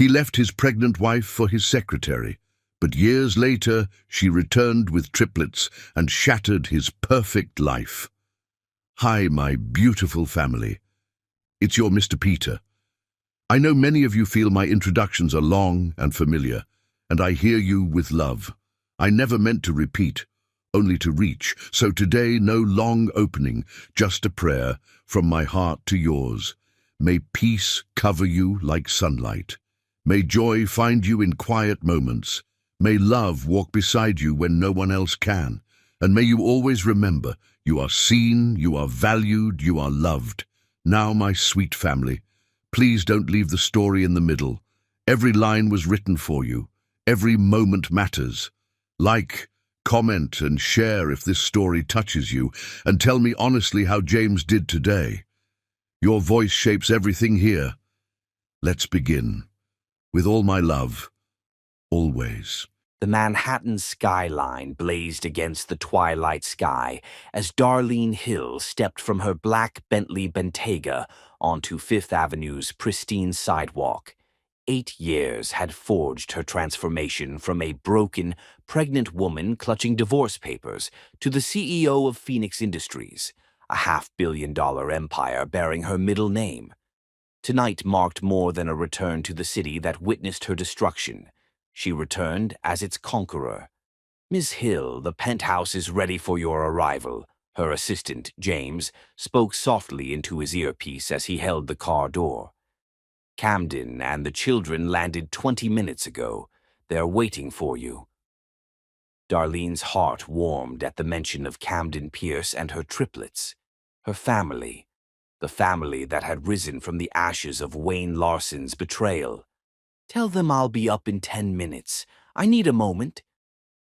He left his pregnant wife for his secretary, but years later she returned with triplets and shattered his perfect life. Hi, my beautiful family. It's your Mr. Peter. I know many of you feel my introductions are long and familiar, and I hear you with love. I never meant to repeat, only to reach, so today no long opening, just a prayer from my heart to yours. May peace cover you like sunlight. May joy find you in quiet moments. May love walk beside you when no one else can. And may you always remember, you are seen, you are valued, you are loved. Now, my sweet family, please don't leave the story in the middle. Every line was written for you. Every moment matters. Like, comment, and share if this story touches you, and tell me honestly how James did today. Your voice shapes everything here. Let's begin. With all my love, always. The Manhattan skyline blazed against the twilight sky as Darlene Hill stepped from her black Bentley Bentayga onto Fifth Avenue's pristine sidewalk. 8 years had forged her transformation from a broken, pregnant woman clutching divorce papers to the CEO of Phoenix Industries, a $500 million empire bearing her middle name. Tonight marked more than a return to the city that witnessed her destruction. She returned as its conqueror. "Miss Hill, the penthouse is ready for your arrival," her assistant, James, spoke softly into his earpiece as he held the car door. "Camden and the children landed 20 minutes ago. They're waiting for you." Darlene's heart warmed at the mention of Camden Pierce and her triplets, her family, the family that had risen from the ashes of Wayne Larson's betrayal. "Tell them I'll be up in 10 minutes. I need a moment."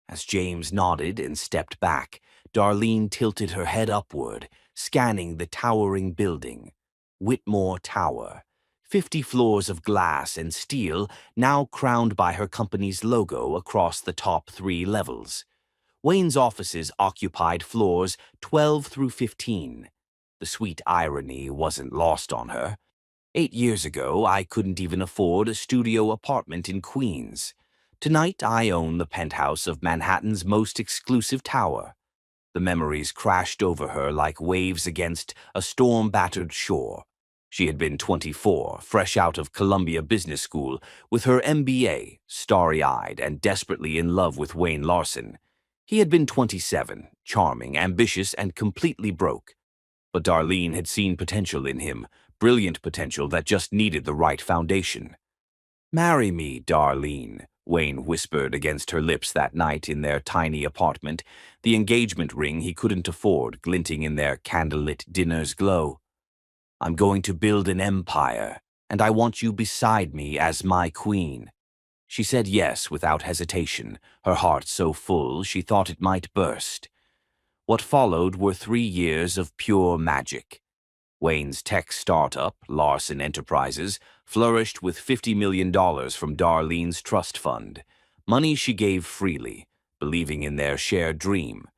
As James nodded and stepped back, Darlene tilted her head upward, scanning the towering building. Whitmore Tower, 50 floors of glass and steel, now crowned by her company's logo across the top 3 levels. Wayne's offices occupied floors 12 through 15. The sweet irony wasn't lost on her. 8 years ago, I couldn't even afford a studio apartment in Queens. Tonight, I own the penthouse of Manhattan's most exclusive tower. The memories crashed over her like waves against a storm-battered shore. She had been 24, fresh out of Columbia Business School, with her MBA, starry-eyed and desperately in love with Wayne Larson. He had been 27, charming, ambitious, and completely broke. But Darlene had seen potential in him, brilliant potential that just needed the right foundation. "Marry me, Darlene," Wayne whispered against her lips that night in their tiny apartment, the engagement ring he couldn't afford glinting in their candlelit dinner's glow. "I'm going to build an empire, and I want you beside me as my queen." She said yes without hesitation, her heart so full she thought it might burst. What followed were 3 years of pure magic. Wayne's tech startup, Larson Enterprises, flourished with $50 million from Darlene's trust fund, money she gave freely, believing in their shared dream.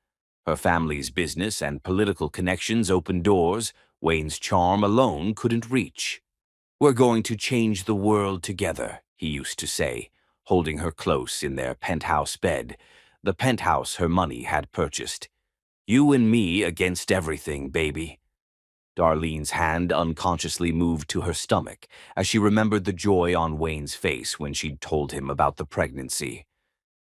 Her family's business and political connections opened doors Wayne's charm alone couldn't reach. "We're going to change the world together," he used to say, holding her close in their penthouse bed, the penthouse her money had purchased. "You and me against everything, baby." Darlene's hand unconsciously moved to her stomach as she remembered the joy on Wayne's face when she'd told him about the pregnancy.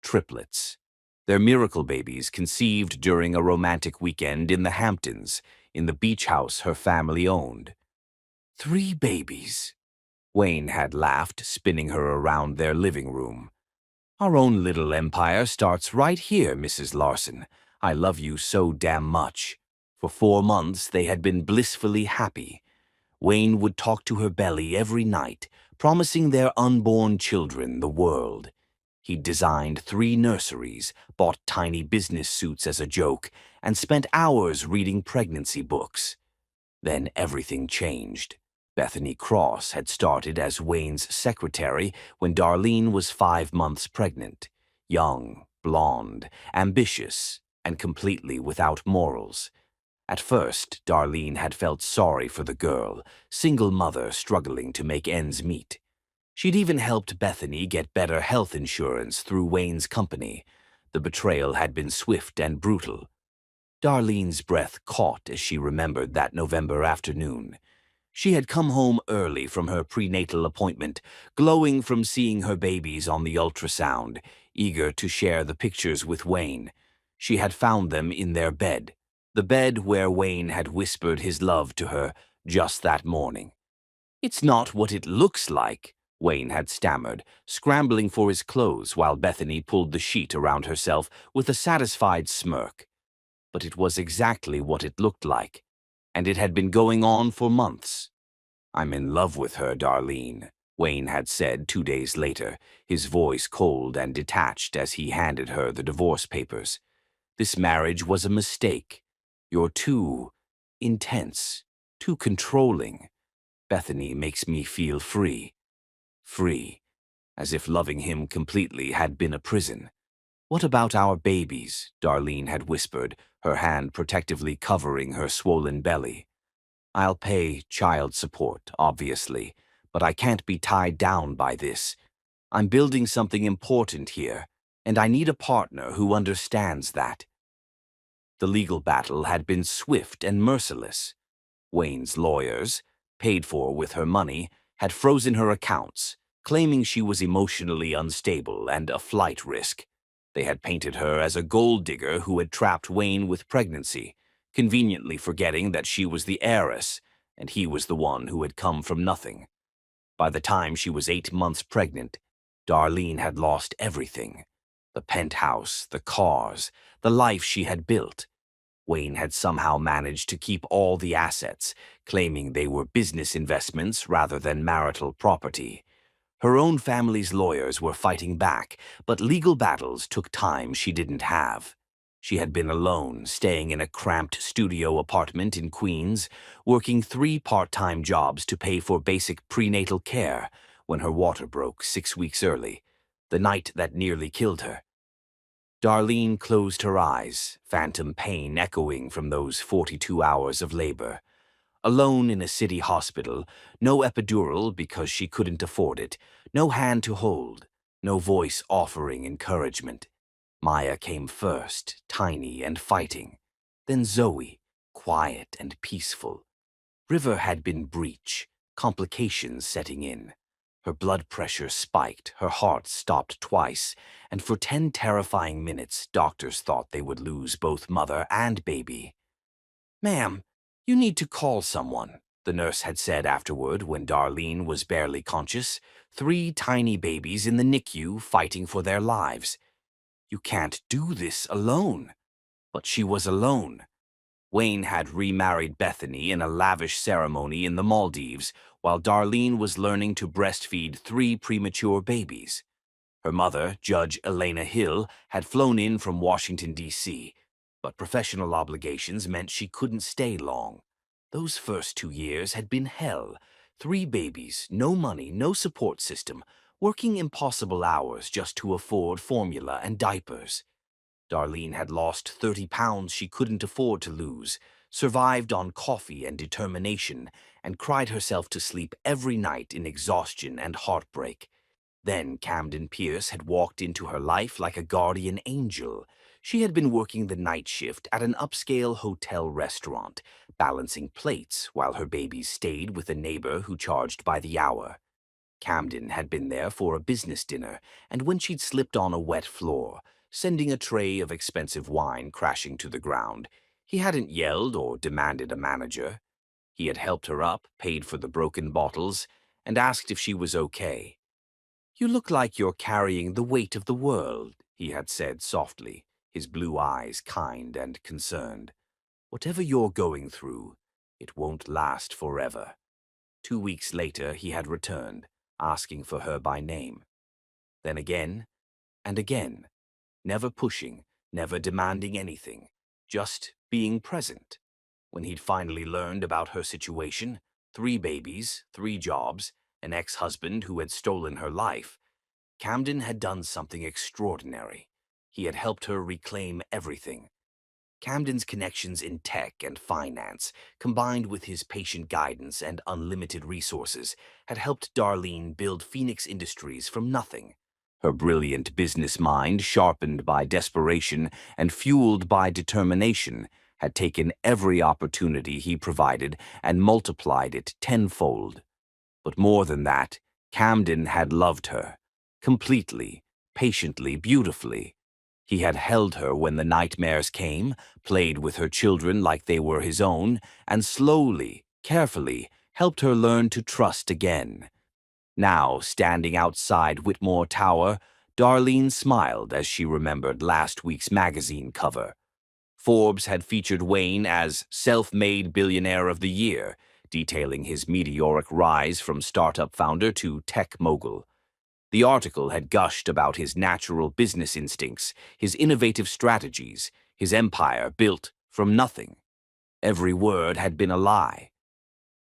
Triplets. Their miracle babies conceived during a romantic weekend in the Hamptons, in the beach house her family owned. 3 babies. Wayne had laughed, spinning her around their living room. "Our own little empire starts right here, Mrs. Larson. I love you so damn much." For 4 months, they had been blissfully happy. Wayne would talk to her belly every night, promising their unborn children the world. He'd designed 3 nurseries, bought tiny business suits as a joke, and spent hours reading pregnancy books. Then everything changed. Bethany Cross had started as Wayne's secretary when Darlene was 5 months pregnant. Young, blonde, ambitious, and completely without morals. At first, Darlene had felt sorry for the girl, single mother struggling to make ends meet. She'd even helped Bethany get better health insurance through Wayne's company. The betrayal had been swift and brutal. Darlene's breath caught as she remembered that November afternoon. She had come home early from her prenatal appointment, glowing from seeing her babies on the ultrasound, eager to share the pictures with Wayne. She had found them in their bed, the bed where Wayne had whispered his love to her just that morning. "It's not what it looks like," Wayne had stammered, scrambling for his clothes while Bethany pulled the sheet around herself with a satisfied smirk. But it was exactly what it looked like, and it had been going on for months. "I'm in love with her, Darlene," Wayne had said 2 days later, his voice cold and detached as he handed her the divorce papers. "This marriage was a mistake. You're too intense, too controlling. Bethany makes me feel free. Free, as if loving him completely had been a prison." "What about our babies?" Darlene had whispered, her hand protectively covering her swollen belly. "I'll pay child support, obviously, but I can't be tied down by this. I'm building something important here, and I need a partner who understands that." The legal battle had been swift and merciless. Wayne's lawyers, paid for with her money, had frozen her accounts, claiming she was emotionally unstable and a flight risk. They had painted her as a gold digger who had trapped Wayne with pregnancy, conveniently forgetting that she was the heiress, and he was the one who had come from nothing. By the time she was 8 months pregnant, Darlene had lost everything: the penthouse, the cars, the life she had built. Wayne had somehow managed to keep all the assets, claiming they were business investments rather than marital property. Her own family's lawyers were fighting back, but legal battles took time she didn't have. She had been alone, staying in a cramped studio apartment in Queens, working 3 part-time jobs to pay for basic prenatal care when her water broke 6 weeks early, the night that nearly killed her. Darlene closed her eyes, phantom pain echoing from those 42 hours of labor. Alone in a city hospital, no epidural because she couldn't afford it, no hand to hold, no voice offering encouragement. Maya came first, tiny and fighting. Then Zoe, quiet and peaceful. River had been breach, complications setting in. Her blood pressure spiked, her heart stopped twice, and for 10 terrifying minutes, doctors thought they would lose both mother and baby. "Ma'am, you need to call someone," the nurse had said afterward when Darlene was barely conscious, 3 tiny babies in the NICU fighting for their lives. "You can't do this alone." But she was alone. Wayne had remarried Bethany in a lavish ceremony in the Maldives, while Darlene was learning to breastfeed 3 premature babies. Her mother, Judge Elena Hill, had flown in from Washington, D.C., but professional obligations meant she couldn't stay long. Those first 2 years had been hell. 3 babies, no money, no support system, working impossible hours just to afford formula and diapers. Darlene had lost 30 pounds she couldn't afford to lose, survived on coffee and determination, and cried herself to sleep every night in exhaustion and heartbreak. Then Camden Pierce had walked into her life like a guardian angel. She had been working the night shift at an upscale hotel restaurant, balancing plates while her babies stayed with a neighbor who charged by the hour. Camden had been there for a business dinner, and when she'd slipped on a wet floor, sending a tray of expensive wine crashing to the ground, he hadn't yelled or demanded a manager. He had helped her up, paid for the broken bottles, and asked if she was okay. "You look like you're carrying the weight of the world," he had said softly, his blue eyes kind and concerned. "Whatever you're going through, it won't last forever." 2 weeks later, he had returned, asking for her by name. Then again, and again, never pushing, never demanding anything, just being present. When he'd finally learned about her situation, 3 babies, 3 jobs, an ex-husband who had stolen her life, Camden had done something extraordinary. He had helped her reclaim everything. Camden's connections in tech and finance, combined with his patient guidance and unlimited resources, had helped Darlene build Phoenix Industries from nothing. Her brilliant business mind, sharpened by desperation and fueled by determination, had taken every opportunity he provided and multiplied it tenfold. But more than that, Camden had loved her, completely, patiently, beautifully. He had held her when the nightmares came, played with her children like they were his own, and slowly, carefully, helped her learn to trust again. Now, standing outside Whitmore Tower, Darlene smiled as she remembered last week's magazine cover. Forbes had featured Wayne as Self-Made Billionaire of the Year, detailing his meteoric rise from startup founder to tech mogul. The article had gushed about his natural business instincts, his innovative strategies, his empire built from nothing. Every word had been a lie.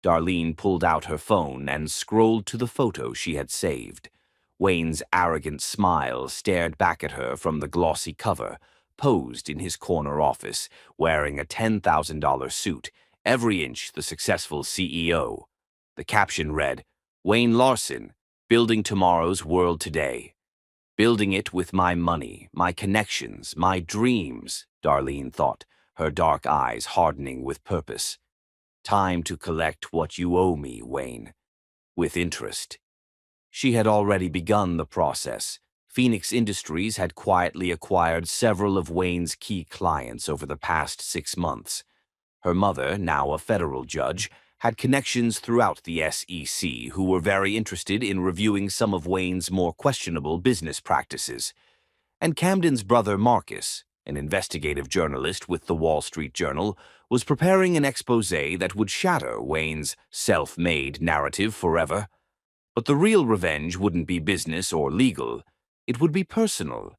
Darlene pulled out her phone and scrolled to the photo she had saved. Wayne's arrogant smile stared back at her from the glossy cover, posed in his corner office, wearing a $10,000 suit, every inch the successful CEO. The caption read, "Wayne Larson, building tomorrow's world today. Building it with my money, my connections, my dreams," Darlene thought, her dark eyes hardening with purpose. "Time to collect what you owe me, Wayne, with interest." She had already begun the process. Phoenix Industries had quietly acquired several of Wayne's key clients over the past 6 months. Her mother, now a federal judge, had connections throughout the SEC who were very interested in reviewing some of Wayne's more questionable business practices. And Camden's brother Marcus, an investigative journalist with the Wall Street Journal, was preparing an expose that would shatter Wayne's self-made narrative forever. But the real revenge wouldn't be business or legal. It would be personal.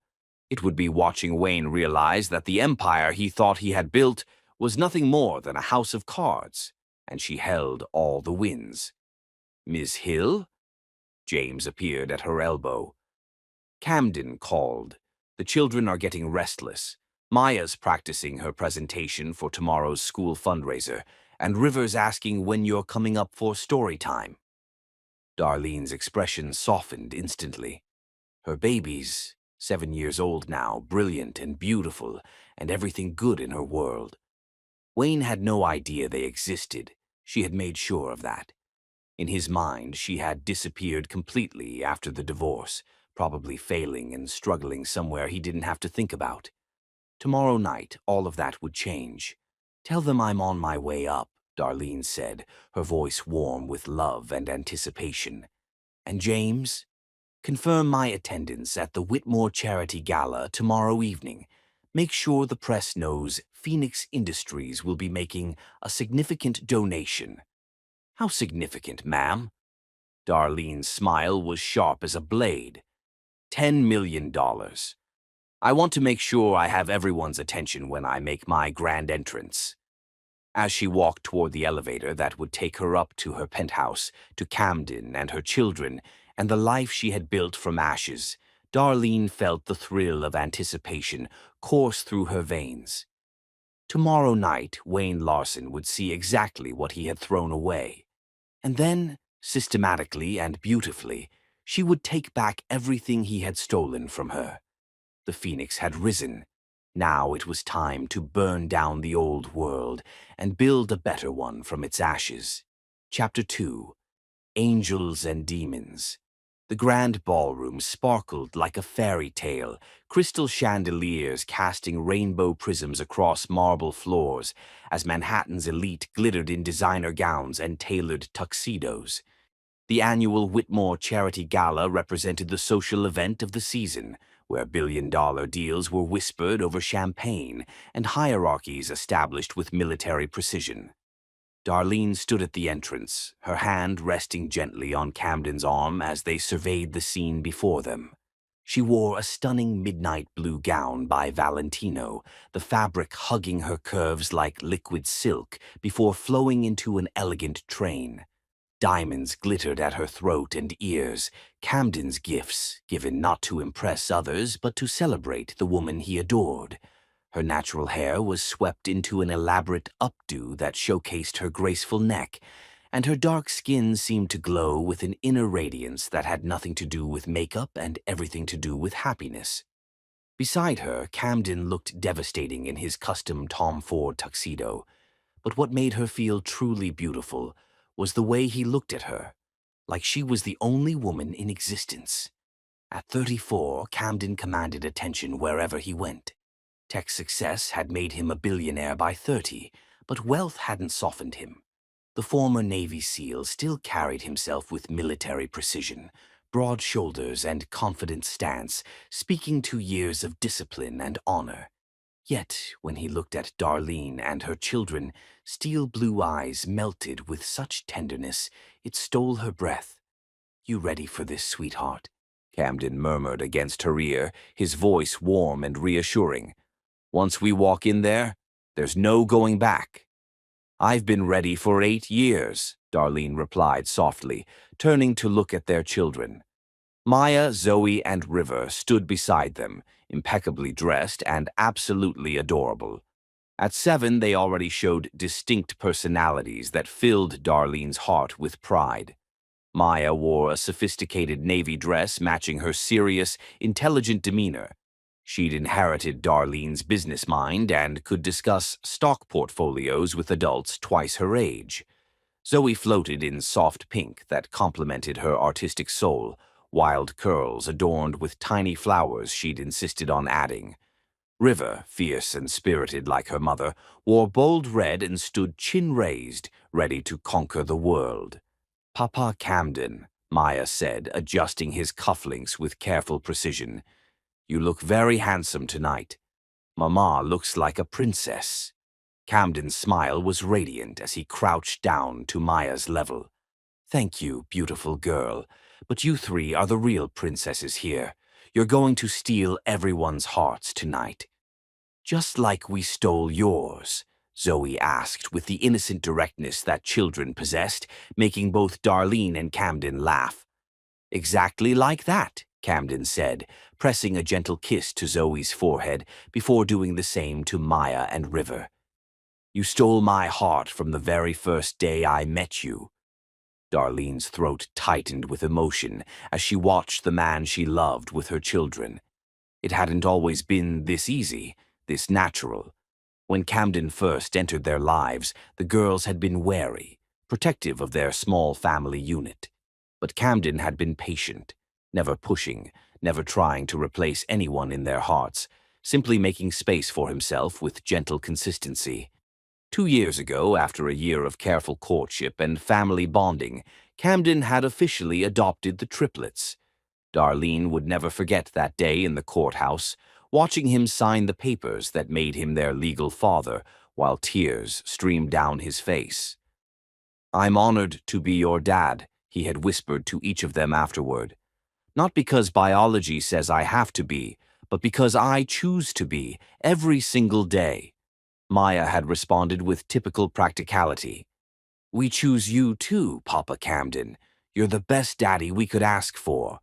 It would be watching Wayne realize that the empire he thought he had built was nothing more than a house of cards, and she held all the wins. "Miss Hill?" James appeared at her elbow. Camden called. "The children are getting restless. Maya's practicing her presentation for tomorrow's school fundraiser, and River's asking when you're coming up for story time." Darlene's expression softened instantly. Her baby's 7 years old now, brilliant and beautiful, and everything good in her world. Wayne had no idea they existed. She had made sure of that. In his mind, she had disappeared completely after the divorce, probably failing and struggling somewhere he didn't have to think about. Tomorrow night, all of that would change. "Tell them I'm on my way up," Darlene said, her voice warm with love and anticipation. "And James? Confirm my attendance at the Whitmore Charity Gala tomorrow evening. Make sure the press knows Phoenix Industries will be making a significant donation." "How significant, ma'am?" Darlene's smile was sharp as a blade. $10 million. I want to make sure I have everyone's attention when I make my grand entrance." As she walked toward the elevator that would take her up to her penthouse, to Camden and her children, and the life she had built from ashes, Darlene felt the thrill of anticipation course through her veins. Tomorrow night, Wayne Larson would see exactly what he had thrown away. And then, systematically and beautifully, she would take back everything he had stolen from her. The phoenix had risen. Now it was time to burn down the old world and build a better one from its ashes. Chapter 2. Angels and Demons. The grand ballroom sparkled like a fairy tale, crystal chandeliers casting rainbow prisms across marble floors as Manhattan's elite glittered in designer gowns and tailored tuxedos. The annual Whitmore Charity Gala represented the social event of the season, where billion-dollar deals were whispered over champagne and hierarchies established with military precision. Darlene stood at the entrance, her hand resting gently on Camden's arm as they surveyed the scene before them. She wore a stunning midnight blue gown by Valentino, the fabric hugging her curves like liquid silk before flowing into an elegant train. Diamonds glittered at her throat and ears, Camden's gifts, given not to impress others but to celebrate the woman he adored. Her natural hair was swept into an elaborate updo that showcased her graceful neck, and her dark skin seemed to glow with an inner radiance that had nothing to do with makeup and everything to do with happiness. Beside her, Camden looked devastating in his custom Tom Ford tuxedo, but what made her feel truly beautiful was the way he looked at her, like she was the only woman in existence. At 34, Camden commanded attention wherever he went. Tech success had made him a billionaire by 30, but wealth hadn't softened him. The former Navy SEAL still carried himself with military precision, broad shoulders and confident stance, speaking to years of discipline and honor. Yet, when he looked at Darlene and her children, steel blue eyes melted with such tenderness it stole her breath. "You ready for this, sweetheart?" Camden murmured against her ear, his voice warm and reassuring. "Once we walk in there, there's no going back." "I've been ready for 8 years," Darlene replied softly, turning to look at their children. Maya, Zoe, and River stood beside them, impeccably dressed and absolutely adorable. At 7, they already showed distinct personalities that filled Darlene's heart with pride. Maya wore a sophisticated navy dress matching her serious, intelligent demeanor. She'd inherited Darlene's business mind and could discuss stock portfolios with adults twice her age. Zoe floated in soft pink that complemented her artistic soul, wild curls adorned with tiny flowers she'd insisted on adding. River, fierce and spirited like her mother, wore bold red and stood chin raised, ready to conquer the world. "Papa Camden," Maya said, adjusting his cufflinks with careful precision. "You look very handsome tonight. Mama looks like a princess." Camden's smile was radiant as he crouched down to Maya's level. "Thank you, beautiful girl, but you three are the real princesses here. You're going to steal everyone's hearts tonight." "Just like we stole yours?" Zoe asked with the innocent directness that children possessed, making both Darlene and Camden laugh. "Exactly like that," Camden said, pressing a gentle kiss to Zoe's forehead before doing the same to Maya and River. "You stole my heart from the very first day I met you." Darlene's throat tightened with emotion as she watched the man she loved with her children. It hadn't always been this easy, this natural. When Camden first entered their lives, the girls had been wary, protective of their small family unit. But Camden had been patient, never pushing, never trying to replace anyone in their hearts, simply making space for himself with gentle consistency. 2 years ago, after a year of careful courtship and family bonding, Camden had officially adopted the triplets. Darlene would never forget that day in the courthouse, watching him sign the papers that made him their legal father, while tears streamed down his face. "I'm honored to be your dad," he had whispered to each of them afterward. "Not because biology says I have to be, but because I choose to be, every single day." Maya had responded with typical practicality. "We choose you too, Papa Camden. You're the best daddy we could ask for."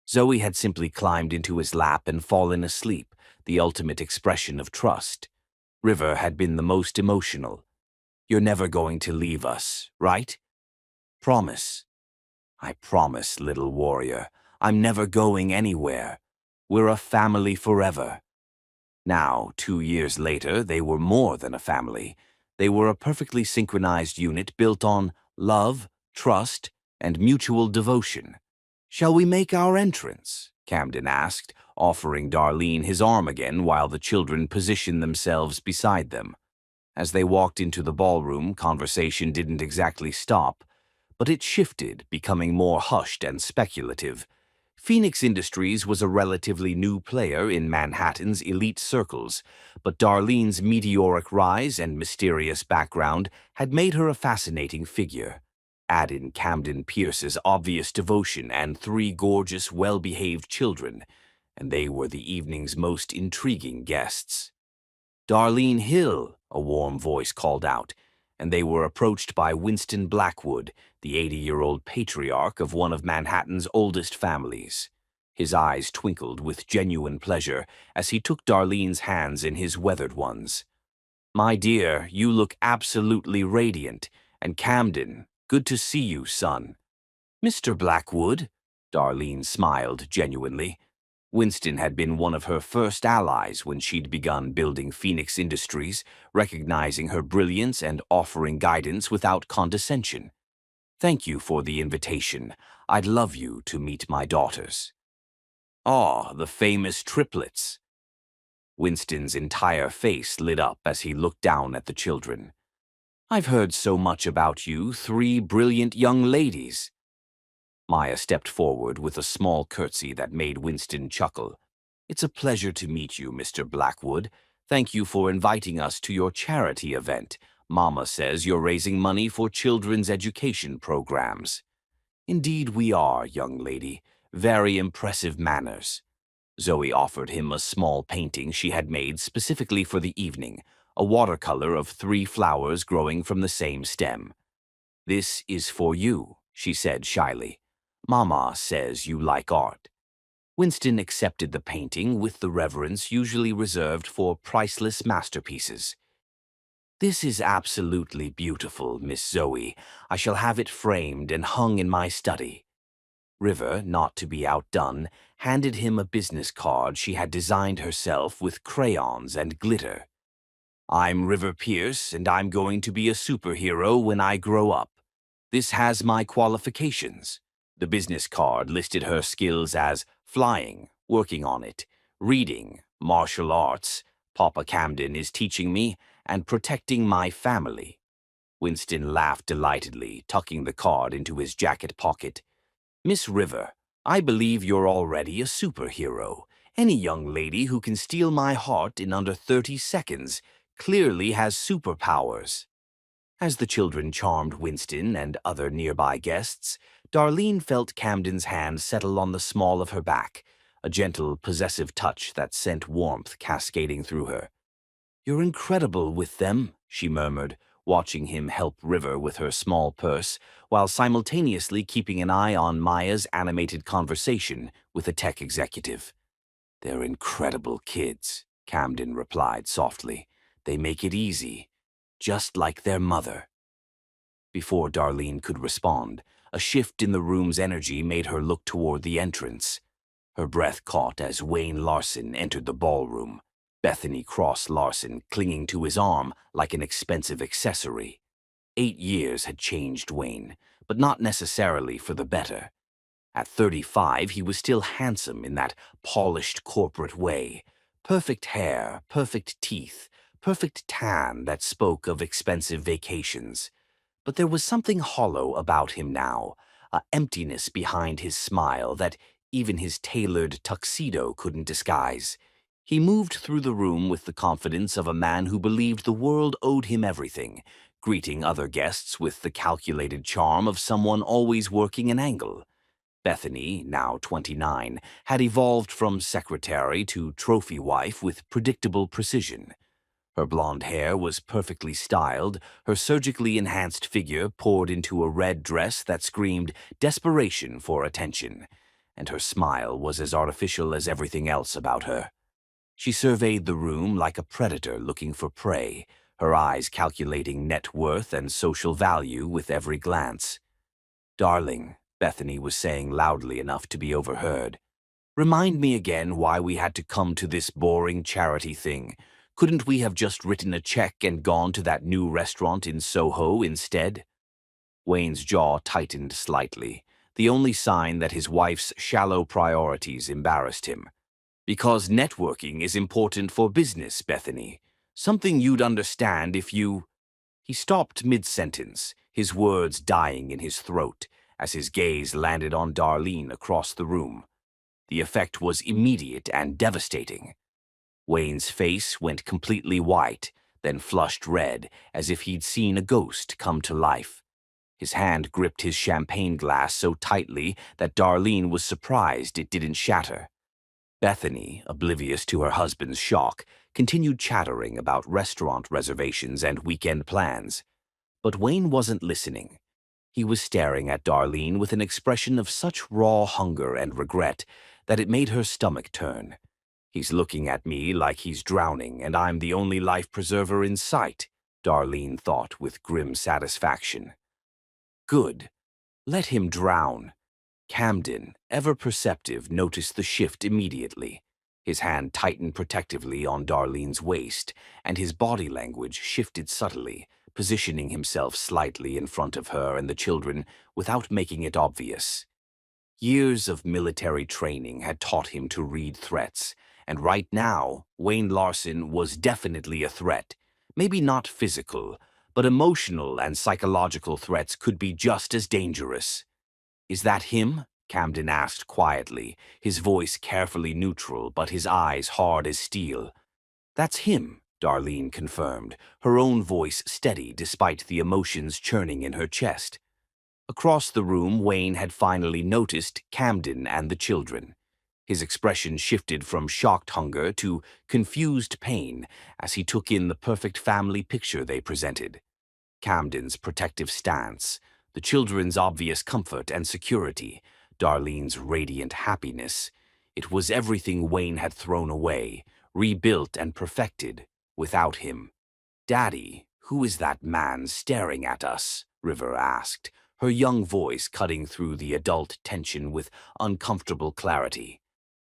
Zoe had simply climbed into his lap and fallen asleep, the ultimate expression of trust. River had been the most emotional. "You're never going to leave us, right?" "Promise." "I promise, little warrior. I'm never going anywhere. We're a family forever." Now, 2 years later, they were more than a family. They were a perfectly synchronized unit built on love, trust, and mutual devotion. "Shall we make our entrance?" Camden asked, offering Darlene his arm again while the children positioned themselves beside them. As they walked into the ballroom, conversation didn't exactly stop, but it shifted, becoming more hushed and speculative. Phoenix Industries was a relatively new player in Manhattan's elite circles, but Darlene's meteoric rise and mysterious background had made her a fascinating figure. Add in Camden Pierce's obvious devotion and 3 gorgeous, well-behaved children, and they were the evening's most intriguing guests. "Darlene Hill," a warm voice called out, and they were approached by Winston Blackwood, the 80-year-old patriarch of one of Manhattan's oldest families. His eyes twinkled with genuine pleasure as he took Darlene's hands in his weathered ones. "My dear, you look absolutely radiant, and Camden, good to see you, son." "Mr. Blackwood?" Darlene smiled genuinely. Winston had been one of her first allies when she'd begun building Phoenix Industries, recognizing her brilliance and offering guidance without condescension. "Thank you for the invitation. I'd love you to meet my daughters." "Ah, the famous Triplets." Winston's entire face lit up as he looked down at the children. "I've heard so much about you, three brilliant young ladies." Maya stepped forward with a small curtsy that made Winston chuckle. "It's a pleasure to meet you, Mr. Blackwood. Thank you for inviting us to your charity event. Mama says you're raising money for children's education programs." "Indeed we are, young lady. Very impressive manners." Zoe offered him a small painting she had made specifically for the evening, a watercolor of 3 flowers growing from the same stem. "This is for you," she said shyly. "Mama says you like art." Winston accepted the painting with the reverence usually reserved for priceless masterpieces. "This is absolutely beautiful, Miss Zoe. I shall have it framed and hung in my study." River, not to be outdone, handed him a business card she had designed herself with crayons and glitter. "I'm River Pierce, and I'm going to be a superhero when I grow up. This has my qualifications." The business card listed her skills as flying, working on it, reading, martial arts, Papa Camden is teaching me, and protecting my family. Winston laughed delightedly, tucking the card into his jacket pocket. "Miss River, I believe you're already a superhero. Any young lady who can steal my heart in under 30 seconds clearly has superpowers." As the children charmed Winston and other nearby guests, Darlene felt Camden's hand settle on the small of her back, a gentle, possessive touch that sent warmth cascading through her. "You're incredible with them," she murmured, watching him help River with her small purse, while simultaneously keeping an eye on Maya's animated conversation with a tech executive. "They're incredible kids," Camden replied softly. "They make it easy, just like their mother." Before Darlene could respond, a shift in the room's energy made her look toward the entrance. Her breath caught as Wayne Larson entered the ballroom, Bethany Cross Larson clinging to his arm like an expensive accessory. 8 years had changed Wayne, but not necessarily for the better. At 35, he was still handsome in that polished corporate way. Perfect hair, perfect teeth, perfect tan that spoke of expensive vacations. But there was something hollow about him now, a emptiness behind his smile that even his tailored tuxedo couldn't disguise. He moved through the room with the confidence of a man who believed the world owed him everything, greeting other guests with the calculated charm of someone always working an angle. Bethany, now 29, had evolved from secretary to trophy wife with predictable precision. Her blonde hair was perfectly styled, her surgically enhanced figure poured into a red dress that screamed desperation for attention, and her smile was as artificial as everything else about her. She surveyed the room like a predator looking for prey, her eyes calculating net worth and social value with every glance. "Darling," Bethany was saying loudly enough to be overheard, "remind me again why we had to come to this boring charity thing. Couldn't we have just written a check and gone to that new restaurant in Soho instead?" Wayne's jaw tightened slightly, the only sign that his wife's shallow priorities embarrassed him. "Because networking is important for business, Bethany. Something you'd understand if you—" He stopped mid-sentence, his words dying in his throat, as his gaze landed on Darlene across the room. The effect was immediate and devastating. Wayne's face went completely white, then flushed red, as if he'd seen a ghost come to life. His hand gripped his champagne glass so tightly that Darlene was surprised it didn't shatter. Bethany, oblivious to her husband's shock, continued chattering about restaurant reservations and weekend plans. But Wayne wasn't listening. He was staring at Darlene with an expression of such raw hunger and regret that it made her stomach turn. "He's looking at me like he's drowning, and I'm the only life preserver in sight," Darlene thought with grim satisfaction. "Good. Let him drown." Camden, ever perceptive, noticed the shift immediately. His hand tightened protectively on Darlene's waist, and his body language shifted subtly, positioning himself slightly in front of her and the children without making it obvious. Years of military training had taught him to read threats, and right now, Wayne Larson was definitely a threat. Maybe not physical, but emotional and psychological threats could be just as dangerous. "Is that him?" Camden asked quietly, his voice carefully neutral but his eyes hard as steel. "That's him," Darlene confirmed, her own voice steady despite the emotions churning in her chest. Across the room, Wayne had finally noticed Camden and the children. His expression shifted from shocked hunger to confused pain as he took in the perfect family picture they presented. Camden's protective stance, the children's obvious comfort and security, Darlene's radiant happiness. It was everything Wayne had thrown away, rebuilt and perfected, without him. "Daddy, who is that man staring at us?" River asked, her young voice cutting through the adult tension with uncomfortable clarity.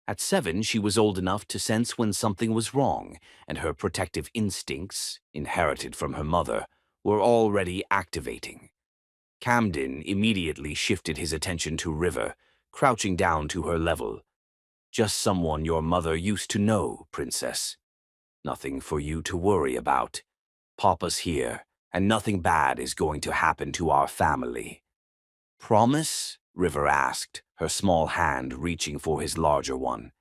At 7, she was old enough to sense when something was wrong, and her protective instincts, inherited from her mother, were already activating. Camden immediately shifted his attention to River, crouching down to her level. "Just someone your mother used to know, Princess. Nothing for you to worry about. Papa's here, and nothing bad is going to happen to our family." "Promise?" River asked, her small hand reaching for his larger one.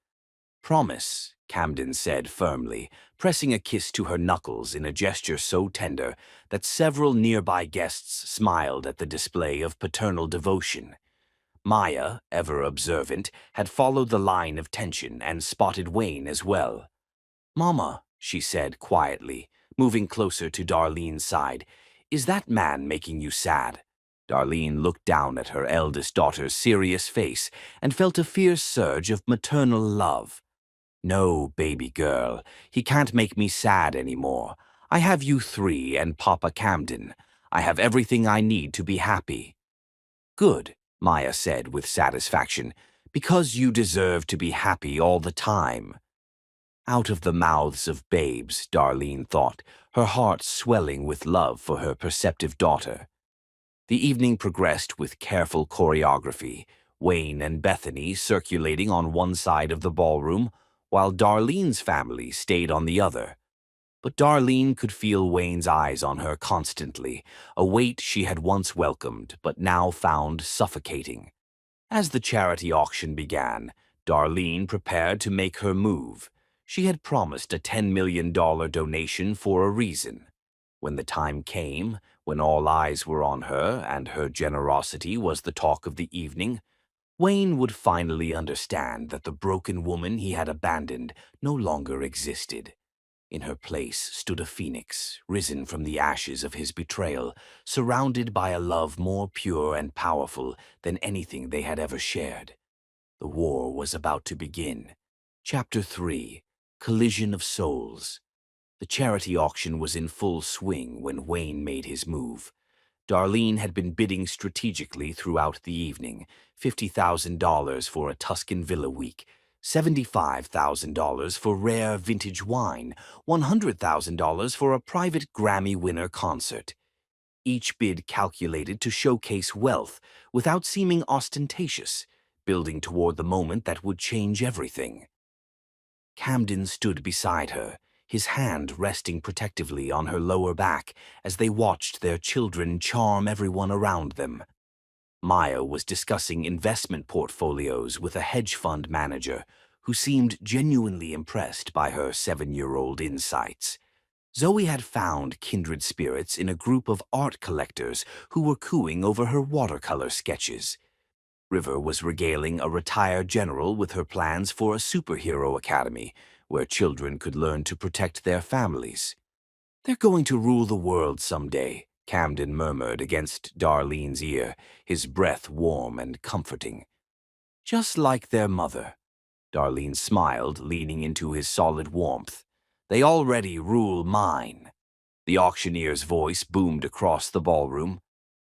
"Promise," Camden said firmly, pressing a kiss to her knuckles in a gesture so tender that several nearby guests smiled at the display of paternal devotion. Maya, ever observant, had followed the line of tension and spotted Wayne as well. "Mama," she said quietly, moving closer to Darlene's side, "is that man making you sad?" Darlene looked down at her eldest daughter's serious face and felt a fierce surge of maternal love. "No, baby girl, he can't make me sad anymore. I have you 3 and Papa Camden. I have everything I need to be happy." "Good," Maya said with satisfaction, "because you deserve to be happy all the time." Out of the mouths of babes, Darlene thought, her heart swelling with love for her perceptive daughter. The evening progressed with careful choreography, Wayne and Bethany circulating on one side of the ballroom, while Darlene's family stayed on the other. But Darlene could feel Wayne's eyes on her constantly, a weight she had once welcomed but now found suffocating. As the charity auction began, Darlene prepared to make her move. She had promised a $10 million donation for a reason. When the time came, when all eyes were on her and her generosity was the talk of the evening, Wayne would finally understand that the broken woman he had abandoned no longer existed. In her place stood a phoenix, risen from the ashes of his betrayal, surrounded by a love more pure and powerful than anything they had ever shared. The war was about to begin. Chapter 3: Collision of Souls. The charity auction was in full swing when Wayne made his move. Darlene had been bidding strategically throughout the evening, $50,000 for a Tuscan villa week, $75,000 for rare vintage wine, $100,000 for a private Grammy winner concert. Each bid calculated to showcase wealth without seeming ostentatious, building toward the moment that would change everything. Camden stood beside her, his hand resting protectively on her lower back as they watched their children charm everyone around them. Maya was discussing investment portfolios with a hedge fund manager who seemed genuinely impressed by her 7-year-old insights. Zoe had found kindred spirits in a group of art collectors who were cooing over her watercolor sketches. River was regaling a retired general with her plans for a superhero academy where children could learn to protect their families. "They're going to rule the world someday," Camden murmured against Darlene's ear, his breath warm and comforting. "Just like their mother." Darlene smiled, leaning into his solid warmth. They already rule mine. The auctioneer's voice boomed across the ballroom.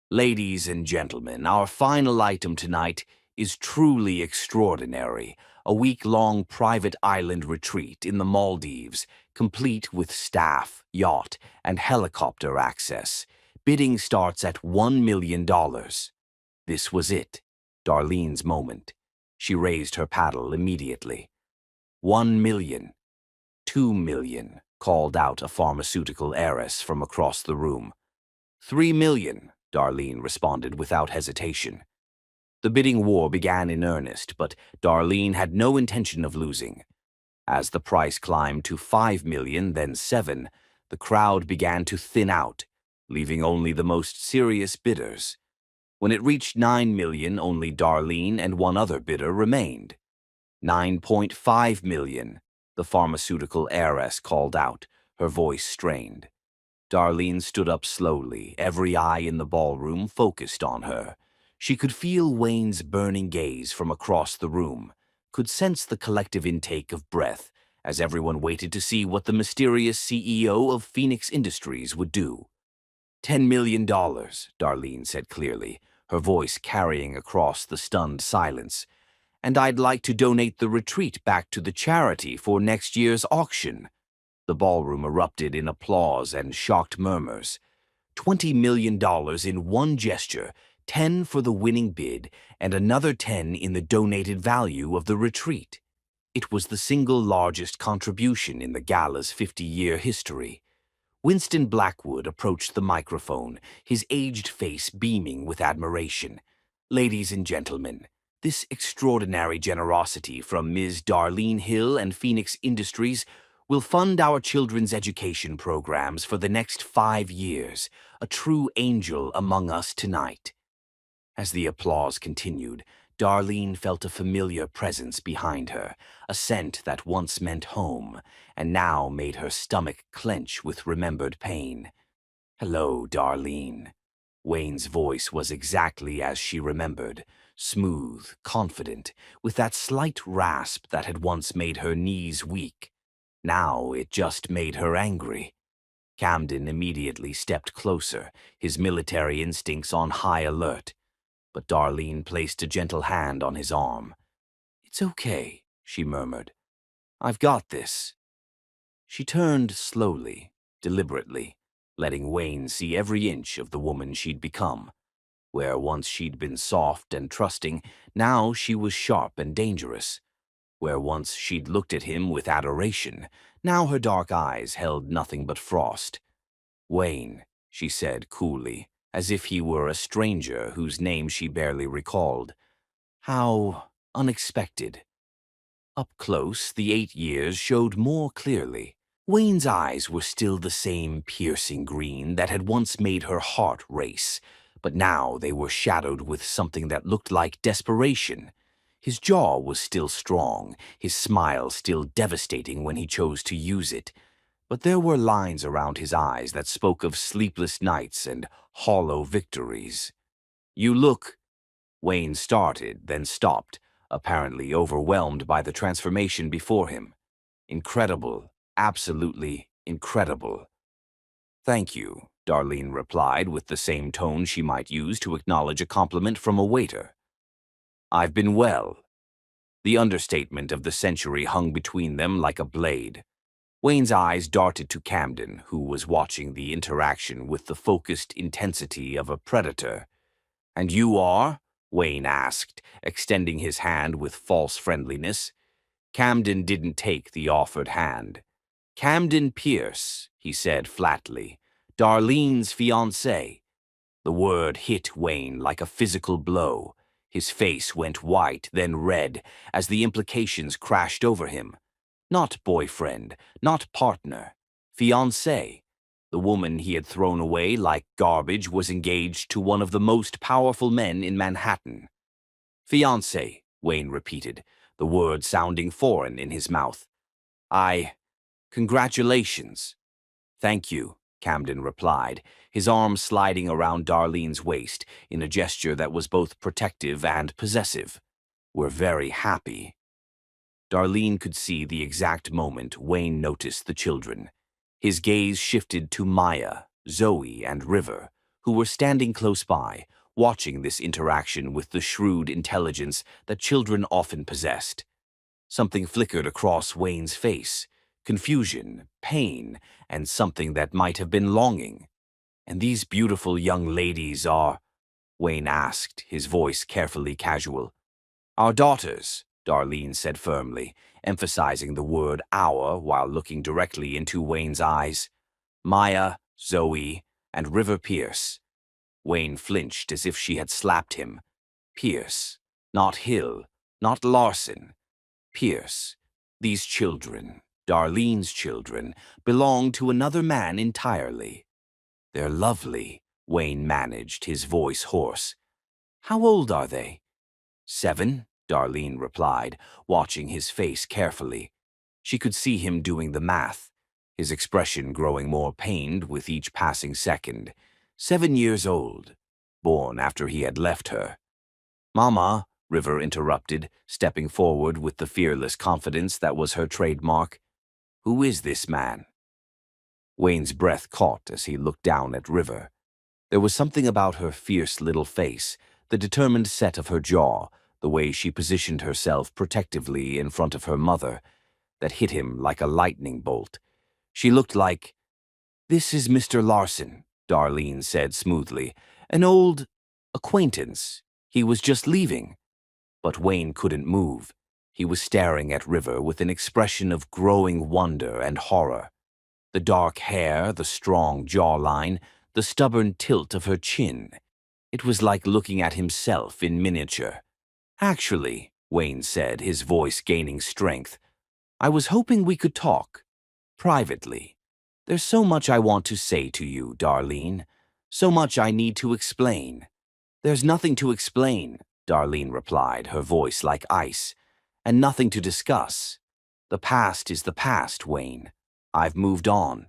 Ladies and gentlemen, our final item tonight is truly extraordinary. A week-long private island retreat in the Maldives, complete with staff, yacht, and helicopter access. Bidding starts at $1 million. This was it, Darlene's moment. She raised her paddle immediately. 1 million. 2 million, called out a pharmaceutical heiress from across the room. 3 million, Darlene responded without hesitation. The bidding war began in earnest, but Darlene had no intention of losing. As the price climbed to 5 million, then 7, the crowd began to thin out, leaving only the most serious bidders. When it reached 9 million, only Darlene and one other bidder remained. 9.5 million, the pharmaceutical heiress called out, her voice strained. Darlene stood up slowly, every eye in the ballroom focused on her. She could feel Wayne's burning gaze from across the room, could sense the collective intake of breath as everyone waited to see what the mysterious CEO of Phoenix Industries would do. $10 million, Darlene said clearly, her voice carrying across the stunned silence. And I'd like to donate the retreat back to the charity for next year's auction. The ballroom erupted in applause and shocked murmurs. $20 million in one gesture, 10 for the winning bid, and another 10 in the donated value of the retreat. It was the single largest contribution in the gala's 50-year history. Winston Blackwood approached the microphone, his aged face beaming with admiration. Ladies and gentlemen, this extraordinary generosity from Ms. Darlene Hill and Phoenix Industries will fund our children's education programs for the next 5 years, a true angel among us tonight. As the applause continued, Darlene felt a familiar presence behind her, a scent that once meant home, and now made her stomach clench with remembered pain. "Hello, Darlene." Wayne's voice was exactly as she remembered, smooth, confident, with that slight rasp that had once made her knees weak. Now it just made her angry. Camden immediately stepped closer, his military instincts on high alert. But Darlene placed a gentle hand on his arm. "It's okay," she murmured. "I've got this." She turned slowly, deliberately, letting Wayne see every inch of the woman she'd become. Where once she'd been soft and trusting, now she was sharp and dangerous. Where once she'd looked at him with adoration, now her dark eyes held nothing but frost. "Wayne," she said coolly, as if he were a stranger whose name she barely recalled. "How unexpected." Up close, the 8 years showed more clearly. Wayne's eyes were still the same piercing green that had once made her heart race, but now they were shadowed with something that looked like desperation. His jaw was still strong, his smile still devastating when he chose to use it, but there were lines around his eyes that spoke of sleepless nights and hollow victories. "You look—" Wayne started, then stopped, apparently overwhelmed by the transformation before him. "Incredible, absolutely incredible." "Thank you," Darlene replied with the same tone she might use to acknowledge a compliment from a waiter. "I've been well." The understatement of the century hung between them like a blade. Wayne's eyes darted to Camden, who was watching the interaction with the focused intensity of a predator. "And you are?" Wayne asked, extending his hand with false friendliness. Camden didn't take the offered hand. "Camden Pierce," he said flatly, "Darlene's fiancé." The word hit Wayne like a physical blow. His face went white, then red, as the implications crashed over him. Not boyfriend, not partner. Fiancé. The woman he had thrown away like garbage was engaged to one of the most powerful men in Manhattan. "Fiancé," Wayne repeated, the word sounding foreign in his mouth. Congratulations." "Thank you," Camden replied, his arm sliding around Darlene's waist in a gesture that was both protective and possessive. "We're very happy." Darlene could see the exact moment Wayne noticed the children. His gaze shifted to Maya, Zoe, and River, who were standing close by, watching this interaction with the shrewd intelligence that children often possessed. Something flickered across Wayne's face, confusion, pain, and something that might have been longing. "And these beautiful young ladies are?" Wayne asked, his voice carefully casual. "Our daughters," Darlene said firmly, emphasizing the word our while looking directly into Wayne's eyes. "Maya, Zoe, and River Pierce." Wayne flinched as if she had slapped him. Pierce, not Hill, not Larson. Pierce. These children, Darlene's children, belong to another man entirely. "They're lovely," Wayne managed, his voice hoarse. "How old are they?" "7," Darlene replied, watching his face carefully. She could see him doing the math, his expression growing more pained with each passing second. 7 years old, born after he had left her. "Mama," River interrupted, stepping forward with the fearless confidence that was her trademark. "Who is this man?" Wayne's breath caught as he looked down at River. There was something about her fierce little face, the determined set of her jaw, the way she positioned herself protectively in front of her mother, that hit him like a lightning bolt. She looked like— "This is Mr. Larson," Darlene said smoothly. "An old acquaintance. He was just leaving." But Wayne couldn't move. He was staring at River with an expression of growing wonder and horror. The dark hair, the strong jawline, the stubborn tilt of her chin. It was like looking at himself in miniature. "Actually," Wayne said, his voice gaining strength, "I was hoping we could talk. Privately. There's so much I want to say to you, Darlene. So much I need to explain." "There's nothing to explain," Darlene replied, her voice like ice. "And nothing to discuss. The past is the past, Wayne. I've moved on."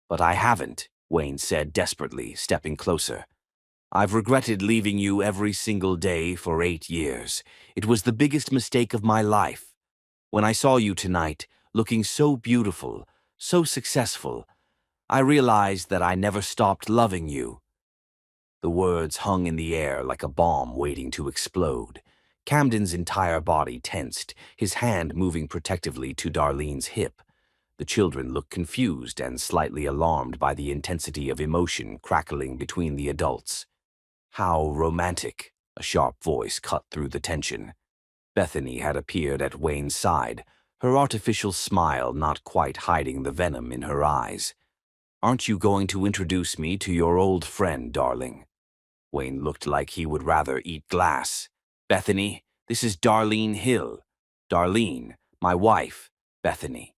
"But I haven't," Wayne said desperately, stepping closer. "I've regretted leaving you every single day for 8 years. It was the biggest mistake of my life. When I saw you tonight, looking so beautiful, so successful, I realized that I never stopped loving you." The words hung in the air like a bomb waiting to explode. Camden's entire body tensed, his hand moving protectively to Darlene's hip. The children looked confused and slightly alarmed by the intensity of emotion crackling between the adults. "How romantic," a sharp voice cut through the tension. Bethany had appeared at Wayne's side, her artificial smile not quite hiding the venom in her eyes. "Aren't you going to introduce me to your old friend, darling?" Wayne looked like he would rather eat glass. "Bethany, this is Darlene Hill. Darlene, my wife, Bethany."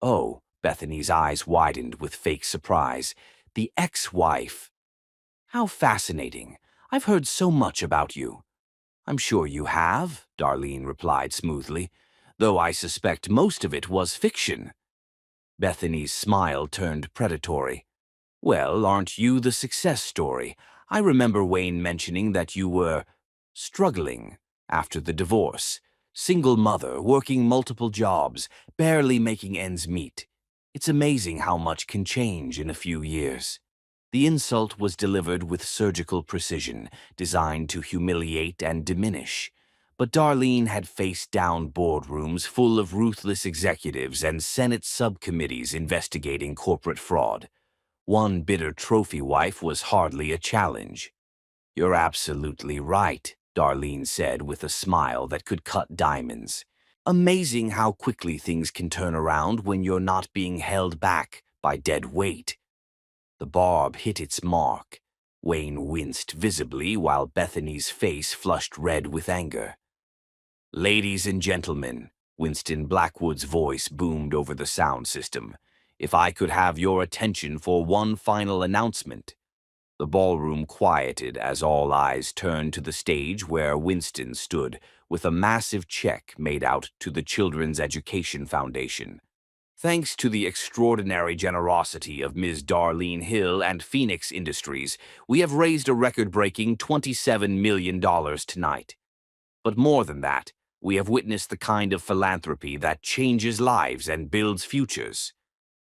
"Oh," Bethany's eyes widened with fake surprise. "The ex-wife. How fascinating. I've heard so much about you." "I'm sure you have," Darlene replied smoothly, "though I suspect most of it was fiction." Bethany's smile turned predatory. "Well, aren't you the success story? I remember Wayne mentioning that you were struggling after the divorce. Single mother, working multiple jobs, barely making ends meet. It's amazing how much can change in a few years." The insult was delivered with surgical precision, designed to humiliate and diminish. But Darlene had faced down boardrooms full of ruthless executives and Senate subcommittees investigating corporate fraud. One bitter trophy wife was hardly a challenge. "You're absolutely right," Darlene said with a smile that could cut diamonds. "Amazing how quickly things can turn around when you're not being held back by dead weight." The barb hit its mark. Wayne winced visibly while Bethany's face flushed red with anger. "Ladies and gentlemen," Winston Blackwood's voice boomed over the sound system, "if I could have your attention for one final announcement." The ballroom quieted as all eyes turned to the stage where Winston stood, with a massive check made out to the Children's Education Foundation. "Thanks to the extraordinary generosity of Ms. Darlene Hill and Phoenix Industries, we have raised a record-breaking $27 million tonight. But more than that, We have witnessed the kind of philanthropy that changes lives and builds futures.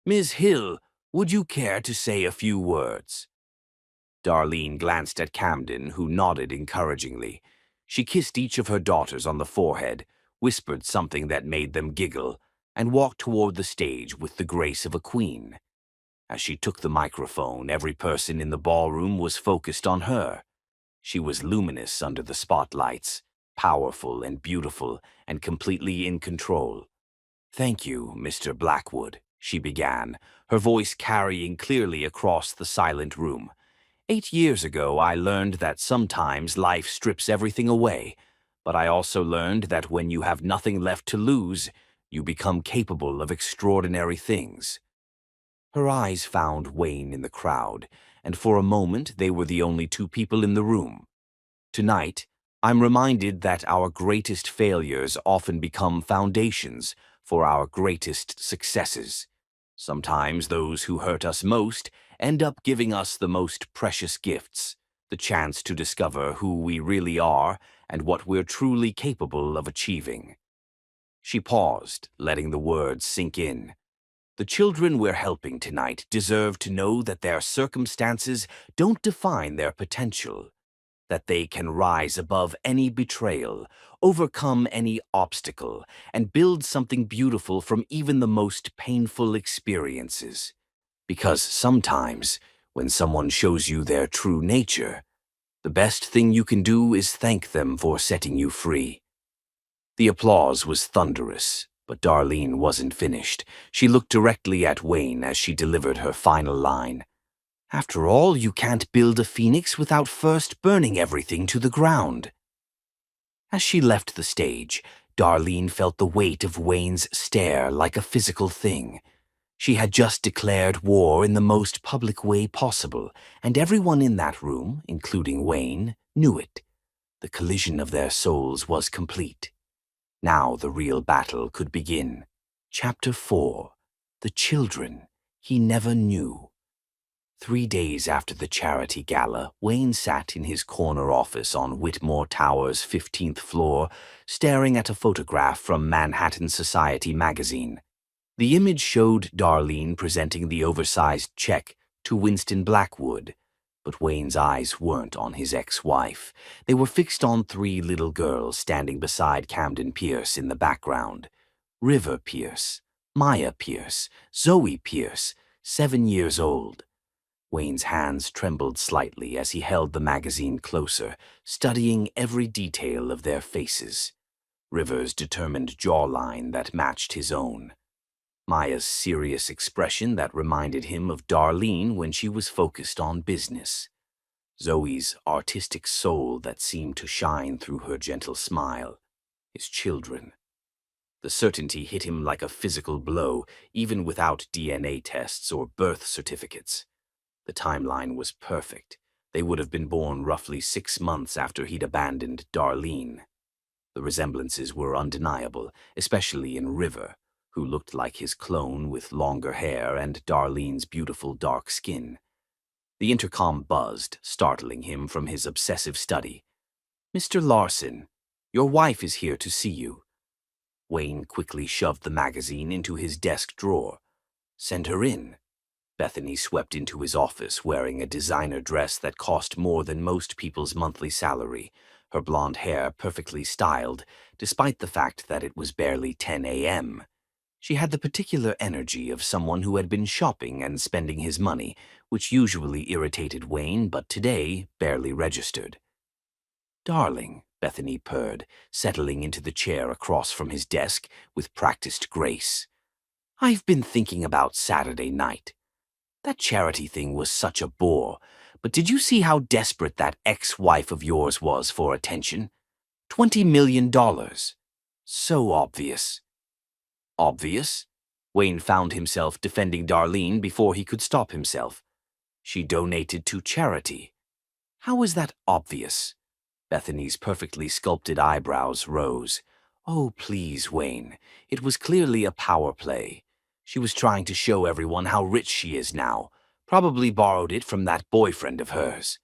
Ms. Hill, would you care to say a few words?" Darlene glanced at Camden, who nodded encouragingly. She kissed each of her daughters on the forehead, whispered something that made them giggle, and walked toward the stage with the grace of a queen. As she took the microphone, every person in the ballroom was focused on her. She was luminous under the spotlights, powerful and beautiful, and completely in control. "Thank you, Mr. Blackwood," she began, her voice carrying clearly across the silent room. "8 years ago, I learned that sometimes life strips everything away, but I also learned that when you have nothing left to lose, you become capable of extraordinary things." Her eyes found Wayne in the crowd, and for a moment they were the only two people in the room. "Tonight, I'm reminded that our greatest failures often become foundations for our greatest successes. Sometimes those who hurt us most end up giving us the most precious gifts, the chance to discover who we really are and what we're truly capable of achieving." She paused, letting the words sink in. The children we're helping tonight deserve to know that their circumstances don't define their potential, that they can rise above any betrayal, overcome any obstacle, and build something beautiful from even the most painful experiences. Because sometimes, when someone shows you their true nature, the best thing you can do is thank them for setting you free. The applause was thunderous, but Darlene wasn't finished. She looked directly at Wayne as she delivered her final line. "After all, you can't build a phoenix without first burning everything to the ground." As she left the stage, Darlene felt the weight of Wayne's stare like a physical thing. She had just declared war in the most public way possible, and everyone in that room, including Wayne, knew it. The collision of their souls was complete. Now the real battle could begin. Chapter 4. The Children He Never Knew. 3 days after the charity gala, Wayne sat in his corner office on Whitmore Tower's 15th floor, staring at a photograph from Manhattan Society magazine. The image showed Darlene presenting the oversized check to Winston Blackwood, but Wayne's eyes weren't on his ex-wife. They were fixed on 3 little girls standing beside Camden Pierce in the background. River Pierce, Maya Pierce, Zoe Pierce, 7 years old. Wayne's hands trembled slightly as he held the magazine closer, studying every detail of their faces. River's determined jawline that matched his own. Maya's serious expression that reminded him of Darlene when she was focused on business. Zoe's artistic soul that seemed to shine through her gentle smile. His children. The certainty hit him like a physical blow, even without DNA tests or birth certificates. The timeline was perfect. They would have been born roughly 6 months after he'd abandoned Darlene. The resemblances were undeniable, especially in River, who looked like his clone with longer hair and Darlene's beautiful dark skin. The intercom buzzed, startling him from his obsessive study. "Mr. Larson, your wife is here to see you." Wayne quickly shoved the magazine into his desk drawer. "Send her in." Bethany swept into his office wearing a designer dress that cost more than most people's monthly salary, her blonde hair perfectly styled, despite the fact that it was barely 10 a.m. She had the particular energy of someone who had been shopping and spending his money, which usually irritated Wayne, but today barely registered. "Darling," Bethany purred, settling into the chair across from his desk with practiced grace. "I've been thinking about Saturday night. That charity thing was such a bore, but did you see how desperate that ex-wife of yours was for attention? $20 million. So obvious." "Obvious?" Wayne found himself defending Darlene before he could stop himself. "She donated to charity. How is that obvious?" Bethany's perfectly sculpted eyebrows rose. "Oh, please, Wayne. It was clearly a power play. She was trying to show everyone how rich she is now. Probably borrowed it from that boyfriend of hers."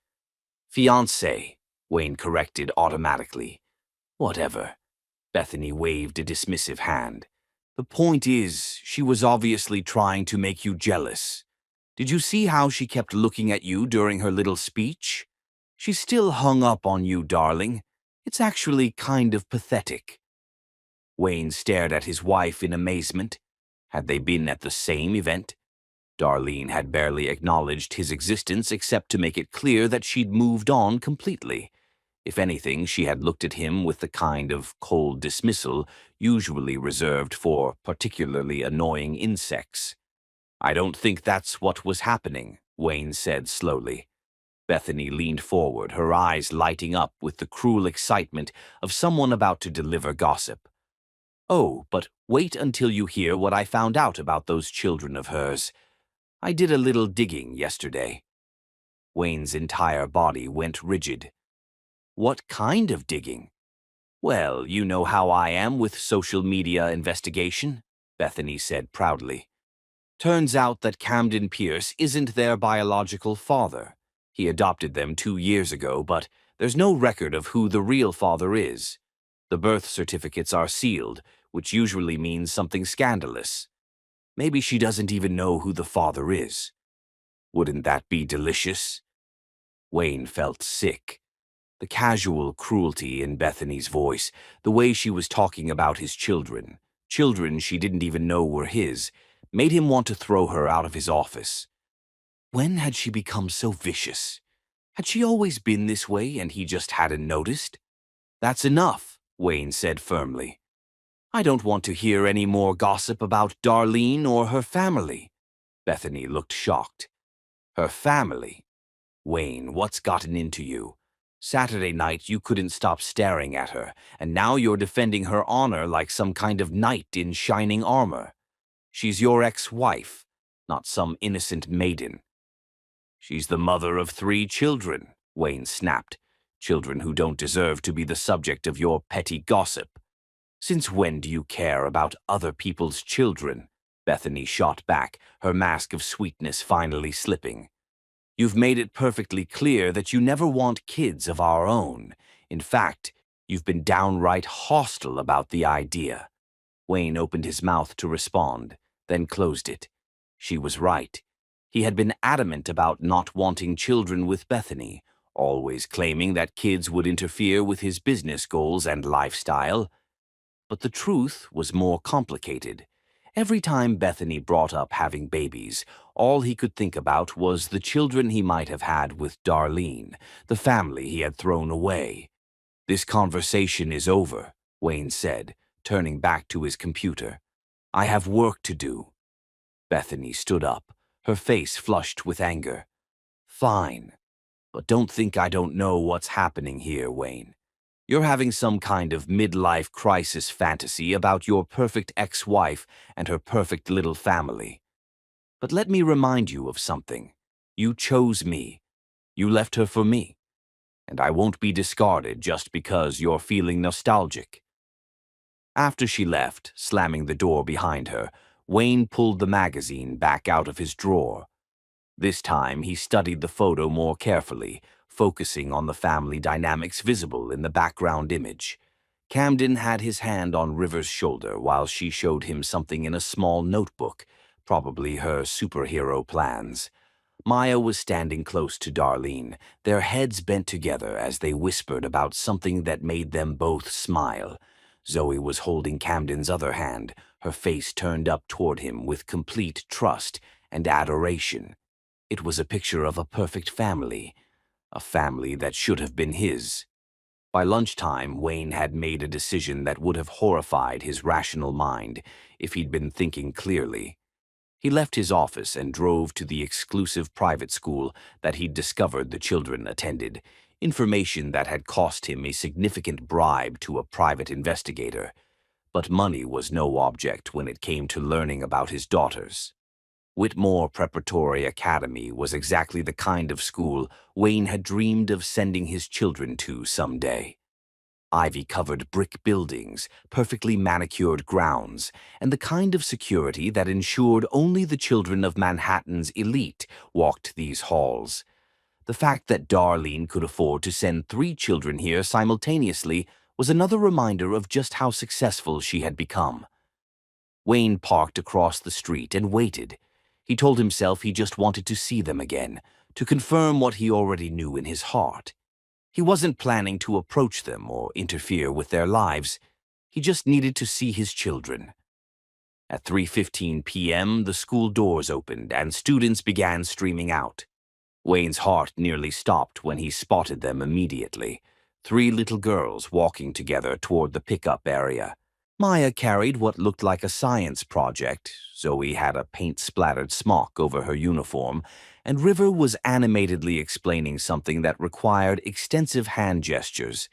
"Fiancé," Wayne corrected automatically. "Whatever." Bethany waved a dismissive hand. The point is, she was obviously trying to make you jealous. Did you see how she kept looking at you during her little speech? She's still hung up on you, darling. It's actually kind of pathetic. Wayne stared at his wife in amazement. Had they been at the same event? Darlene had barely acknowledged his existence except to make it clear that she'd moved on completely. If anything, she had looked at him with the kind of cold dismissal usually reserved for particularly annoying insects. I don't think that's what was happening, Wayne said slowly. Bethany leaned forward, her eyes lighting up with the cruel excitement of someone about to deliver gossip. Oh, but wait until you hear what I found out about those children of hers. I did a little digging yesterday. Wayne's entire body went rigid. What kind of digging? Well, you know how I am with social media investigation, Bethany said proudly. Turns out that Camden Pierce isn't their biological father. He adopted them 2 years ago, but there's no record of who the real father is. The birth certificates are sealed, which usually means something scandalous. Maybe she doesn't even know who the father is. Wouldn't that be delicious? Wayne felt sick. The casual cruelty in Bethany's voice, the way she was talking about his children she didn't even know were his, made him want to throw her out of his office. When had she become so vicious? Had she always been this way and he just hadn't noticed? That's enough, Wayne said firmly. I don't want to hear any more gossip about Darlene or her family. Bethany looked shocked. Her family? Wayne, what's gotten into you? Saturday night you couldn't stop staring at her, and now you're defending her honor like some kind of knight in shining armor. She's your ex-wife, not some innocent maiden. She's the mother of 3 children, Wayne snapped, children who don't deserve to be the subject of your petty gossip. Since when do you care about other people's children? Bethany shot back, her mask of sweetness finally slipping. You've made it perfectly clear that you never want kids of our own. In fact, you've been downright hostile about the idea. Wayne opened his mouth to respond, then closed it. She was right. He had been adamant about not wanting children with Bethany, always claiming that kids would interfere with his business goals and lifestyle. But the truth was more complicated. Every time Bethany brought up having babies, all he could think about was the children he might have had with Darlene, the family he had thrown away. This conversation is over, Wayne said, turning back to his computer. I have work to do. Bethany stood up, her face flushed with anger. Fine, but don't think I don't know what's happening here, Wayne. You're having some kind of midlife crisis fantasy about your perfect ex-wife and her perfect little family. But let me remind you of something. You chose me. You left her for me. And I won't be discarded just because you're feeling nostalgic. After she left, slamming the door behind her, Wayne pulled the magazine back out of his drawer. This time he studied the photo more carefully, focusing on the family dynamics visible in the background image. Camden had his hand on River's shoulder while she showed him something in a small notebook, probably her superhero plans. Maya was standing close to Darlene, their heads bent together as they whispered about something that made them both smile. Zoe was holding Camden's other hand, her face turned up toward him with complete trust and adoration. It was a picture of a perfect family, a family that should have been his. By lunchtime, Wayne had made a decision that would have horrified his rational mind if he'd been thinking clearly. He left his office and drove to the exclusive private school that he'd discovered the children attended, information that had cost him a significant bribe to a private investigator. But money was no object when it came to learning about his daughters. Whitmore Preparatory Academy was exactly the kind of school Wayne had dreamed of sending his children to someday. Ivy-covered brick buildings, perfectly manicured grounds, and the kind of security that ensured only the children of Manhattan's elite walked these halls. The fact that Darlene could afford to send 3 children here simultaneously was another reminder of just how successful she had become. Wayne parked across the street and waited. He told himself he just wanted to see them again, to confirm what he already knew in his heart. He wasn't planning to approach them or interfere with their lives. He just needed to see his children. At 3:15 p.m., the school doors opened and students began streaming out. Wayne's heart nearly stopped when he spotted them immediately. 3 little girls walking together toward the pickup area. Maya carried what looked like a science project, Zoe had a paint-splattered smock over her uniform, and River was animatedly explaining something that required extensive hand gestures.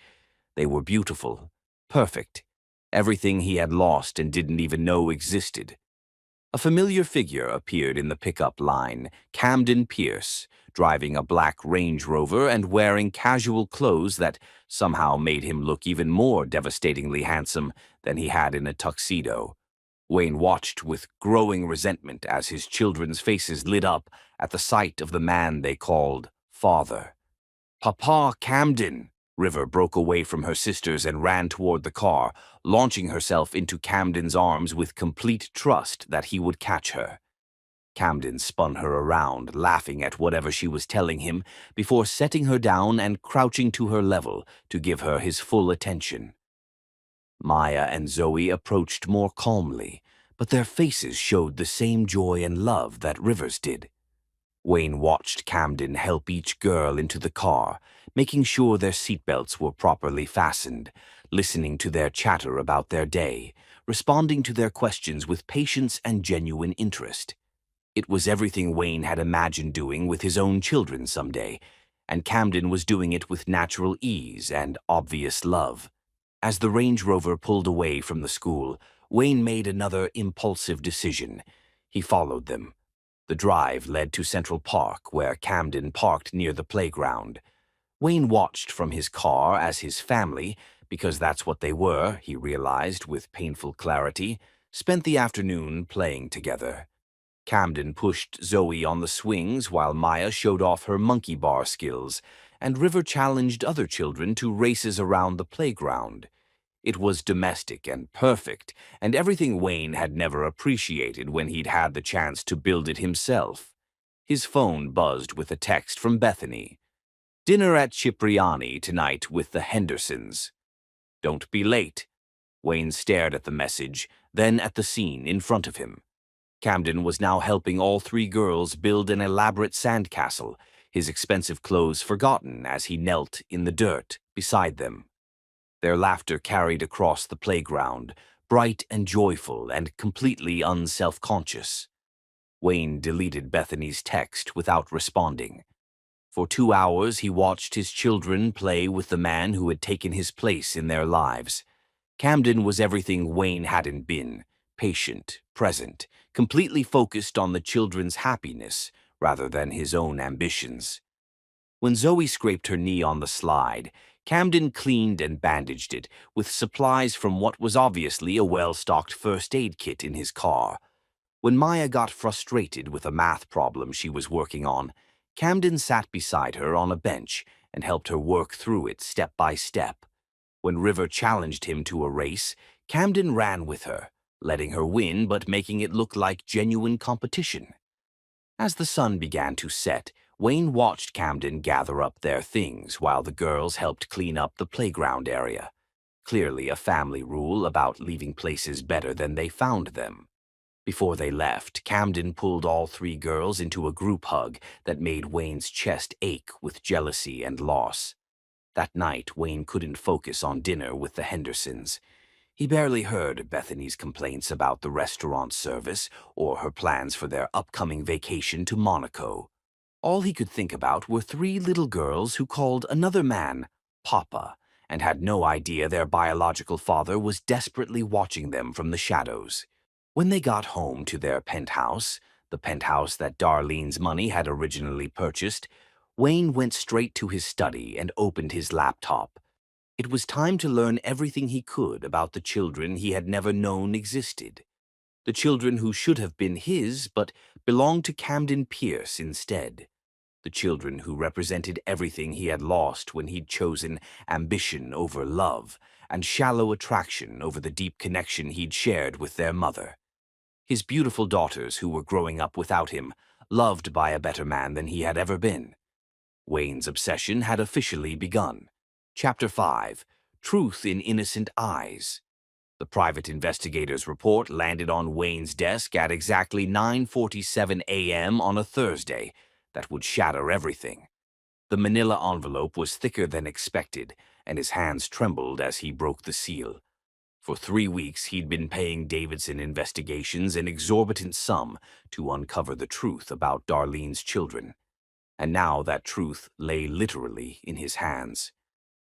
They were beautiful, perfect, everything he had lost and didn't even know existed. A familiar figure appeared in the pickup line, Camden Pierce, driving a black Range Rover and wearing casual clothes that somehow made him look even more devastatingly handsome than he had in a tuxedo. Wayne watched with growing resentment as his children's faces lit up at the sight of the man they called father. "Papa Camden!" River broke away from her sisters and ran toward the car, launching herself into Camden's arms with complete trust that he would catch her. Camden spun her around, laughing at whatever she was telling him, before setting her down and crouching to her level to give her his full attention. Maya and Zoe approached more calmly, but their faces showed the same joy and love that River's did. Wayne watched Camden help each girl into the car, making sure their seatbelts were properly fastened, listening to their chatter about their day, responding to their questions with patience and genuine interest. It was everything Wayne had imagined doing with his own children someday, and Camden was doing it with natural ease and obvious love. As the Range Rover pulled away from the school, Wayne made another impulsive decision. He followed them. The drive led to Central Park, where Camden parked near the playground. Wayne watched from his car as his family, because that's what they were, he realized with painful clarity, spent the afternoon playing together. Camden pushed Zoe on the swings while Maya showed off her monkey bar skills, and River challenged other children to races around the playground. It was domestic and perfect, and everything Wayne had never appreciated when he'd had the chance to build it himself. His phone buzzed with a text from Bethany. "Dinner at Cipriani tonight with the Hendersons. Don't be late." Wayne stared at the message, then at the scene in front of him. Camden was now helping all 3 girls build an elaborate sandcastle, his expensive clothes forgotten as he knelt in the dirt beside them. Their laughter carried across the playground, bright and joyful and completely unself-conscious. Wayne deleted Bethany's text without responding. For 2 hours he watched his children play with the man who had taken his place in their lives. Camden was everything Wayne hadn't been, patient, present, completely focused on the children's happiness rather than his own ambitions. When Zoe scraped her knee on the slide, Camden cleaned and bandaged it with supplies from what was obviously a well-stocked first aid kit in his car. When Maya got frustrated with a math problem she was working on, Camden sat beside her on a bench and helped her work through it step by step. When River challenged him to a race, Camden ran with her, letting her win but making it look like genuine competition. As the sun began to set, Wayne watched Camden gather up their things while the girls helped clean up the playground area. Clearly a family rule about leaving places better than they found them. Before they left, Camden pulled all 3 girls into a group hug that made Wayne's chest ache with jealousy and loss. That night, Wayne couldn't focus on dinner with the Hendersons. He barely heard Bethany's complaints about the restaurant service or her plans for their upcoming vacation to Monaco. All he could think about were 3 little girls who called another man Papa and had no idea their biological father was desperately watching them from the shadows. When they got home to their penthouse, the penthouse that Darlene's money had originally purchased, Wayne went straight to his study and opened his laptop. It was time to learn everything he could about the children he had never known existed. The children who should have been his but belonged to Camden Pierce instead. The children who represented everything he had lost when he'd chosen ambition over love, and shallow attraction over the deep connection he'd shared with their mother. His beautiful daughters, who were growing up without him, loved by a better man than he had ever been. Wayne's obsession had officially begun. Chapter 5: Truth in Innocent Eyes. The private investigator's report landed on Wayne's desk at exactly 9:47 a.m. on a Thursday. That would shatter everything. The manila envelope was thicker than expected, and his hands trembled as he broke the seal. For 3 weeks, he'd been paying Davidson Investigations an exorbitant sum to uncover the truth about Darlene's children. And now that truth lay literally in his hands.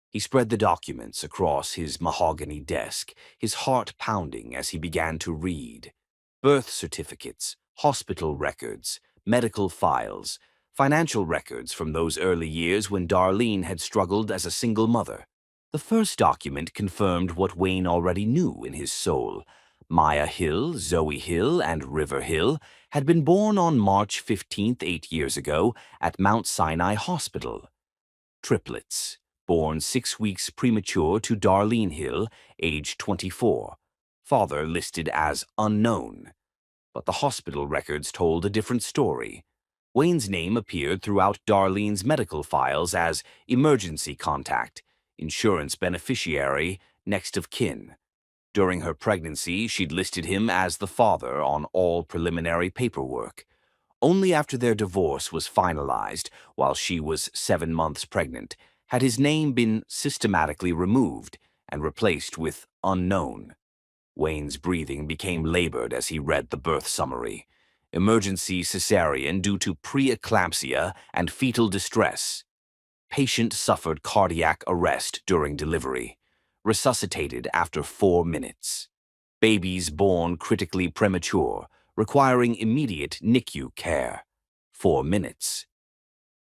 He spread the documents across his mahogany desk, his heart pounding as he began to read. Birth certificates, hospital records, medical files, financial records from those early years when Darlene had struggled as a single mother. The first document confirmed what Wayne already knew in his soul. Maya Hill, Zoe Hill, and River Hill had been born on March 15th, 8 years ago, at Mount Sinai Hospital. Triplets, born 6 weeks premature to Darlene Hill, age 24. Father listed as unknown. But the hospital records told a different story. Wayne's name appeared throughout Darlene's medical files as emergency contact, insurance beneficiary, next of kin. During her pregnancy, she'd listed him as the father on all preliminary paperwork. Only after their divorce was finalized, while she was 7 months pregnant, had his name been systematically removed and replaced with unknown. Wayne's breathing became labored as he read the birth summary. Emergency cesarean due to preeclampsia and fetal distress. Patient suffered cardiac arrest during delivery. Resuscitated after 4 minutes. Babies born critically premature, requiring immediate NICU care. 4 minutes.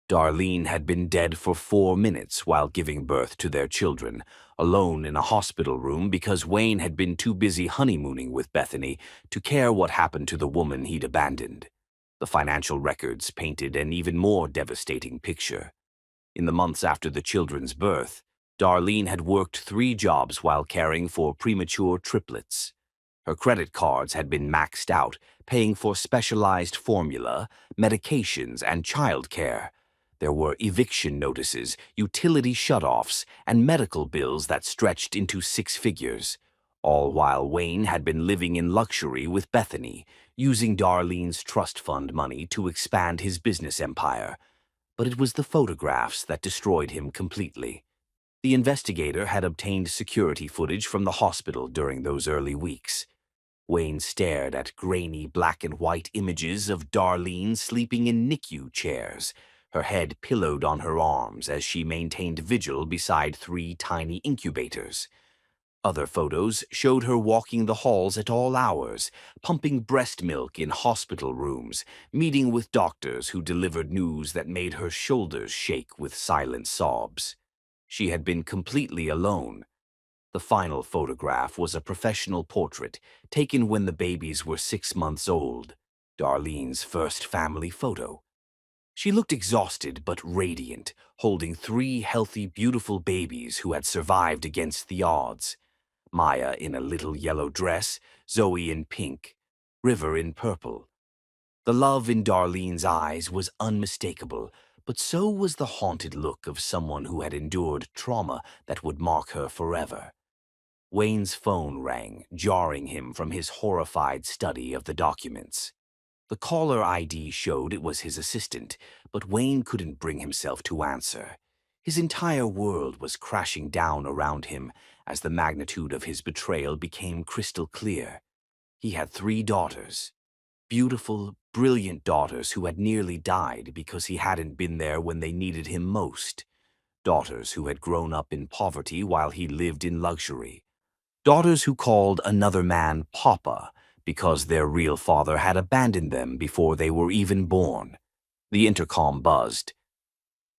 Darlene had been dead for 4 minutes while giving birth to their children, alone in a hospital room because Wayne had been too busy honeymooning with Bethany to care what happened to the woman he'd abandoned. The financial records painted an even more devastating picture. In the months after the children's birth, Darlene had worked 3 jobs while caring for premature triplets. Her credit cards had been maxed out, paying for specialized formula, medications, and childcare. There were eviction notices, utility shutoffs, and medical bills that stretched into 6 figures, all while Wayne had been living in luxury with Bethany, using Darlene's trust fund money to expand his business empire. But it was the photographs that destroyed him completely. The investigator had obtained security footage from the hospital during those early weeks. Wayne stared at grainy black and white images of Darlene sleeping in NICU chairs, her head pillowed on her arms as she maintained vigil beside 3 tiny incubators. Other photos showed her walking the halls at all hours, pumping breast milk in hospital rooms, meeting with doctors who delivered news that made her shoulders shake with silent sobs. She had been completely alone. The final photograph was a professional portrait taken when the babies were 6 months old, Darlene's first family photo. She looked exhausted but radiant, holding 3 healthy, beautiful babies who had survived against the odds. Maya in a little yellow dress, Zoe in pink, River in purple. The love in Darlene's eyes was unmistakable, but so was the haunted look of someone who had endured trauma that would mark her forever. Wayne's phone rang, jarring him from his horrified study of the documents. The caller ID showed it was his assistant, but Wayne couldn't bring himself to answer. His entire world was crashing down around him as the magnitude of his betrayal became crystal clear. He had 3 daughters, beautiful, brilliant daughters who had nearly died because he hadn't been there when they needed him most. Daughters who had grown up in poverty while he lived in luxury. Daughters who called another man Papa because their real father had abandoned them before they were even born. The intercom buzzed.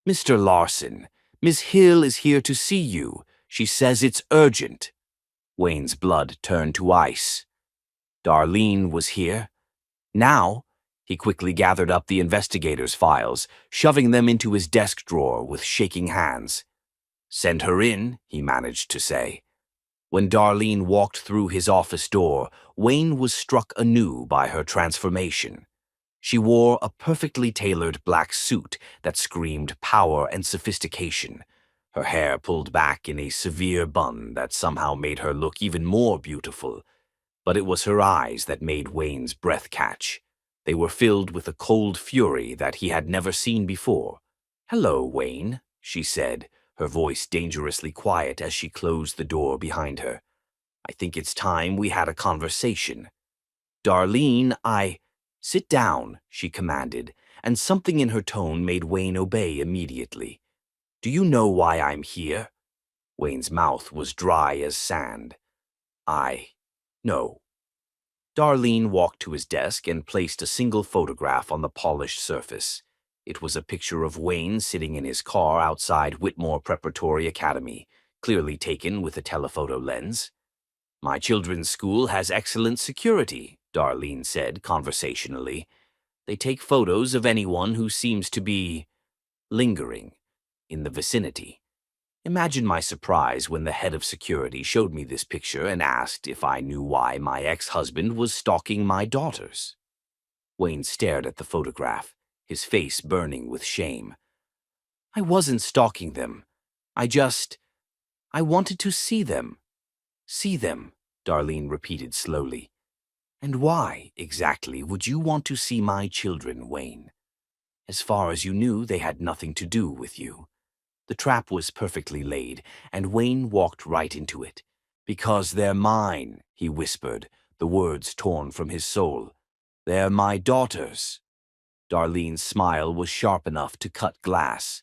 "Mr. Larson, Miss Hill is here to see you. She says it's urgent." Wayne's blood turned to ice. Darlene was here. Now, he quickly gathered up the investigator's files, shoving them into his desk drawer with shaking hands. "Send her in," he managed to say. When Darlene walked through his office door, Wayne was struck anew by her transformation. She wore a perfectly tailored black suit that screamed power and sophistication, her hair pulled back in a severe bun that somehow made her look even more beautiful. But it was her eyes that made Wayne's breath catch. They were filled with a cold fury that he had never seen before. "Hello, Wayne," she said, her voice dangerously quiet as she closed the door behind her. "I think it's time we had a conversation." "Darlene, Sit down," she commanded, and something in her tone made Wayne obey immediately. "Do you know why I'm here?" Wayne's mouth was dry as sand. No." Darlene walked to his desk and placed a single photograph on the polished surface. It was a picture of Wayne sitting in his car outside Whitmore Preparatory Academy, clearly taken with a telephoto lens. "My children's school has excellent security," Darlene said conversationally. "They take photos of anyone who seems to be lingering in the vicinity." Imagine my surprise when the head of security showed me this picture and asked if I knew why my ex-husband was stalking my daughters. Wayne stared at the photograph, his face burning with shame. "I wasn't stalking them. I wanted to see them." "See them," Darlene repeated slowly. "And why, exactly, would you want to see my children, Wayne? As far as you knew, they had nothing to do with you." The trap was perfectly laid, and Wayne walked right into it. "Because they're mine," he whispered, the words torn from his soul. "They're my daughters." Darlene's smile was sharp enough to cut glass.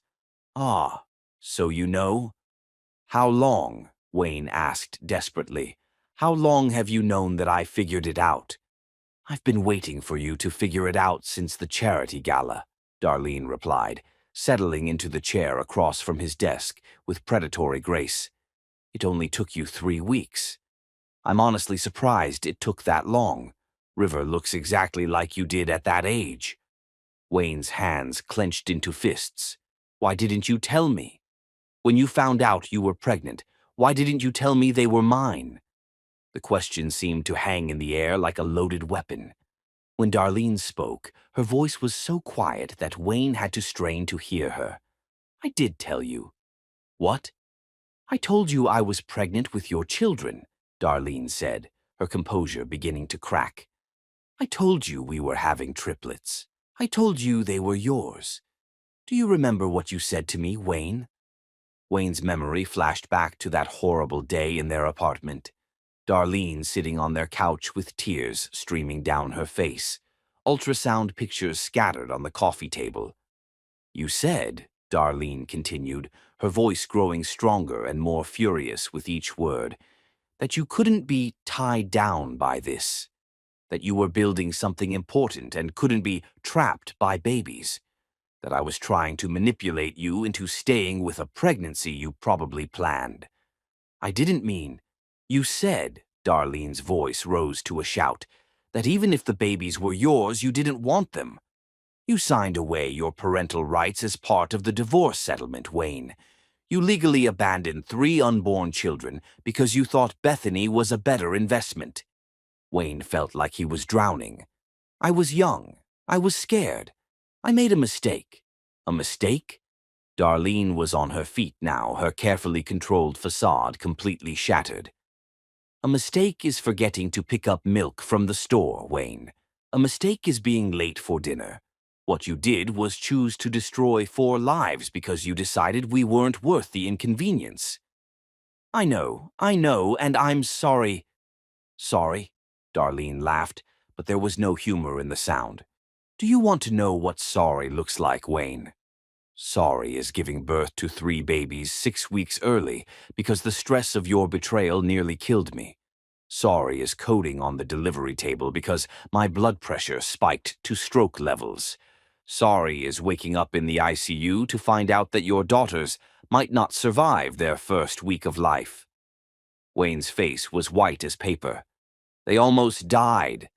"Ah, so you know?" "How long?" Wayne asked desperately. "How long have you known that I figured it out?" "I've been waiting for you to figure it out since the charity gala," Darlene replied, settling into the chair across from his desk with predatory grace. "It only took you 3 weeks. I'm honestly surprised it took that long. River looks exactly like you did at that age." Wayne's hands clenched into fists. "Why didn't you tell me? When you found out you were pregnant, why didn't you tell me they were mine?" The question seemed to hang in the air like a loaded weapon. When Darlene spoke, her voice was so quiet that Wayne had to strain to hear her. "I did tell you." "What?" "I told you I was pregnant with your children," Darlene said, her composure beginning to crack. "I told you we were having triplets. I told you they were yours. Do you remember what you said to me, Wayne?" Wayne's memory flashed back to that horrible day in their apartment. Darlene sitting on their couch with tears streaming down her face, ultrasound pictures scattered on the coffee table. "You said," Darlene continued, her voice growing stronger and more furious with each word, "that you couldn't be tied down by this, that you were building something important and couldn't be trapped by babies, that I was trying to manipulate you into staying with a pregnancy you probably planned. I didn't mean. You said," Darlene's voice rose to a shout, "that even if the babies were yours, you didn't want them. You signed away your parental rights as part of the divorce settlement, Wayne. You legally abandoned 3 unborn children because you thought Bethany was a better investment." Wayne felt like he was drowning. "I was young. I was scared. I made a mistake." "A mistake?" Darlene was on her feet now, her carefully controlled facade completely shattered. "A mistake is forgetting to pick up milk from the store, Wayne. A mistake is being late for dinner. What you did was choose to destroy 4 lives because you decided we weren't worth the inconvenience." I know, and I'm sorry." "Sorry?" Darlene laughed, but there was no humor in the sound. "Do you want to know what sorry looks like, Wayne? Sorry is giving birth to 3 babies 6 weeks early because the stress of your betrayal nearly killed me. Sorry is coding on the delivery table because my blood pressure spiked to stroke levels. Sorry is waking up in the ICU to find out that your daughters might not survive their first week of life." Wayne's face was white as paper. "They almost died.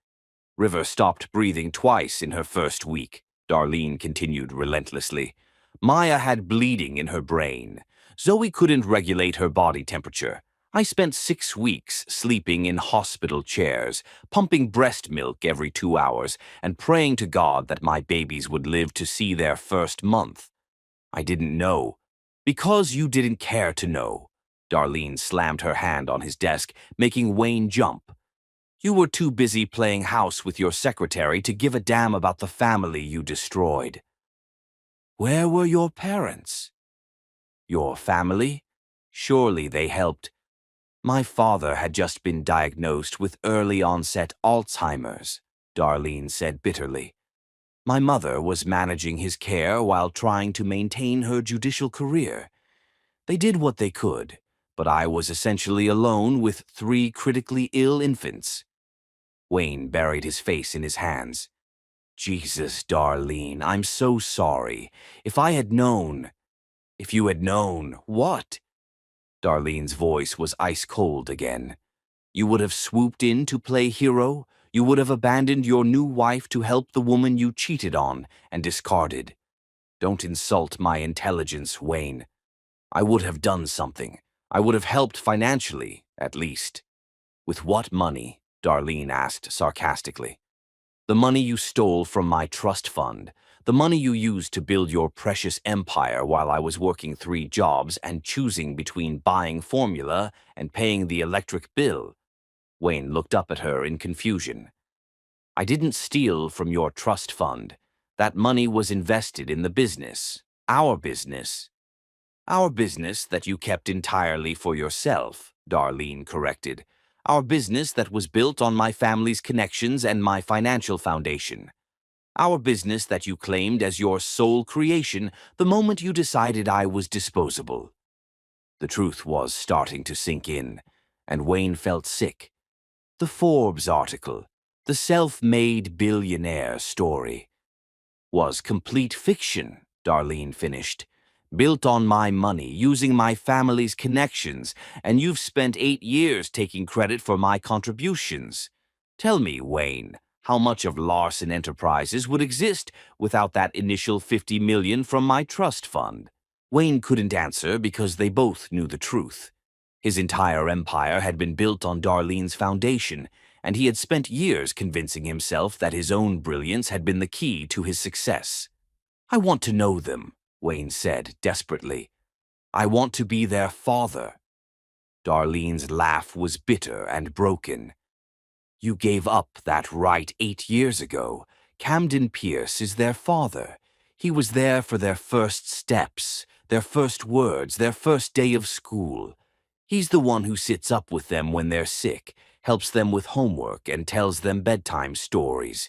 River stopped breathing twice in her first week," Darlene continued relentlessly. "Maya had bleeding in her brain. Zoe couldn't regulate her body temperature. I spent 6 weeks sleeping in hospital chairs, pumping breast milk every 2 hours, and praying to God that my babies would live to see their first month. I didn't know. Because you didn't care to know. Darlene slammed her hand on his desk, making Wayne jump. You were too busy playing house with your secretary to give a damn about the family you destroyed. Where were your parents? Your family? Surely they helped. My father had just been diagnosed with early-onset Alzheimer's, Darlene said bitterly. My mother was managing his care while trying to maintain her judicial career. They did what they could, but I was essentially alone with 3 critically ill infants. Wayne buried his face in his hands. Jesus, Darlene, I'm so sorry. If I had known... If you had known, what? Darlene's voice was ice-cold again. You would have swooped in to play hero? You would have abandoned your new wife to help the woman you cheated on and discarded. Don't insult my intelligence, Wayne. I would have done something. I would have helped financially, at least. With what money? Darlene asked sarcastically. The money you stole from my trust fund. The money you used to build your precious empire while I was working 3 jobs and choosing between buying formula and paying the electric bill. Wayne looked up at her in confusion. I didn't steal from your trust fund. That money was invested in the business. Our business. Our business that you kept entirely for yourself, Darlene corrected. Our business that was built on my family's connections and my financial foundation. Our business that you claimed as your sole creation the moment you decided I was disposable. The truth was starting to sink in, and Wayne felt sick. The Forbes article, the self-made billionaire story, was complete fiction, Darlene finished. Built on my money, using my family's connections, and you've spent 8 years taking credit for my contributions. Tell me, Wayne, how much of Larson Enterprises would exist without that initial $50 million from my trust fund? Wayne couldn't answer because they both knew the truth. His entire empire had been built on Darlene's foundation, and he had spent years convincing himself that his own brilliance had been the key to his success. I want to know them, Wayne said desperately. I want to be their father. Darlene's laugh was bitter and broken. You gave up that right 8 years ago. Camden Pierce is their father. He was there for their first steps, their first words, their first day of school. He's the one who sits up with them when they're sick, helps them with homework, and tells them bedtime stories.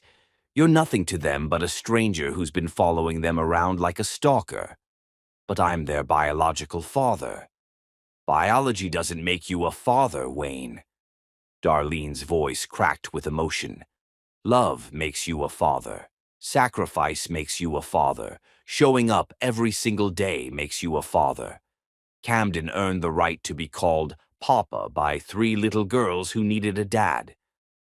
You're nothing to them but a stranger who's been following them around like a stalker. But I'm their biological father. Biology doesn't make you a father, Wayne. Darlene's voice cracked with emotion. Love makes you a father. Sacrifice makes you a father. Showing up every single day makes you a father. Camden earned the right to be called Papa by 3 little girls who needed a dad.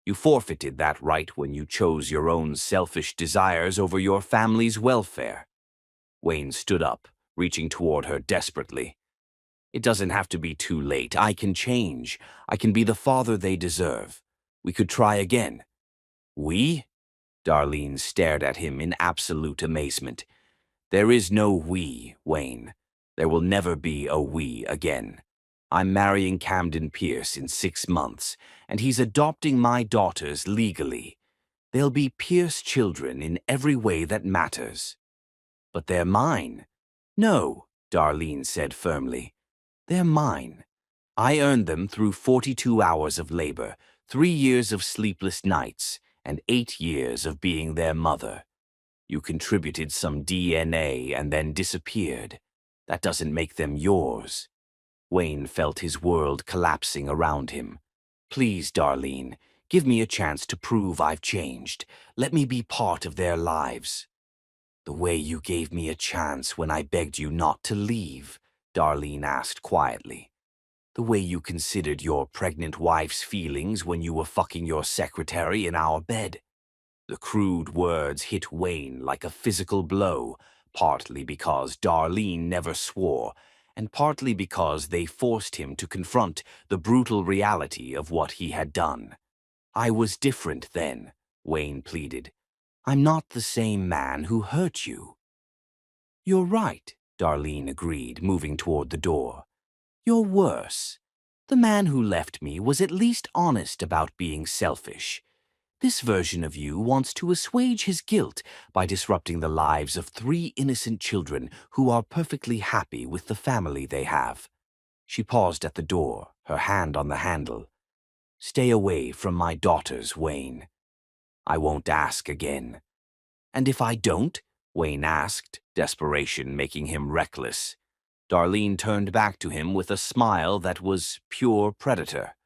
You forfeited that right when you chose your own selfish desires over your family's welfare. Wayne stood up, reaching toward her desperately. It doesn't have to be too late. I can change. I can be the father they deserve. We could try again. We? Darlene stared at him in absolute amazement. There is no we, Wayne. There will never be a we again. I'm marrying Camden Pierce in 6 months, and he's adopting my daughters legally. They'll be Pierce children in every way that matters. But they're mine. No, Darlene said firmly. They're mine. I earned them through 42 hours of labor, 3 years of sleepless nights, and 8 years of being their mother. You contributed some DNA and then disappeared. That doesn't make them yours. Wayne felt his world collapsing around him. Please, Darlene, give me a chance to prove I've changed. Let me be part of their lives. The way you gave me a chance when I begged you not to leave, Darlene asked quietly. The way you considered your pregnant wife's feelings when you were fucking your secretary in our bed. The crude words hit Wayne like a physical blow, partly because Darlene never swore, and partly because they forced him to confront the brutal reality of what he had done. "I was different then," Wayne pleaded. "I'm not the same man who hurt you." "You're right," Darlene agreed, moving toward the door. "You're worse. The man who left me was at least honest about being selfish. This version of you wants to assuage his guilt by disrupting the lives of 3 innocent children who are perfectly happy with the family they have." She paused at the door, her hand on the handle. "Stay away from my daughters, Wayne." "I won't ask again." "And if I don't?" Wayne asked, desperation making him reckless. Darlene turned back to him with a smile that was pure predator.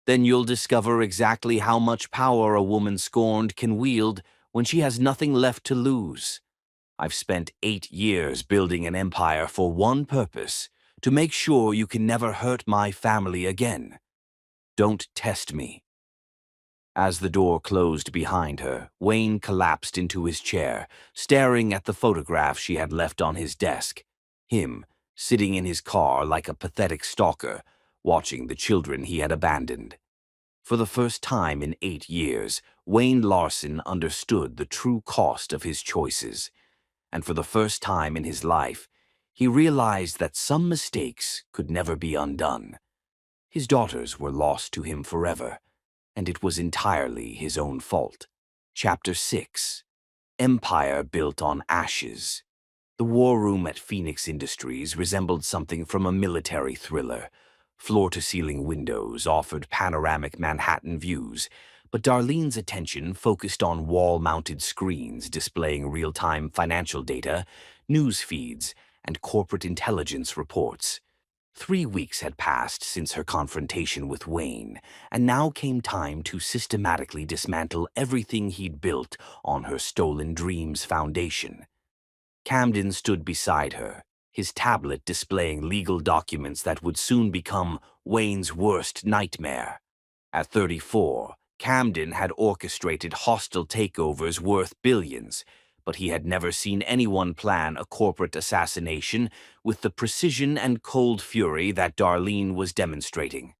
"Then you'll discover exactly how much power a woman scorned can wield when she has nothing left to lose. I've spent 8 years building an empire for one purpose, to make sure you can never hurt my family again. Don't test me." As the door closed behind her, Wayne collapsed into his chair, staring at the photograph she had left on his desk. Him, sitting in his car like a pathetic stalker, watching the children he had abandoned. For the first time in 8 years, Wayne Larson understood the true cost of his choices. And for the first time in his life, he realized that some mistakes could never be undone. His daughters were lost to him forever, and it was entirely his own fault. Chapter 6. Empire Built on Ashes. The war room at Phoenix Industries resembled something from a military thriller. Floor-to-ceiling windows offered panoramic Manhattan views, but Darlene's attention focused on wall-mounted screens displaying real-time financial data, news feeds, and corporate intelligence reports. 3 weeks had passed since her confrontation with Wayne, and now came time to systematically dismantle everything he'd built on her stolen dreams foundation. Camden stood beside her, his tablet displaying legal documents that would soon become Wayne's worst nightmare. At 34, Camden had orchestrated hostile takeovers worth billions, but he had never seen anyone plan a corporate assassination with the precision and cold fury that Darlene was demonstrating.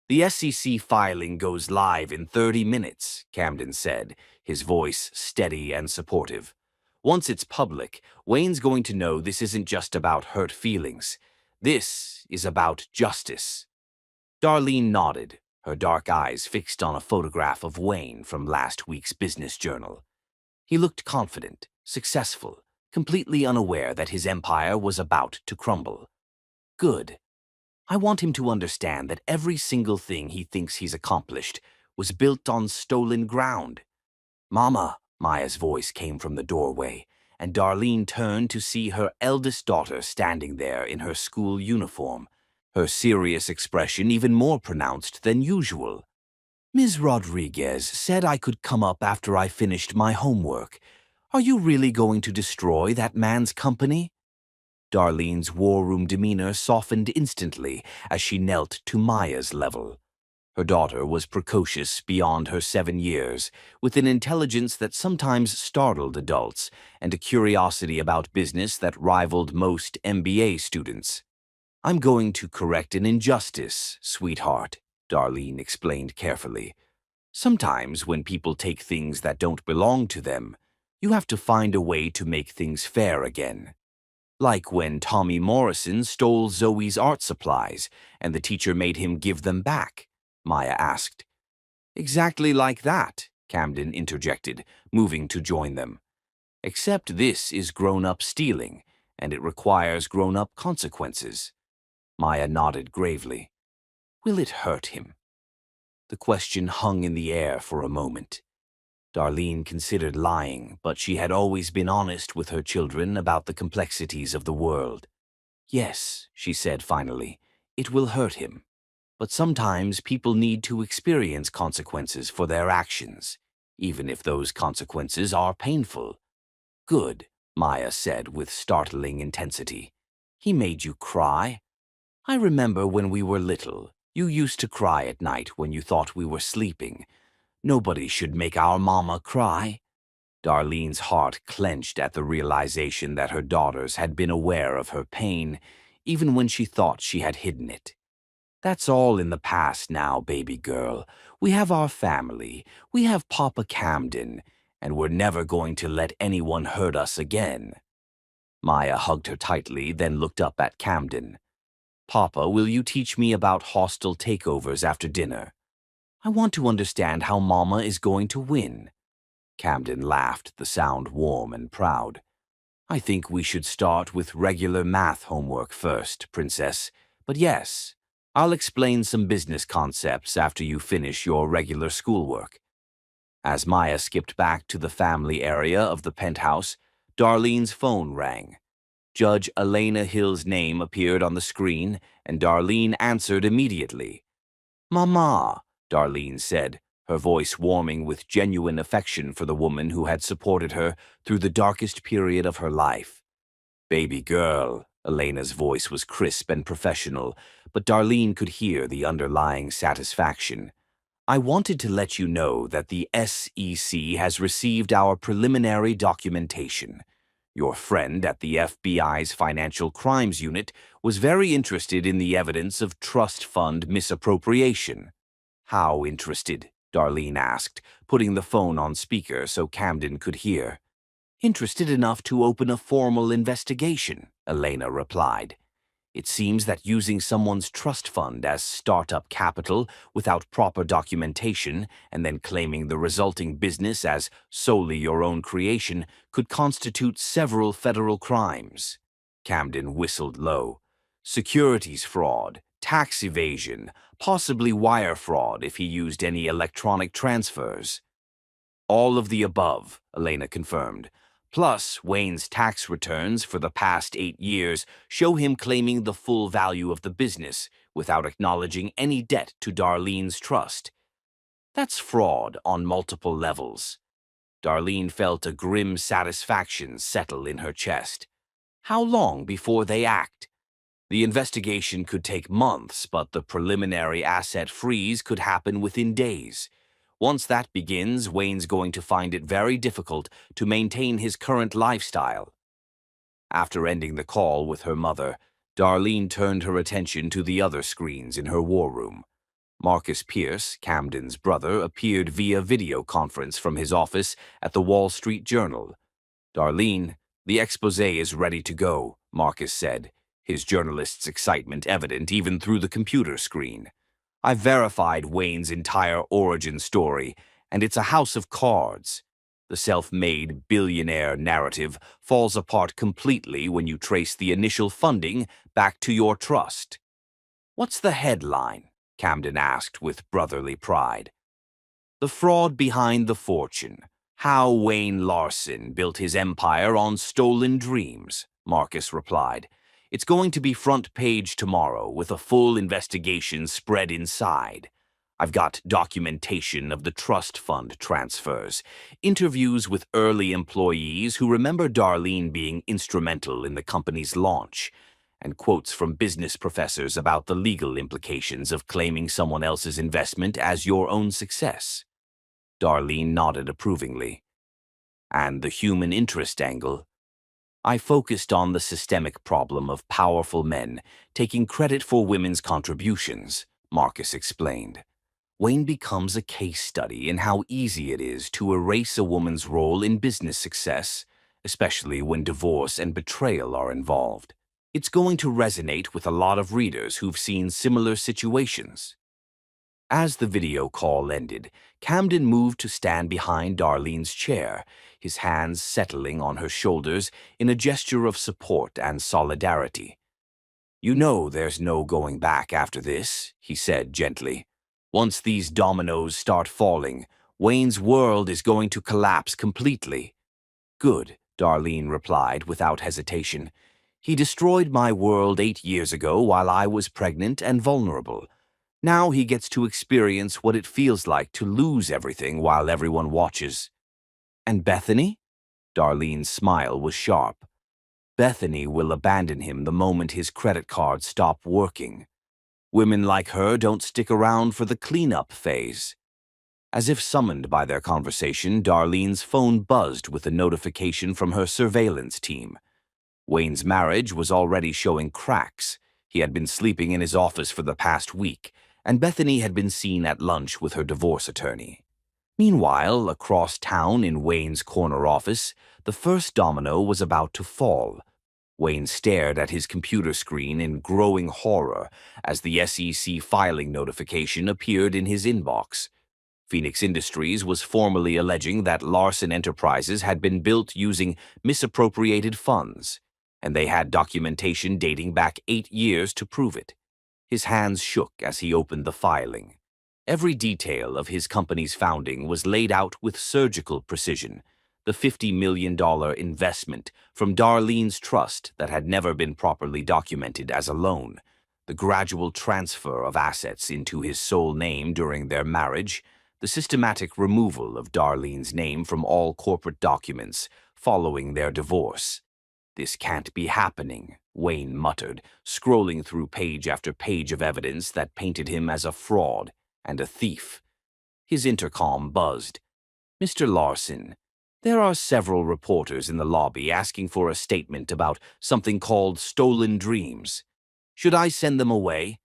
"The SEC filing goes live in 30 minutes, Camden said, his voice steady and supportive. "Once it's public, Wayne's going to know this isn't just about hurt feelings. This is about justice." Darlene nodded, her dark eyes fixed on a photograph of Wayne from last week's business journal. He looked confident, successful, completely unaware that his empire was about to crumble. "Good. I want him to understand that every single thing he thinks he's accomplished was built on stolen ground." "Mama," Maya's voice came from the doorway, and Darlene turned to see her eldest daughter standing there in her school uniform, her serious expression even more pronounced than usual. "Ms. Rodriguez said I could come up after I finished my homework. Are you really going to destroy that man's company?" Darlene's war room demeanor softened instantly as she knelt to Maya's level. Her daughter was precocious beyond her 7 years, with an intelligence that sometimes startled adults and a curiosity about business that rivaled most MBA students. "I'm going to correct an injustice, sweetheart," Darlene explained carefully. "Sometimes when people take things that don't belong to them, you have to find a way to make things fair again. Like when Tommy Morrison stole Zoe's art supplies and the teacher made him give them back," Maya asked. "Exactly like that," Camden interjected, moving to join them. "Except this is grown-up stealing, and it requires grown-up consequences." Maya nodded gravely. "Will it hurt him?" The question hung in the air for a moment. Darlene considered lying, but she had always been honest with her children about the complexities of the world. "Yes," she said finally, "it will hurt him. But sometimes people need to experience consequences for their actions, even if those consequences are painful." "Good," Maya said with startling intensity. "He made you cry? I remember when we were little, you used to cry at night when you thought we were sleeping. Nobody should make our mama cry." Darlene's heart clenched at the realization that her daughters had been aware of her pain, even when she thought she had hidden it. "That's all in the past now, baby girl. We have our family. We have Papa Camden, and we're never going to let anyone hurt us again." Maya hugged her tightly, then looked up at Camden. "Papa, will you teach me about hostile takeovers after dinner? I want to understand how Mama is going to win." Camden laughed, the sound warm and proud. "I think we should start with regular math homework first, Princess. But yes, I'll explain some business concepts after you finish your regular schoolwork." As Maya skipped back to the family area of the penthouse, Darlene's phone rang. Judge Elena Hill's name appeared on the screen, and Darlene answered immediately. "Mama," Darlene said, her voice warming with genuine affection for the woman who had supported her through the darkest period of her life. "Baby girl," Elena's voice was crisp and professional, but Darlene could hear the underlying satisfaction. "I wanted to let you know that the SEC has received our preliminary documentation. Your friend at the FBI's Financial Crimes Unit was very interested in the evidence of trust fund misappropriation." "How interested?" Darlene asked, putting the phone on speaker so Camden could hear. "Interested enough to open a formal investigation," Elena replied. "It seems that using someone's trust fund as startup capital without proper documentation and then claiming the resulting business as solely your own creation could constitute several federal crimes." Camden whistled low. "Securities fraud, tax evasion, possibly wire fraud if he used any electronic transfers." "All of the above," Elena confirmed. "Plus, Wayne's tax returns for the past 8 years show him claiming the full value of the business without acknowledging any debt to Darlene's trust. That's fraud on multiple levels." Darlene felt a grim satisfaction settle in her chest. "How long before they act?" "The investigation could take months, but the preliminary asset freeze could happen within days. Once that begins, Wayne's going to find it very difficult to maintain his current lifestyle." After ending the call with her mother, Darlene turned her attention to the other screens in her war room. Marcus Pierce, Camden's brother, appeared via video conference from his office at the Wall Street Journal. "Darlene, the exposé is ready to go," Marcus said, his journalist's excitement evident even through the computer screen. "I've verified Wayne's entire origin story, and it's a house of cards. The self-made billionaire narrative falls apart completely when you trace the initial funding back to your trust." "What's the headline?" Camden asked with brotherly pride. "The fraud behind the fortune. How Wayne Larson built his empire on stolen dreams," Marcus replied. "It's going to be front page tomorrow with a full investigation spread inside. I've got documentation of the trust fund transfers, interviews with early employees who remember Darlene being instrumental in the company's launch, and quotes from business professors about the legal implications of claiming someone else's investment as your own success." Darlene nodded approvingly. "And the human interest angle?" "I focused on the systemic problem of powerful men taking credit for women's contributions," Marcus explained. "Wayne becomes a case study in how easy it is to erase a woman's role in business success, especially when divorce and betrayal are involved. It's going to resonate with a lot of readers who've seen similar situations." As the video call ended, Camden moved to stand behind Darlene's chair, his hands settling on her shoulders in a gesture of support and solidarity. "You know there's no going back after this," he said gently. "Once these dominoes start falling, Wayne's world is going to collapse completely." "Good," Darlene replied without hesitation. "He destroyed my world 8 years ago while I was pregnant and vulnerable. Now he gets to experience what it feels like to lose everything while everyone watches." "And Bethany?" Darlene's smile was sharp. "Bethany will abandon him the moment his credit cards stop working. Women like her don't stick around for the cleanup phase." As if summoned by their conversation, Darlene's phone buzzed with a notification from her surveillance team. Wayne's marriage was already showing cracks. He had been sleeping in his office for the past week, and Bethany had been seen at lunch with her divorce attorney. Meanwhile, across town in Wayne's corner office, the first domino was about to fall. Wayne stared at his computer screen in growing horror as the SEC filing notification appeared in his inbox. Phoenix Industries was formally alleging that Larson Enterprises had been built using misappropriated funds, and they had documentation dating back 8 years to prove it. His hands shook as he opened the filing. Every detail of his company's founding was laid out with surgical precision. The $50 million investment from Darlene's trust that had never been properly documented as a loan, the gradual transfer of assets into his sole name during their marriage, the systematic removal of Darlene's name from all corporate documents following their divorce. "This can't be happening," Wayne muttered, scrolling through page after page of evidence that painted him as a fraud and a thief. His intercom buzzed. "Mr. Larson, there are several reporters in the lobby asking for a statement about something called stolen dreams. Should I send them away?"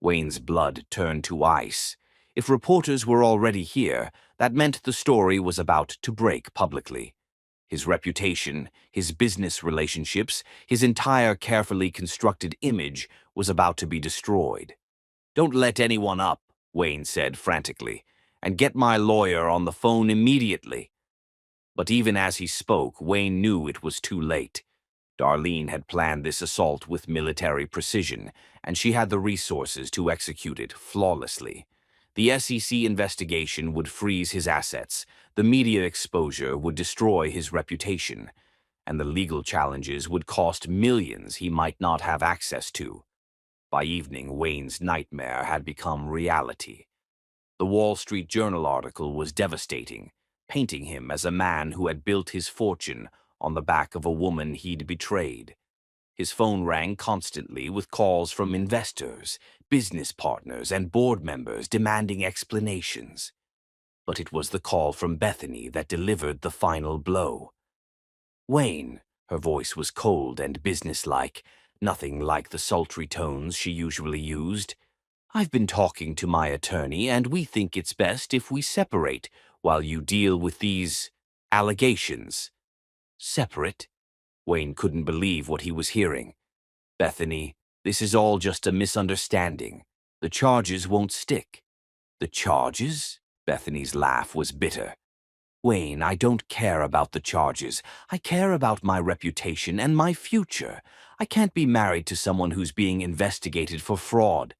Wayne's blood turned to ice. If reporters were already here, that meant the story was about to break publicly. His reputation, his business relationships, his entire carefully constructed image was about to be destroyed. "Don't let anyone up," Wayne said frantically, "and get my lawyer on the phone immediately." But even as he spoke, Wayne knew it was too late. Darlene had planned this assault with military precision, and she had the resources to execute it flawlessly. The SEC investigation would freeze his assets, the media exposure would destroy his reputation, and the legal challenges would cost millions he might not have access to. By evening, Wayne's nightmare had become reality. The Wall Street Journal article was devastating, painting him as a man who had built his fortune on the back of a woman he'd betrayed. His phone rang constantly with calls from investors, business partners, and board members demanding explanations. But it was the call from Bethany that delivered the final blow. "Wayne," her voice was cold and businesslike, nothing like the sultry tones she usually used. "I've been talking to my attorney, and we think it's best if we separate while you deal with these allegations." "Separate?" Wayne couldn't believe what he was hearing. "Bethany, this is all just a misunderstanding. The charges won't stick." "The charges?" Bethany's laugh was bitter. "Wayne, I don't care about the charges. I care about my reputation and my future. I can't be married to someone who's being investigated for fraud."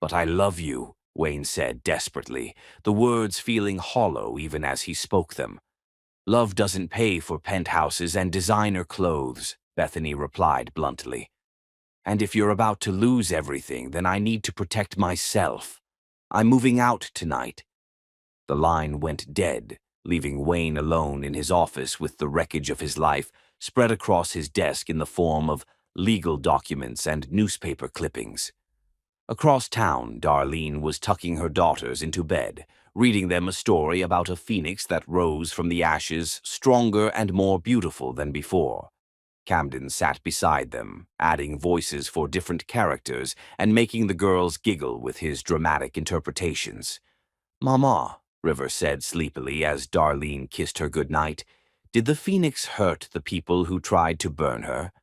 "But I love you," Wayne said desperately, the words feeling hollow even as he spoke them. "Love doesn't pay for penthouses and designer clothes," Bethany replied bluntly. "And if you're about to lose everything, then I need to protect myself. I'm moving out tonight." The line went dead, leaving Wayne alone in his office with the wreckage of his life spread across his desk in the form of legal documents and newspaper clippings. Across town, Darlene was tucking her daughters into bed, reading them a story about a phoenix that rose from the ashes stronger and more beautiful than before. Camden sat beside them, adding voices for different characters and making the girls giggle with his dramatic interpretations. "Mama," River said sleepily as Darlene kissed her goodnight, "did the phoenix hurt the people who tried to burn her?"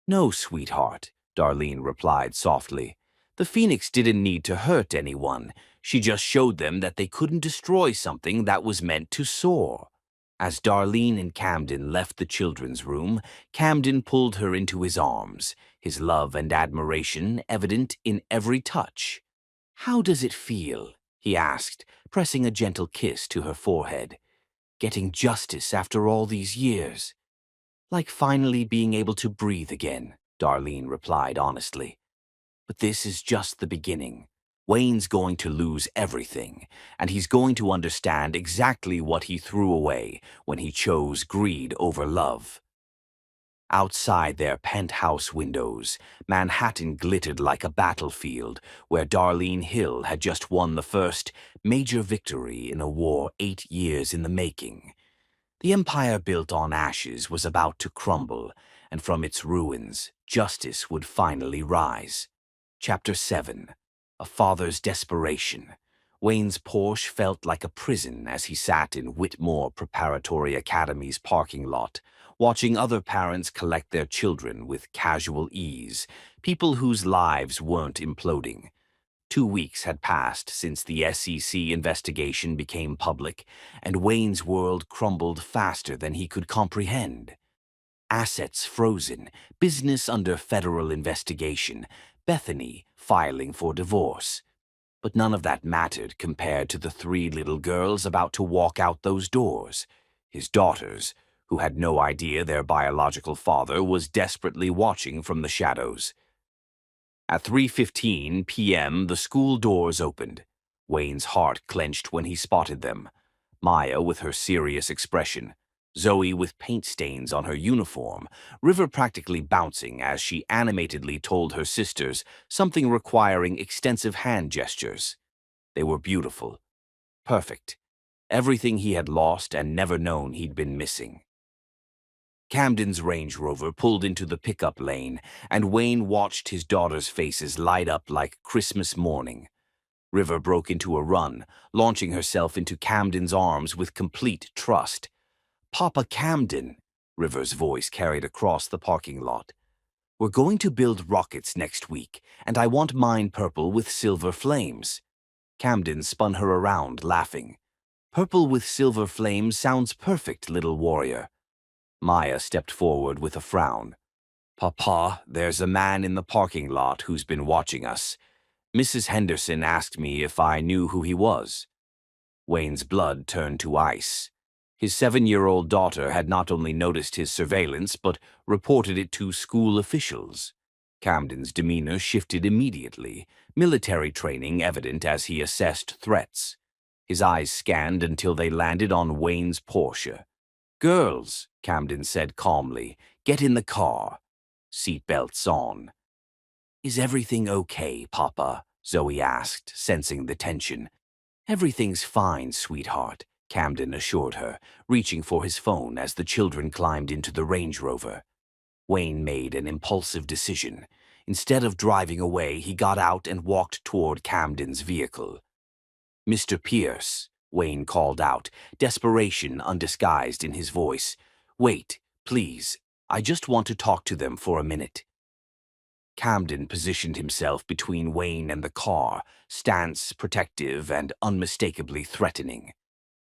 "No, sweetheart," Darlene replied softly. "The phoenix didn't need to hurt anyone. She just showed them that they couldn't destroy something that was meant to soar." As Darlene and Camden left the children's room, Camden pulled her into his arms, his love and admiration evident in every touch. "How does it feel?" he asked, pressing a gentle kiss to her forehead. "Getting justice after all these years?" "Like finally being able to breathe again," Darlene replied honestly. "But this is just the beginning. Wayne's going to lose everything, and he's going to understand exactly what he threw away when he chose greed over love." Outside their penthouse windows, Manhattan glittered like a battlefield where Darlene Hill had just won the first major victory in a war 8 years in the making. The empire built on ashes was about to crumble, and from its ruins, justice would finally rise. Chapter 7. A Father's Desperation. Wayne's Porsche felt like a prison as he sat in Whitmore Preparatory Academy's parking lot, watching other parents collect their children with casual ease, people whose lives weren't imploding. 2 weeks had passed since the SEC investigation became public, and Wayne's world crumbled faster than he could comprehend. Assets frozen, business under federal investigation, Bethany filing for divorce. But none of that mattered compared to the 3 little girls about to walk out those doors, his daughters, who had no idea their biological father was desperately watching from the shadows. At 3:15 p.m., the school doors opened. Wayne's heart clenched when he spotted them. Maya with her serious expression, Zoe with paint stains on her uniform, River practically bouncing as she animatedly told her sisters something requiring extensive hand gestures. They were beautiful, perfect, everything he had lost and never known he'd been missing. Camden's Range Rover pulled into the pickup lane, and Wayne watched his daughters' faces light up like Christmas morning. River broke into a run, launching herself into Camden's arms with complete trust. "Papa Camden," River's voice carried across the parking lot. "We're going to build rockets next week, and I want mine purple with silver flames." Camden spun her around, laughing. "Purple with silver flames sounds perfect, little warrior." Maya stepped forward with a frown. "Papa, there's a man in the parking lot who's been watching us. Mrs. Henderson asked me if I knew who he was." Wayne's blood turned to ice. His 7-year-old daughter had not only noticed his surveillance, but reported it to school officials. Camden's demeanor shifted immediately, military training evident as he assessed threats. His eyes scanned until they landed on Wayne's Porsche. "Girls," Camden said calmly, "get in the car." Seatbelts on. "Is everything okay, Papa?" Zoe asked, sensing the tension. "Everything's fine, sweetheart," Camden assured her, reaching for his phone as the children climbed into the Range Rover. Wayne made an impulsive decision. Instead of driving away, he got out and walked toward Camden's vehicle. "Mr. Pierce," Wayne called out, desperation undisguised in his voice. "Wait, please. I just want to talk to them for a minute." Camden positioned himself between Wayne and the car, stance protective and unmistakably threatening.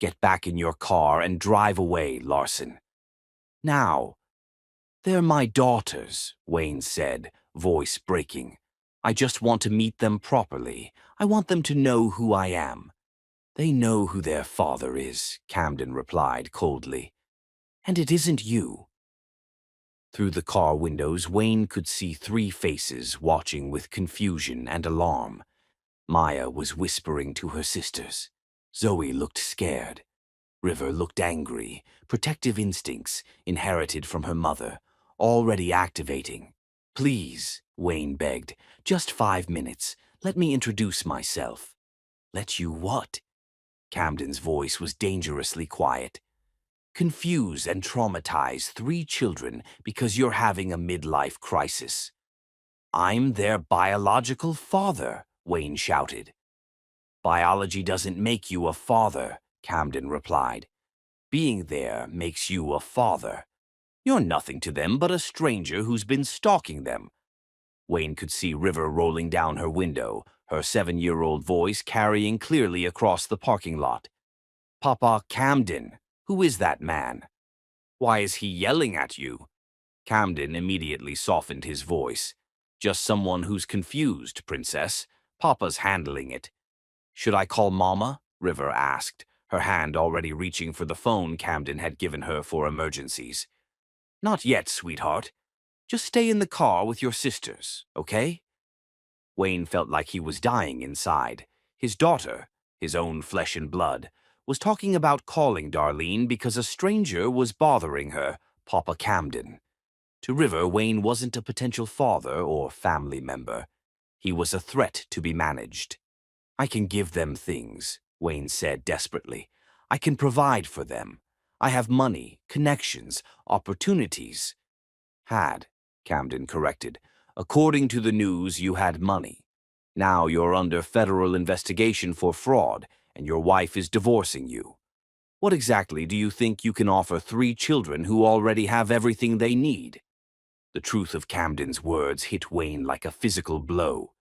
"Get back in your car and drive away, Larson." "Now." "They're my daughters," Wayne said, voice breaking. "I just want to meet them properly. I want them to know who I am." "They know who their father is," Camden replied coldly. "And it isn't you." Through the car windows, Wayne could see 3 faces watching with confusion and alarm. Maya was whispering to her sisters. Zoe looked scared. River looked angry, protective instincts inherited from her mother, already activating. "Please," Wayne begged, "just 5 minutes. Let me introduce myself." "Let you what?" Camden's voice was dangerously quiet. "Confuse and traumatize 3 children because you're having a midlife crisis." "I'm their biological father," Wayne shouted. "Biology doesn't make you a father," Camden replied. "Being there makes you a father. You're nothing to them but a stranger who's been stalking them." Wayne could see River rolling down her window, her 7-year-old voice carrying clearly across the parking lot. "Papa Camden, who is that man? Why is he yelling at you?" Camden immediately softened his voice. "Just someone who's confused, Princess. Papa's handling it." "Should I call Mama?" River asked, her hand already reaching for the phone Camden had given her for emergencies. "Not yet, sweetheart. Just stay in the car with your sisters, okay?" Wayne felt like he was dying inside. His daughter, his own flesh and blood, was talking about calling Darlene because a stranger was bothering her, Papa Camden. To River, Wayne wasn't a potential father or family member. He was a threat to be managed. "I can give them things," Wayne said desperately. "I can provide for them. I have money, connections, opportunities." Had, Camden corrected. According to the news, you had money. Now you're under federal investigation for fraud, and your wife is divorcing you. What exactly do you think you can offer 3 children who already have everything they need? The truth of Camden's words hit Wayne like a physical blow.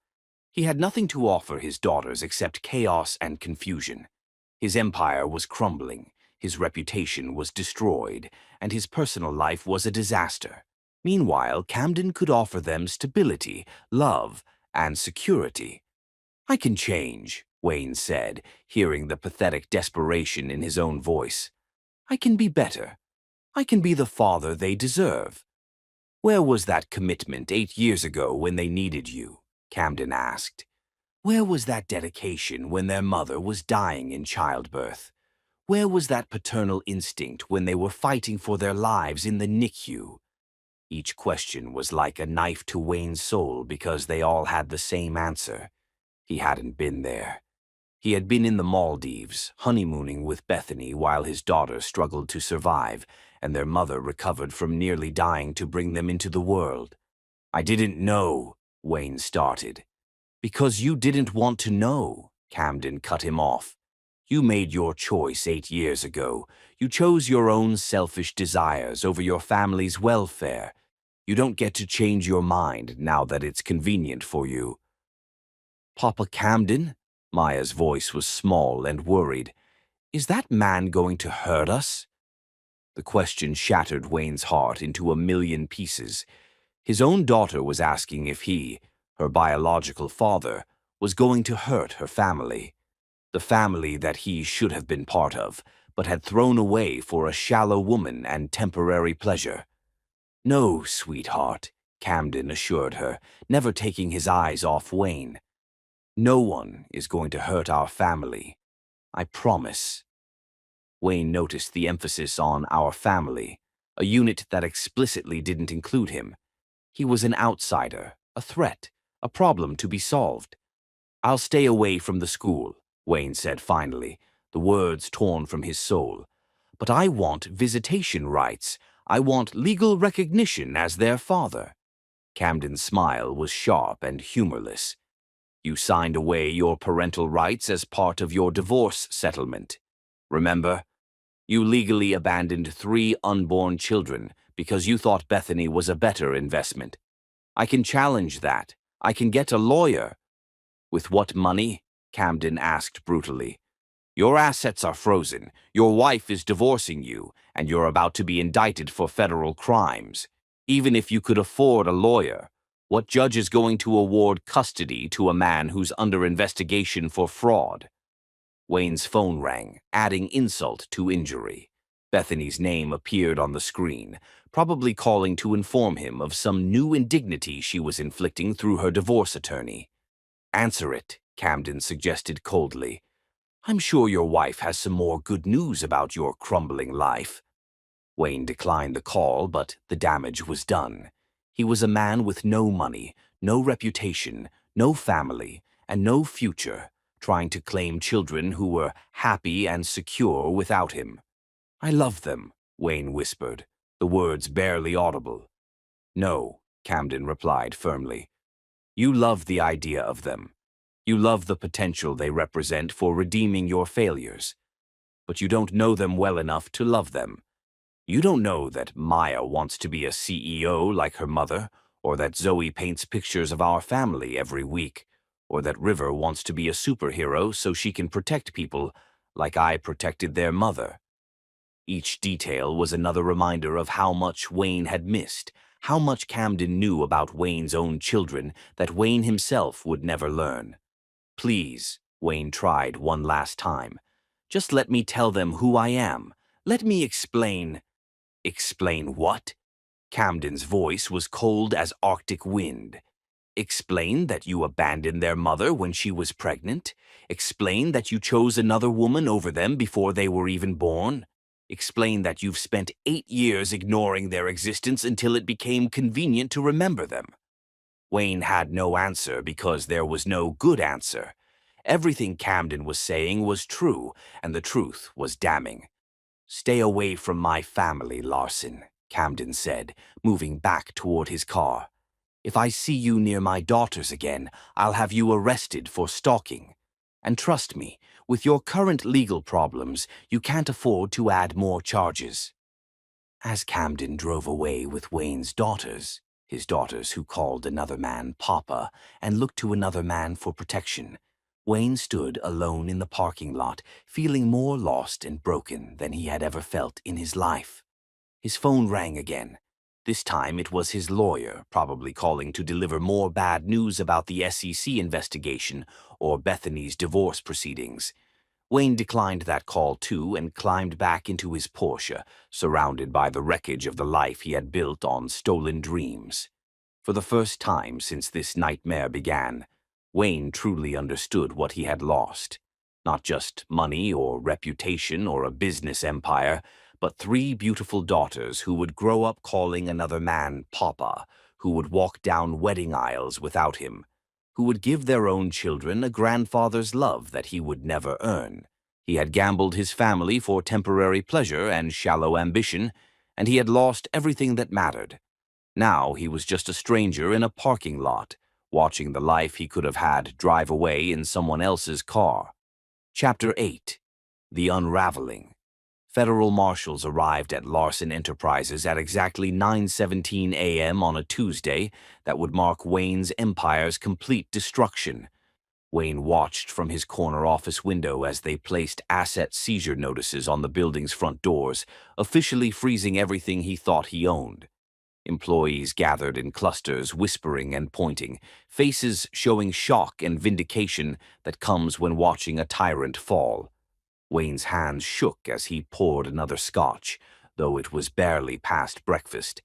He had nothing to offer his daughters except chaos and confusion. His empire was crumbling, his reputation was destroyed, and his personal life was a disaster. Meanwhile, Camden could offer them stability, love, and security. I can change, Wayne said, hearing the pathetic desperation in his own voice. I can be better. I can be the father they deserve. Where was that commitment 8 years ago when they needed you? Camden asked. Where was that dedication when their mother was dying in childbirth? Where was that paternal instinct when they were fighting for their lives in the NICU? Each question was like a knife to Wayne's soul because they all had the same answer. He hadn't been there. He had been in the Maldives, honeymooning with Bethany while his daughter struggled to survive, and their mother recovered from nearly dying to bring them into the world. I didn't know, Wayne started. Because you didn't want to know, Camden cut him off. You made your choice 8 years ago. You chose your own selfish desires over your family's welfare. You don't get to change your mind now that it's convenient for you. Papa Camden? Maya's voice was small and worried. Is that man going to hurt us? The question shattered Wayne's heart into a million pieces. His own daughter was asking if he, her biological father, was going to hurt her family. The family that he should have been part of, but had thrown away for a shallow woman and temporary pleasure. No, sweetheart, Camden assured her, never taking his eyes off Wayne. No one is going to hurt our family. I promise. Wayne noticed the emphasis on our family, a unit that explicitly didn't include him. He was an outsider, a threat, a problem to be solved. I'll stay away from the school, Wayne said finally, the words torn from his soul. But I want visitation rights. I want legal recognition as their father. Camden's smile was sharp and humorless. You signed away your parental rights as part of your divorce settlement. Remember? You legally abandoned 3 unborn children because you thought Bethany was a better investment. I can challenge that. I can get a lawyer. With what money? Camden asked brutally. Your assets are frozen, your wife is divorcing you, and you're about to be indicted for federal crimes. Even if you could afford a lawyer, what judge is going to award custody to a man who's under investigation for fraud? Wayne's phone rang, adding insult to injury. Bethany's name appeared on the screen, probably calling to inform him of some new indignity she was inflicting through her divorce attorney. Answer it, Camden suggested coldly. I'm sure your wife has some more good news about your crumbling life. Wayne declined the call, but the damage was done. He was a man with no money, no reputation, no family, and no future, trying to claim children who were happy and secure without him. I love them, Wayne whispered, the words barely audible. No, Camden replied firmly. You love the idea of them. You love the potential they represent for redeeming your failures. But you don't know them well enough to love them. You don't know that Maya wants to be a CEO like her mother, or that Zoe paints pictures of our family every week, or that River wants to be a superhero so she can protect people like I protected their mother. Each detail was another reminder of how much Wayne had missed, how much Camden knew about Wayne's own children that Wayne himself would never learn. Please, Wayne tried one last time. Just let me tell them who I am. Let me explain. Explain what? Camden's voice was cold as Arctic wind. Explain that you abandoned their mother when she was pregnant? Explain that you chose another woman over them before they were even born? Explain that you've spent 8 years ignoring their existence until it became convenient to remember them? Wayne had no answer because there was no good answer. Everything Camden was saying was true, and the truth was damning. Stay away from my family, Larson, Camden said, moving back toward his car. "If I see you near my daughters again, I'll have you arrested for stalking. And trust me, with your current legal problems, you can't afford to add more charges." As Camden drove away with Wayne's daughters, his daughters who called another man Papa and looked to another man for protection, Wayne stood alone in the parking lot, feeling more lost and broken than he had ever felt in his life. His phone rang again. This time it was his lawyer, probably calling to deliver more bad news about the SEC investigation or Bethany's divorce proceedings. Wayne declined that call too and climbed back into his Porsche, surrounded by the wreckage of the life he had built on stolen dreams. For the first time since this nightmare began, Wayne truly understood what he had lost. Not just money or reputation or a business empire, but 3 beautiful daughters who would grow up calling another man Papa, who would walk down wedding aisles without him, who would give their own children a grandfather's love that he would never earn. He had gambled his family for temporary pleasure and shallow ambition, and he had lost everything that mattered. Now he was just a stranger in a parking lot, watching the life he could have had drive away in someone else's car. Chapter 8. The Unraveling. Federal marshals arrived at Larson Enterprises at exactly 9:17 a.m. on a Tuesday that would mark Wayne's empire's complete destruction. Wayne watched from his corner office window as they placed asset seizure notices on the building's front doors, officially freezing everything he thought he owned. Employees gathered in clusters, whispering and pointing, faces showing shock and vindication that comes when watching a tyrant fall. Wayne's hands shook as he poured another scotch, though it was barely past breakfast.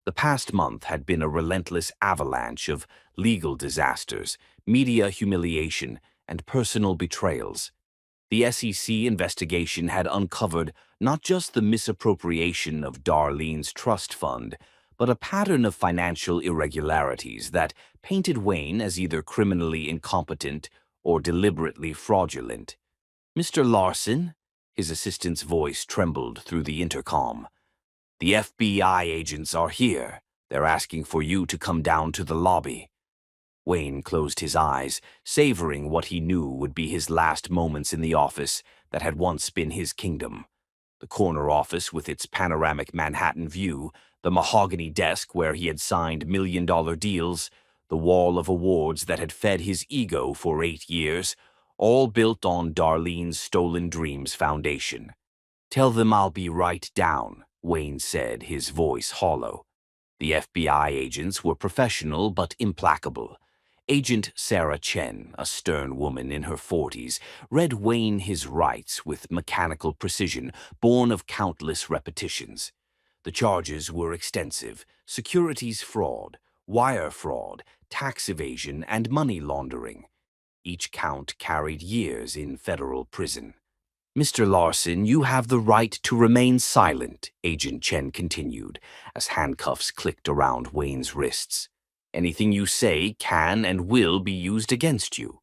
The past month had been a relentless avalanche of legal disasters, media humiliation, and personal betrayals. The SEC investigation had uncovered not just the misappropriation of Darlene's trust fund, but a pattern of financial irregularities that painted Wayne as either criminally incompetent or deliberately fraudulent. "Mr. Larson?" His assistant's voice trembled through the intercom. "The FBI agents are here. They're asking for you to come down to the lobby." Wayne closed his eyes, savoring what he knew would be his last moments in the office that had once been his kingdom. The corner office with its panoramic Manhattan view, the mahogany desk where he had signed million-dollar deals, the wall of awards that had fed his ego for 8 years, all built on Darlene's stolen dreams foundation. "Tell them I'll be right down," Wayne said, his voice hollow. The FBI agents were professional but implacable. Agent Sarah Chen, a stern woman in her 40s, read Wayne his rights with mechanical precision, born of countless repetitions. The charges were extensive: securities fraud, wire fraud, tax evasion, and money laundering. Each count carried years in federal prison. "Mr. Larson, you have the right to remain silent," Agent Chen continued, as handcuffs clicked around Wayne's wrists. "Anything you say can and will be used against you."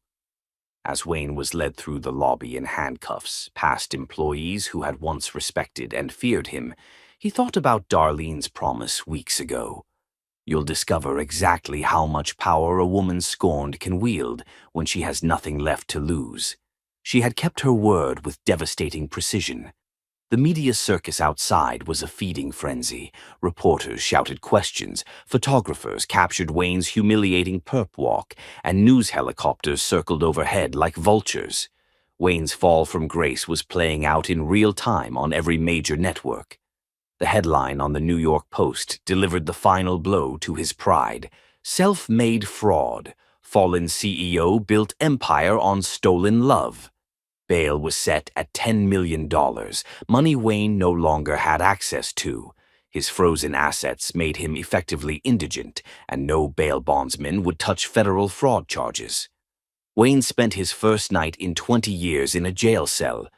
As Wayne was led through the lobby in handcuffs, past employees who had once respected and feared him, he thought about Darlene's promise weeks ago. "You'll discover exactly how much power a woman scorned can wield when she has nothing left to lose." She had kept her word with devastating precision. The media circus outside was a feeding frenzy. Reporters shouted questions, photographers captured Wayne's humiliating perp walk, and news helicopters circled overhead like vultures. Wayne's fall from grace was playing out in real time on every major network. The headline on the New York Post delivered the final blow to his pride: "Self-made fraud. Fallen CEO built empire on stolen love." Bail was set at $10 million, money Wayne no longer had access to. His frozen assets made him effectively indigent, and no bail bondsman would touch federal fraud charges. Wayne spent his first night in 20 years in a jail cell.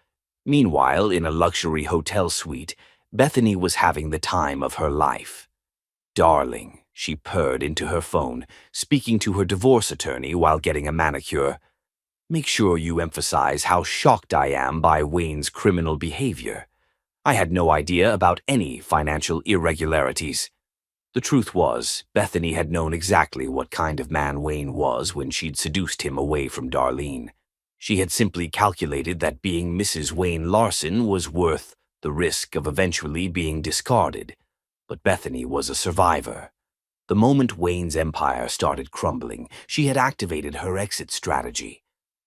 Meanwhile, in a luxury hotel suite, Bethany was having the time of her life. "Darling," she purred into her phone, speaking to her divorce attorney while getting a manicure. "Make sure you emphasize how shocked I am by Wayne's criminal behavior. I had no idea about any financial irregularities. The truth was, Bethany had known exactly what kind of man Wayne was when she'd seduced him away from Darlene. She had simply calculated that being Mrs. Wayne Larson was worth the risk of eventually being discarded. But Bethany was a survivor. The moment Wayne's empire started crumbling, she had activated her exit strategy.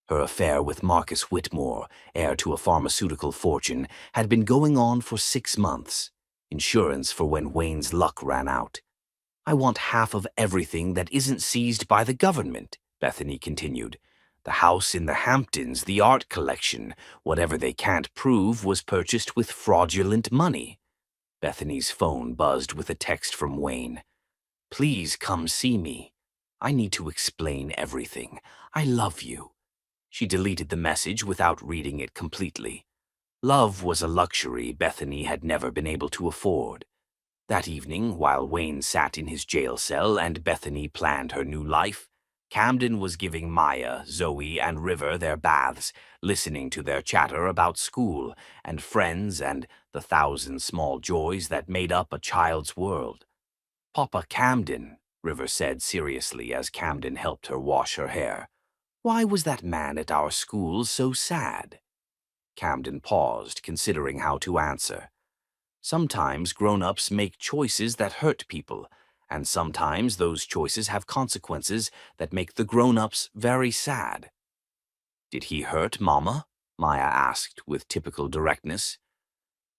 Her affair with Marcus Whitmore, heir to a pharmaceutical fortune, had been going on for 6 months. Insurance for when Wayne's luck ran out. I want half of everything that isn't seized by the government, Bethany continued. The house in the Hamptons, the art collection, whatever they can't prove was purchased with fraudulent money. Bethany's phone buzzed with a text from Wayne. Please come see me. I need to explain everything. I love you. She deleted the message without reading it completely. Love was a luxury Bethany had never been able to afford. That evening, while Wayne sat in his jail cell and Bethany planned her new life, Camden was giving Maya, Zoe, and River their baths, listening to their chatter about school and friends and the 1,000 small joys that made up a child's world. Papa Camden, River said seriously as Camden helped her wash her hair. Why was that man at our school so sad? Camden paused, considering how to answer. Sometimes grown-ups make choices that hurt people, and sometimes those choices have consequences that make the grown-ups very sad. Did he hurt Mama? Maya asked with typical directness.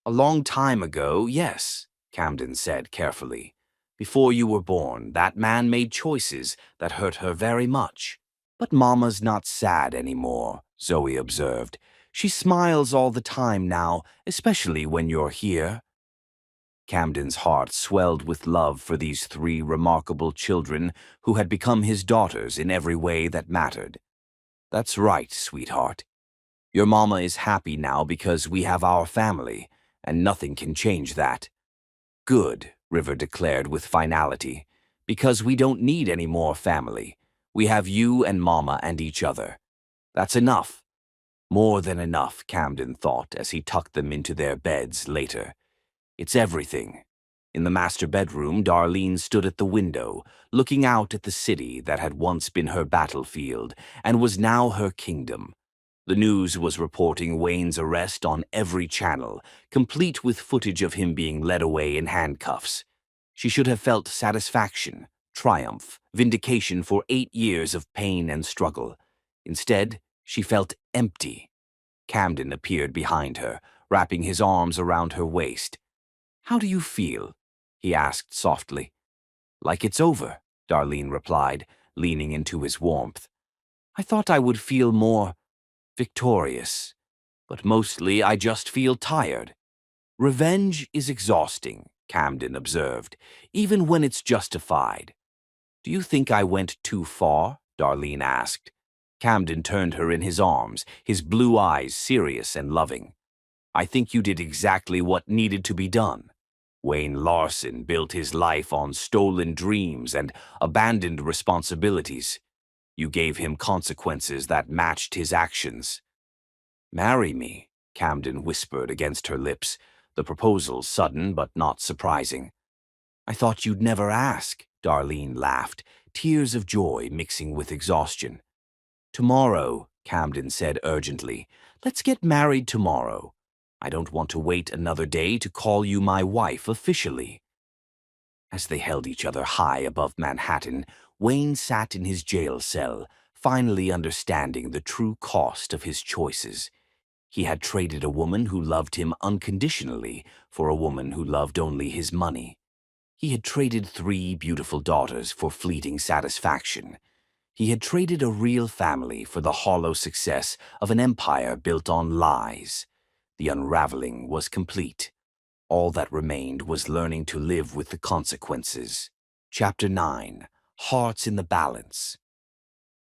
A long time ago, yes, Camden said carefully. Before you were born, that man made choices that hurt her very much. But Mama's not sad anymore, Zoe observed. She smiles all the time now, especially when you're here. Camden's heart swelled with love for these 3 remarkable children who had become his daughters in every way that mattered. That's right, sweetheart. Your mama is happy now because we have our family, and nothing can change that. Good, River declared with finality, because we don't need any more family. We have you and Mama and each other. That's enough. More than enough, Camden thought as he tucked them into their beds later. It's everything. In the master bedroom, Darlene stood at the window, looking out at the city that had once been her battlefield and was now her kingdom. The news was reporting Wayne's arrest on every channel, complete with footage of him being led away in handcuffs. She should have felt satisfaction, triumph, vindication for 8 years of pain and struggle. Instead, she felt empty. Camden appeared behind her, wrapping his arms around her waist. How do you feel? He asked softly. Like it's over, Darlene replied, leaning into his warmth. I thought I would feel more victorious, but mostly I just feel tired. Revenge is exhausting, Camden observed, even when it's justified. Do you think I went too far? Darlene asked. Camden turned her in his arms, his blue eyes serious and loving. I think you did exactly what needed to be done. Wayne Larson built his life on stolen dreams and abandoned responsibilities. You gave him consequences that matched his actions. Marry me, Camden whispered against her lips, the proposal sudden but not surprising. I thought you'd never ask, Darlene laughed, tears of joy mixing with exhaustion. Tomorrow, Camden said urgently. Let's get married tomorrow. I don't want to wait another day to call you my wife officially. As they held each other high above Manhattan, Wayne sat in his jail cell, finally understanding the true cost of his choices. He had traded a woman who loved him unconditionally for a woman who loved only his money. He had traded 3 beautiful daughters for fleeting satisfaction. He had traded a real family for the hollow success of an empire built on lies. The unraveling was complete. All that remained was learning to live with the consequences. Chapter 9. Hearts in the Balance.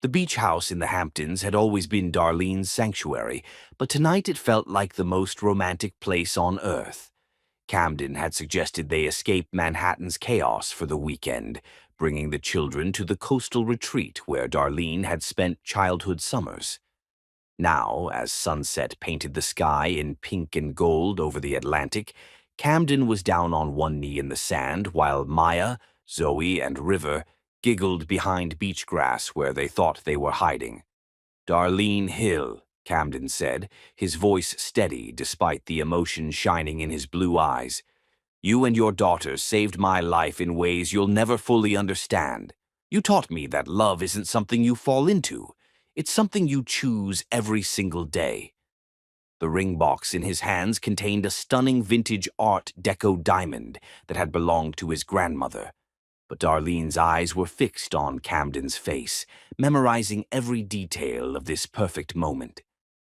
The beach house in the Hamptons had always been Darlene's sanctuary, but tonight it felt like the most romantic place on earth. Camden had suggested they escape Manhattan's chaos for the weekend, bringing the children to the coastal retreat where Darlene had spent childhood summers. Now, as sunset painted the sky in pink and gold over the Atlantic, Camden was down on one knee in the sand while Maya, Zoe, and River giggled behind beach grass where they thought they were hiding. "Darlene Hill," Camden said, his voice steady despite the emotion shining in his blue eyes. "You and your daughter saved my life in ways you'll never fully understand. You taught me that love isn't something you fall into. It's something you choose every single day." The ring box in his hands contained a stunning vintage Art Deco diamond that had belonged to his grandmother. But Darlene's eyes were fixed on Camden's face, memorizing every detail of this perfect moment.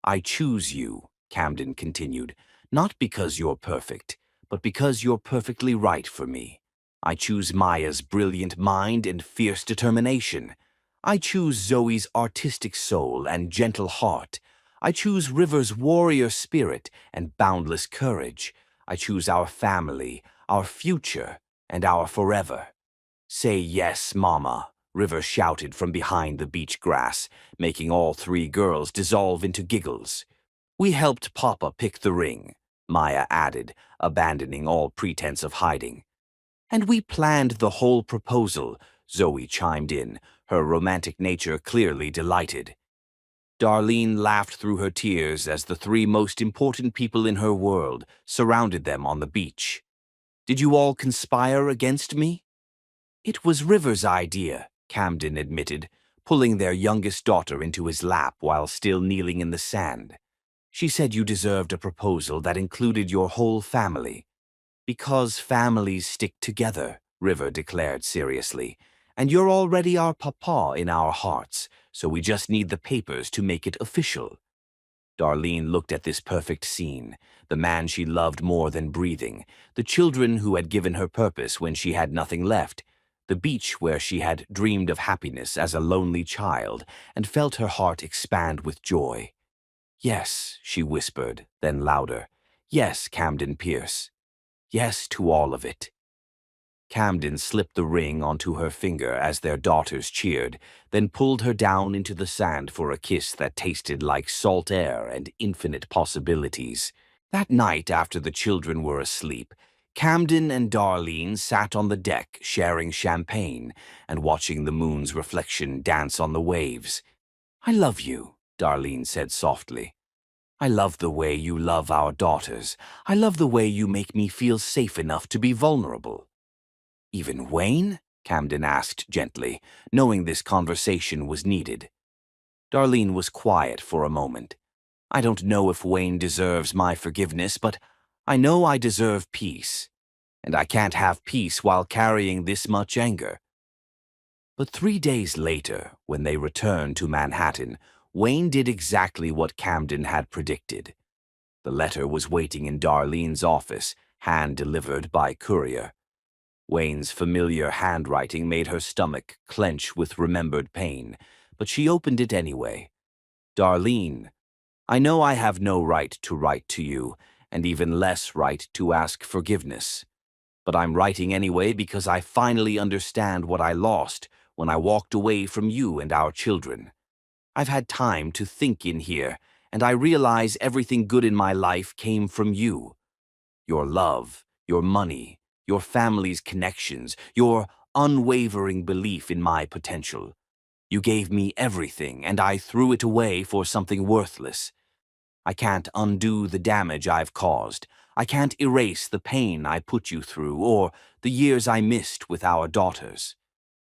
"I choose you," Camden continued, "not because you're perfect, but because you're perfectly right for me. I choose Maya's brilliant mind and fierce determination. I choose Zoe's artistic soul and gentle heart. I choose River's warrior spirit and boundless courage. I choose our family, our future, and our forever." "Say yes, Mama," River shouted from behind the beach grass, making all three girls dissolve into giggles. "We helped Papa pick the ring," Maya added, abandoning all pretense of hiding. "And we planned the whole proposal," Zoe chimed in, her romantic nature clearly delighted. Darlene laughed through her tears as the three most important people in her world surrounded them on the beach. "Did you all conspire against me?" "It was River's idea," Camden admitted, pulling their youngest daughter into his lap while still kneeling in the sand. "She said you deserved a proposal that included your whole family." "Because families stick together," River declared seriously, "and you're already our papa in our hearts, so we just need the papers to make it official." Darlene looked at this perfect scene, the man she loved more than breathing, the children who had given her purpose when she had nothing left, the beach where she had dreamed of happiness as a lonely child, and felt her heart expand with joy. "Yes," she whispered, then louder. "Yes, Camden Pierce. Yes to all of it." Camden slipped the ring onto her finger as their daughters cheered, then pulled her down into the sand for a kiss that tasted like salt air and infinite possibilities. That night, after the children were asleep, Camden and Darlene sat on the deck sharing champagne and watching the moon's reflection dance on the waves. "I love you," Darlene said softly. "I love the way you love our daughters. I love the way you make me feel safe enough to be vulnerable." "Even Wayne?" Camden asked gently, knowing this conversation was needed. Darlene was quiet for a moment. "I don't know if Wayne deserves my forgiveness, but I know I deserve peace. And I can't have peace while carrying this much anger." But 3 days later, when they returned to Manhattan, Wayne did exactly what Camden had predicted. The letter was waiting in Darlene's office, hand-delivered by courier. Wayne's familiar handwriting made her stomach clench with remembered pain, but she opened it anyway. "Darlene, I know I have no right to write to you, and even less right to ask forgiveness. But I'm writing anyway because I finally understand what I lost when I walked away from you and our children. I've had time to think in here, and I realize everything good in my life came from you. Your love, your money, your family's connections, your unwavering belief in my potential. You gave me everything, and I threw it away for something worthless. I can't undo the damage I've caused. I can't erase the pain I put you through or the years I missed with our daughters.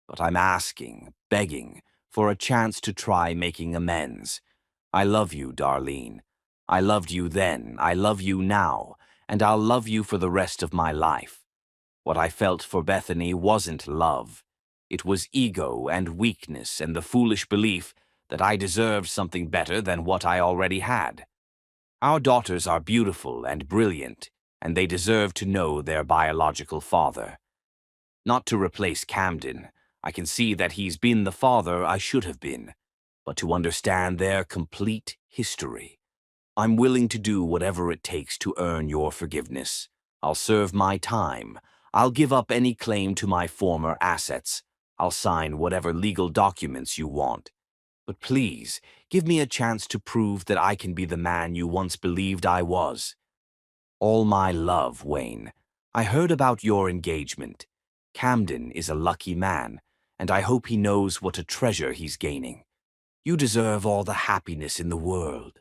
But I'm asking, begging, for a chance to try making amends. I love you, Darlene. I loved you then, I love you now, and I'll love you for the rest of my life. What I felt for Bethany wasn't love. It was ego and weakness and the foolish belief that I deserved something better than what I already had. Our daughters are beautiful and brilliant, and they deserve to know their biological father. Not to replace Camden, I can see that he's been the father I should have been, but to understand their complete history. I'm willing to do whatever it takes to earn your forgiveness. I'll serve my time. I'll give up any claim to my former assets. I'll sign whatever legal documents you want. But please, give me a chance to prove that I can be the man you once believed I was. All my love, Wayne. I heard about your engagement. Camden is a lucky man, and I hope he knows what a treasure he's gaining. You deserve all the happiness in the world.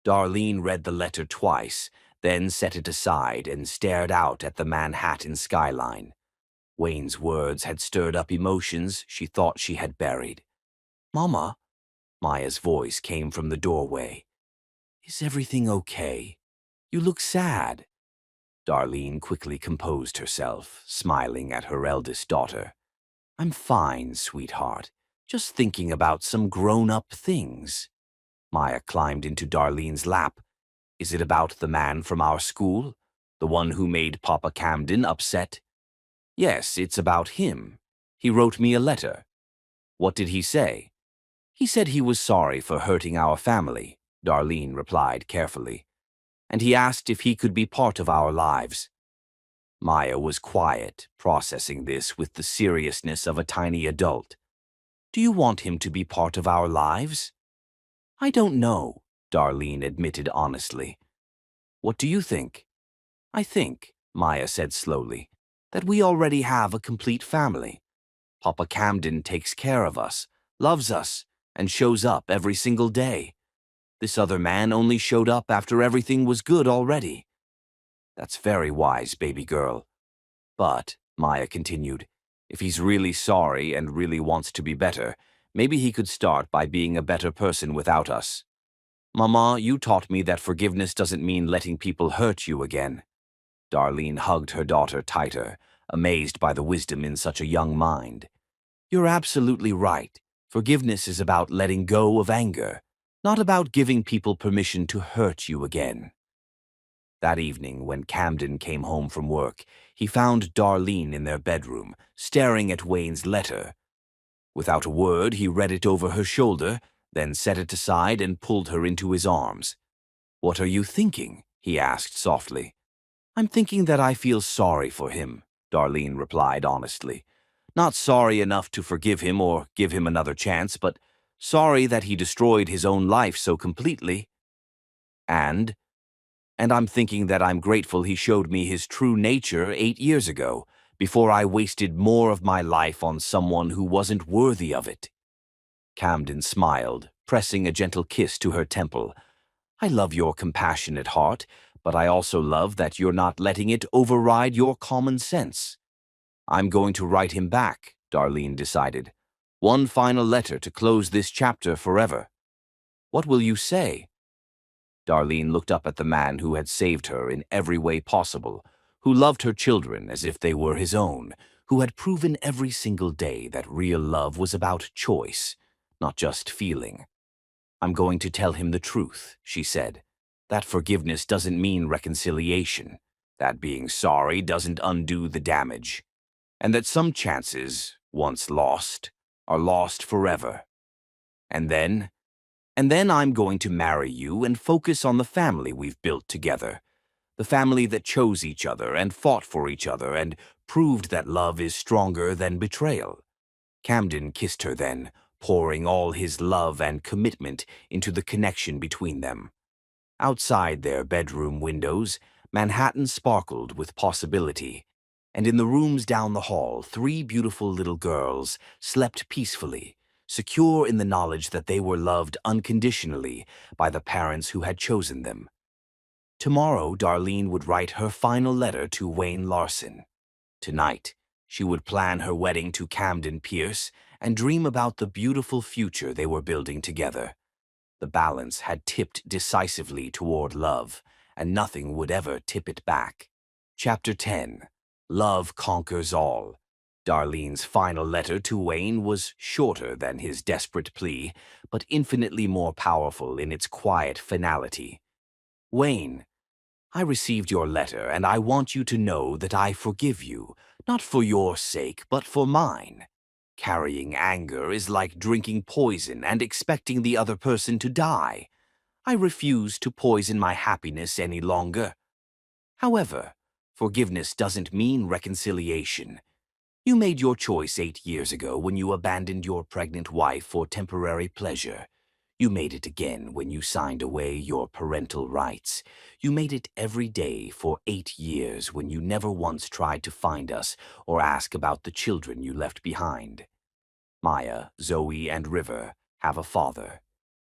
Darlene read the letter twice, then set it aside and stared out at the Manhattan skyline. Wayne's words had stirred up emotions she thought she had buried. "Mama," Maya's voice came from the doorway. "Is everything okay? You look sad." Darlene quickly composed herself, smiling at her eldest daughter. "I'm fine, sweetheart. Just thinking about some grown-up things." Maya climbed into Darlene's lap. "Is it about the man from our school? The one who made Papa Camden upset?" "Yes, it's about him. He wrote me a letter." "What did he say?" "He said he was sorry for hurting our family," Darlene replied carefully. "And he asked if he could be part of our lives." Maya was quiet, processing this with the seriousness of a tiny adult. "Do you want him to be part of our lives?" "I don't know," Darlene admitted honestly. "What do you think?" "I think," Maya said slowly, "that we already have a complete family. Papa Camden takes care of us, loves us, and shows up every single day. This other man only showed up after everything was good already." "That's very wise, baby girl. But," Maya continued, "if he's really sorry and really wants to be better, maybe he could start by being a better person without us. Mama, you taught me that forgiveness doesn't mean letting people hurt you again." Darlene hugged her daughter tighter, amazed by the wisdom in such a young mind. "You're absolutely right. Forgiveness is about letting go of anger, not about giving people permission to hurt you again." That evening, when Camden came home from work, he found Darlene in their bedroom, staring at Wayne's letter. Without a word, he read it over her shoulder, then set it aside and pulled her into his arms. "What are you thinking?" he asked softly. "I'm thinking that I feel sorry for him," Darlene replied honestly. "Not sorry enough to forgive him or give him another chance, but sorry that he destroyed his own life so completely. And I'm thinking that I'm grateful he showed me his true nature 8 years ago, before I wasted more of my life on someone who wasn't worthy of it." Camden smiled, pressing a gentle kiss to her temple. "I love your compassionate heart, but I also love that you're not letting it override your common sense." "I'm going to write him back," Darlene decided. "One final letter to close this chapter forever." "What will you say?" Darlene looked up at the man who had saved her in every way possible, who loved her children as if they were his own, who had proven every single day that real love was about choice, not just feeling. "I'm going to tell him the truth," she said. "That forgiveness doesn't mean reconciliation, that being sorry doesn't undo the damage, and that some chances, once lost, are lost forever. And then, I'm going to marry you and focus on the family we've built together, the family that chose each other and fought for each other and proved that love is stronger than betrayal." Camden kissed her then, pouring all his love and commitment into the connection between them. Outside their bedroom windows, Manhattan sparkled with possibility, and in the rooms down the hall, 3 beautiful little girls slept peacefully, secure in the knowledge that they were loved unconditionally by the parents who had chosen them. Tomorrow, Darlene would write her final letter to Wayne Larson. Tonight, she would plan her wedding to Camden Pierce and dream about the beautiful future they were building together. The balance had tipped decisively toward love, and nothing would ever tip it back. Chapter 10. Love Conquers All. Darlene's final letter to Wayne was shorter than his desperate plea, but infinitely more powerful in its quiet finality. "Wayne, I received your letter, and I want you to know that I forgive you, not for your sake, but for mine. Carrying anger is like drinking poison and expecting the other person to die. I refuse to poison my happiness any longer. However, forgiveness doesn't mean reconciliation. You made your choice 8 years ago when you abandoned your pregnant wife for temporary pleasure. You made it again when you signed away your parental rights. You made it every day for 8 years when you never once tried to find us or ask about the children you left behind. Maya, Zoe, and River have a father.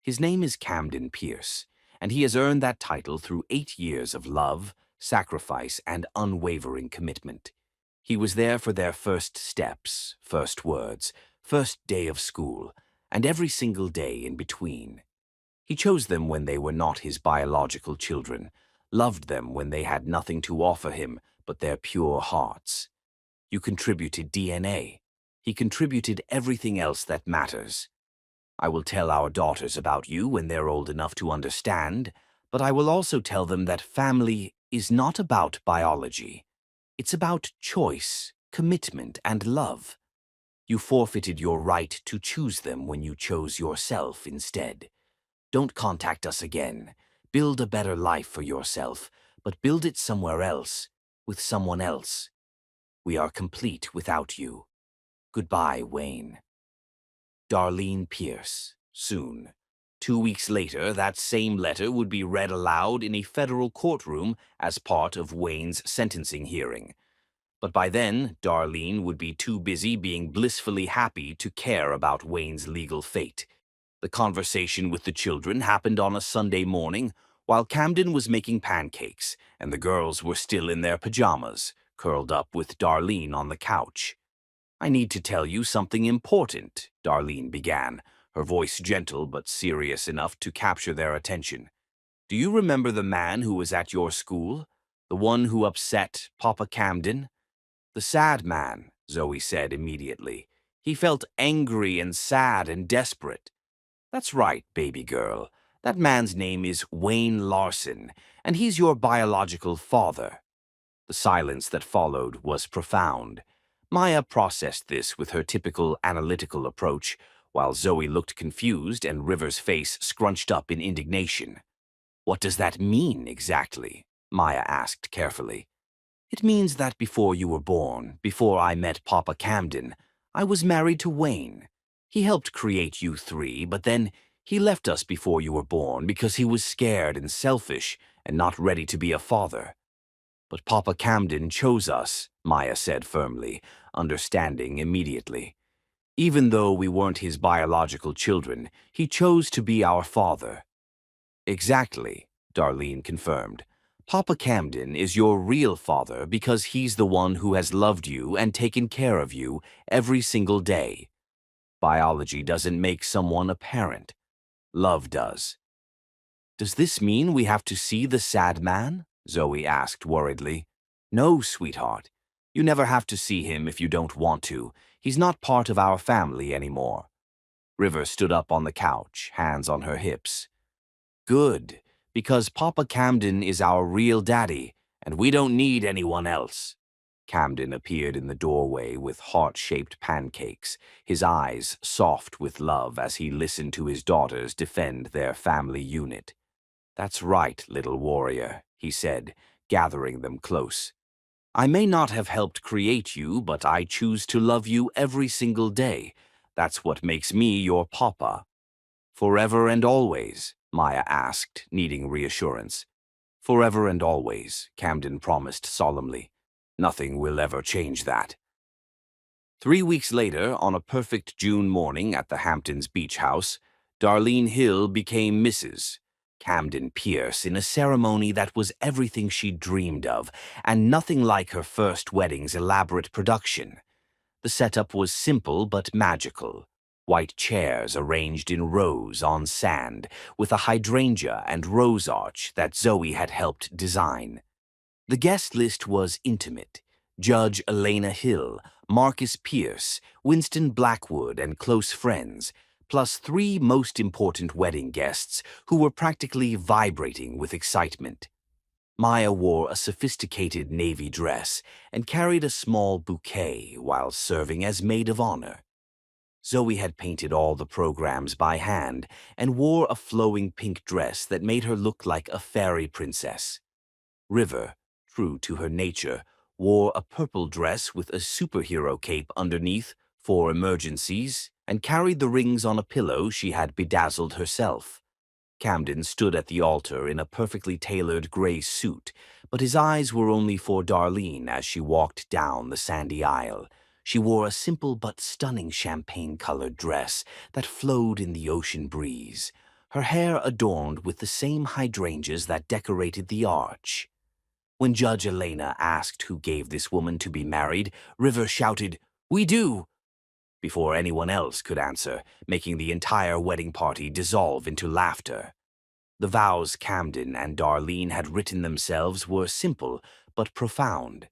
His name is Camden Pierce, and he has earned that title through 8 years of love, sacrifice, and unwavering commitment. He was there for their first steps, first words, first day of school, and every single day in between. He chose them when they were not his biological children, loved them when they had nothing to offer him but their pure hearts. You contributed DNA. He contributed everything else that matters. I will tell our daughters about you when they're old enough to understand, but I will also tell them that family is not about biology. It's about choice, commitment, and love. You forfeited your right to choose them when you chose yourself instead. Don't contact us again. Build a better life for yourself, but build it somewhere else, with someone else. We are complete without you. Goodbye, Wayne. Darlene Pierce, soon. 2 weeks later, that same letter would be read aloud in a federal courtroom as part of Wayne's sentencing hearing. But by then, Darlene would be too busy being blissfully happy to care about Wayne's legal fate. The conversation with the children happened on a Sunday morning while Camden was making pancakes and the girls were still in their pajamas, curled up with Darlene on the couch. I need to tell you something important, Darlene began, her voice gentle but serious enough to capture their attention. Do you remember the man who was at your school? The one who upset Papa Camden? The sad man, Zoe said immediately. He felt angry and sad and desperate. That's right, baby girl. That man's name is Wayne Larson, and he's your biological father. The silence that followed was profound. Maya processed this with her typical analytical approach, while Zoe looked confused and River's face scrunched up in indignation. What does that mean exactly? Maya asked carefully. It means that before you were born, before I met Papa Camden, I was married to Wayne. He helped create you three, but then he left us before you were born because he was scared and selfish and not ready to be a father. But Papa Camden chose us, Maya said firmly, understanding immediately. Even though we weren't his biological children, he chose to be our father. Exactly, Darlene confirmed. Papa Camden is your real father because he's the one who has loved you and taken care of you every single day. Biology doesn't make someone a parent. Love does. Does this mean we have to see the sad man? Zoe asked worriedly. No, sweetheart. You never have to see him if you don't want to. He's not part of our family anymore. River stood up on the couch, hands on her hips. Good, because Papa Camden is our real daddy, and we don't need anyone else. Camden appeared in the doorway with heart-shaped pancakes, his eyes soft with love as he listened to his daughters defend their family unit. That's right, little warrior, he said, gathering them close. I may not have helped create you, but I choose to love you every single day. That's what makes me your papa. Forever and always, Maya asked, needing reassurance. Forever and always, Camden promised solemnly. Nothing will ever change that. 3 weeks later, on a perfect June morning at the Hamptons Beach House, Darlene Hill became Mrs. Camden Pierce in a ceremony that was everything she'd dreamed of, and nothing like her first wedding's elaborate production. The setup was simple but magical. White chairs arranged in rows on sand, with a hydrangea and rose arch that Zoe had helped design. The guest list was intimate. Judge Elena Hill, Marcus Pierce, Winston Blackwood, and close friends, plus 3 most important wedding guests who were practically vibrating with excitement. Maya wore a sophisticated navy dress and carried a small bouquet while serving as maid of honor. Zoe had painted all the programs by hand and wore a flowing pink dress that made her look like a fairy princess. River, true to her nature, wore a purple dress with a superhero cape underneath for emergencies, and carried the rings on a pillow she had bedazzled herself. Camden stood at the altar in a perfectly tailored gray suit, but his eyes were only for Darlene as she walked down the sandy aisle. She wore a simple but stunning champagne-colored dress that flowed in the ocean breeze, her hair adorned with the same hydrangeas that decorated the arch. When Judge Elena asked who gave this woman to be married, River shouted, "We do!" before anyone else could answer, making the entire wedding party dissolve into laughter. The vows Camden and Darlene had written themselves were simple but profound.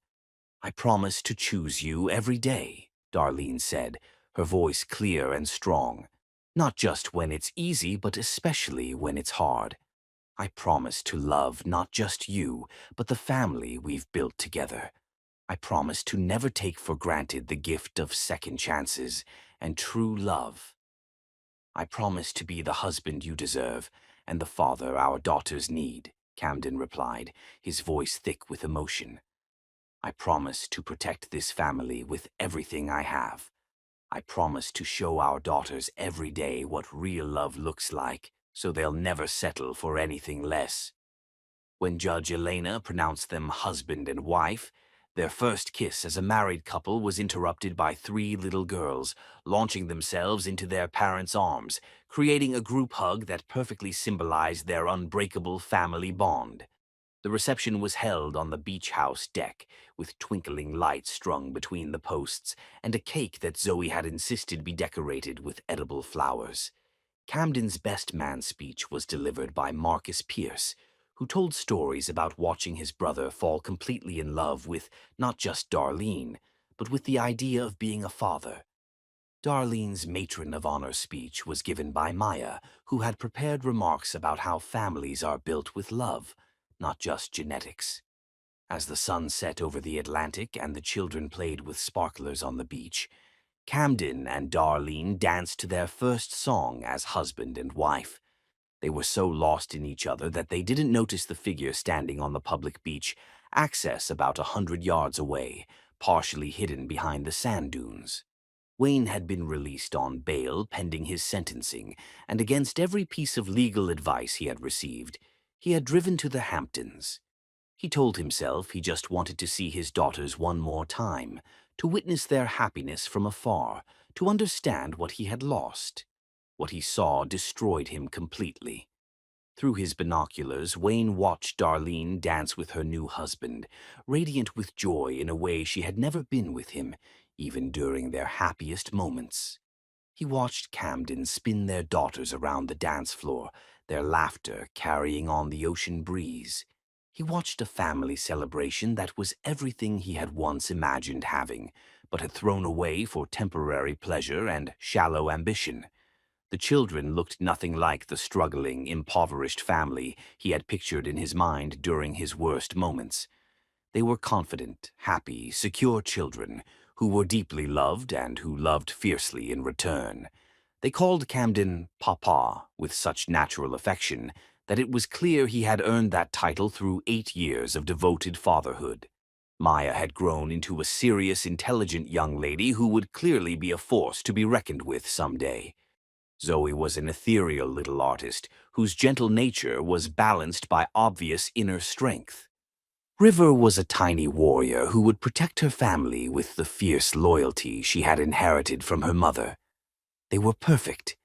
"I promise to choose you every day," Darlene said, her voice clear and strong. "Not just when it's easy, but especially when it's hard. I promise to love not just you, but the family we've built together. I promise to never take for granted the gift of second chances and true love. I promise to be the husband you deserve and the father our daughters need," Camden replied, his voice thick with emotion. "I promise to protect this family with everything I have. I promise to show our daughters every day what real love looks like, so they'll never settle for anything less." When Judge Elena pronounced them husband and wife, their first kiss as a married couple was interrupted by three little girls, launching themselves into their parents' arms, creating a group hug that perfectly symbolized their unbreakable family bond. The reception was held on the beach house deck, with twinkling lights strung between the posts, and a cake that Zoe had insisted be decorated with edible flowers. Camden's best man speech was delivered by Marcus Pierce, who told stories about watching his brother fall completely in love with not just Darlene, but with the idea of being a father. Darlene's matron of honor speech was given by Maya, who had prepared remarks about how families are built with love, not just genetics. As the sun set over the Atlantic and the children played with sparklers on the beach, Camden and Darlene danced to their first song as husband and wife. They were so lost in each other that they didn't notice the figure standing on the public beach, access about 100 yards away, partially hidden behind the sand dunes. Wayne had been released on bail pending his sentencing, and against every piece of legal advice he had received, he had driven to the Hamptons. He told himself he just wanted to see his daughters one more time, to witness their happiness from afar, to understand what he had lost. What he saw destroyed him completely. Through his binoculars, Wayne watched Darlene dance with her new husband, radiant with joy in a way she had never been with him, even during their happiest moments. He watched Camden spin their daughters around the dance floor, their laughter carrying on the ocean breeze. He watched a family celebration that was everything he had once imagined having, but had thrown away for temporary pleasure and shallow ambition. The children looked nothing like the struggling, impoverished family he had pictured in his mind during his worst moments. They were confident, happy, secure children who were deeply loved and who loved fiercely in return. They called Camden Papa with such natural affection that it was clear he had earned that title through 8 years of devoted fatherhood. Maya had grown into a serious, intelligent young lady who would clearly be a force to be reckoned with someday. Zoe was an ethereal little artist whose gentle nature was balanced by obvious inner strength. River was a tiny warrior who would protect her family with the fierce loyalty she had inherited from her mother. They were perfect.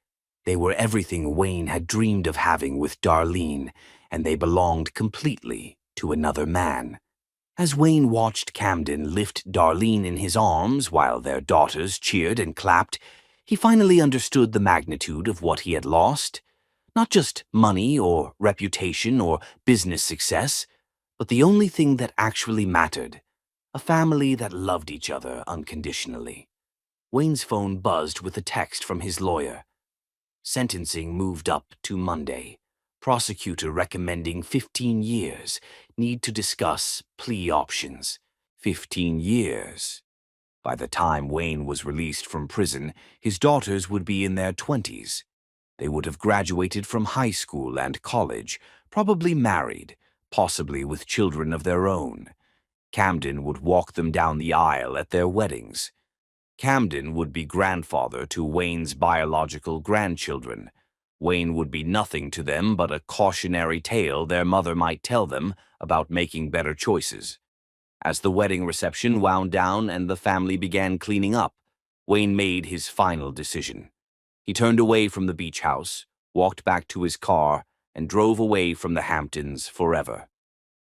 They were everything Wayne had dreamed of having with Darlene, and they belonged completely to another man. As Wayne watched Camden lift Darlene in his arms while their daughters cheered and clapped, he finally understood the magnitude of what he had lost. Not just money or reputation or business success, but the only thing that actually mattered: a family that loved each other unconditionally. Wayne's phone buzzed with a text from his lawyer. Sentencing moved up to Monday. Prosecutor recommending 15 years. Need to discuss plea options. 15 years. By the time Wayne was released from prison, his daughters would be in their 20s. They would have graduated from high school and college, probably married, possibly with children of their own. Camden would walk them down the aisle at their weddings. Camden would be grandfather to Wayne's biological grandchildren. Wayne would be nothing to them but a cautionary tale their mother might tell them about making better choices. As the wedding reception wound down and the family began cleaning up, Wayne made his final decision. He turned away from the beach house, walked back to his car, and drove away from the Hamptons forever.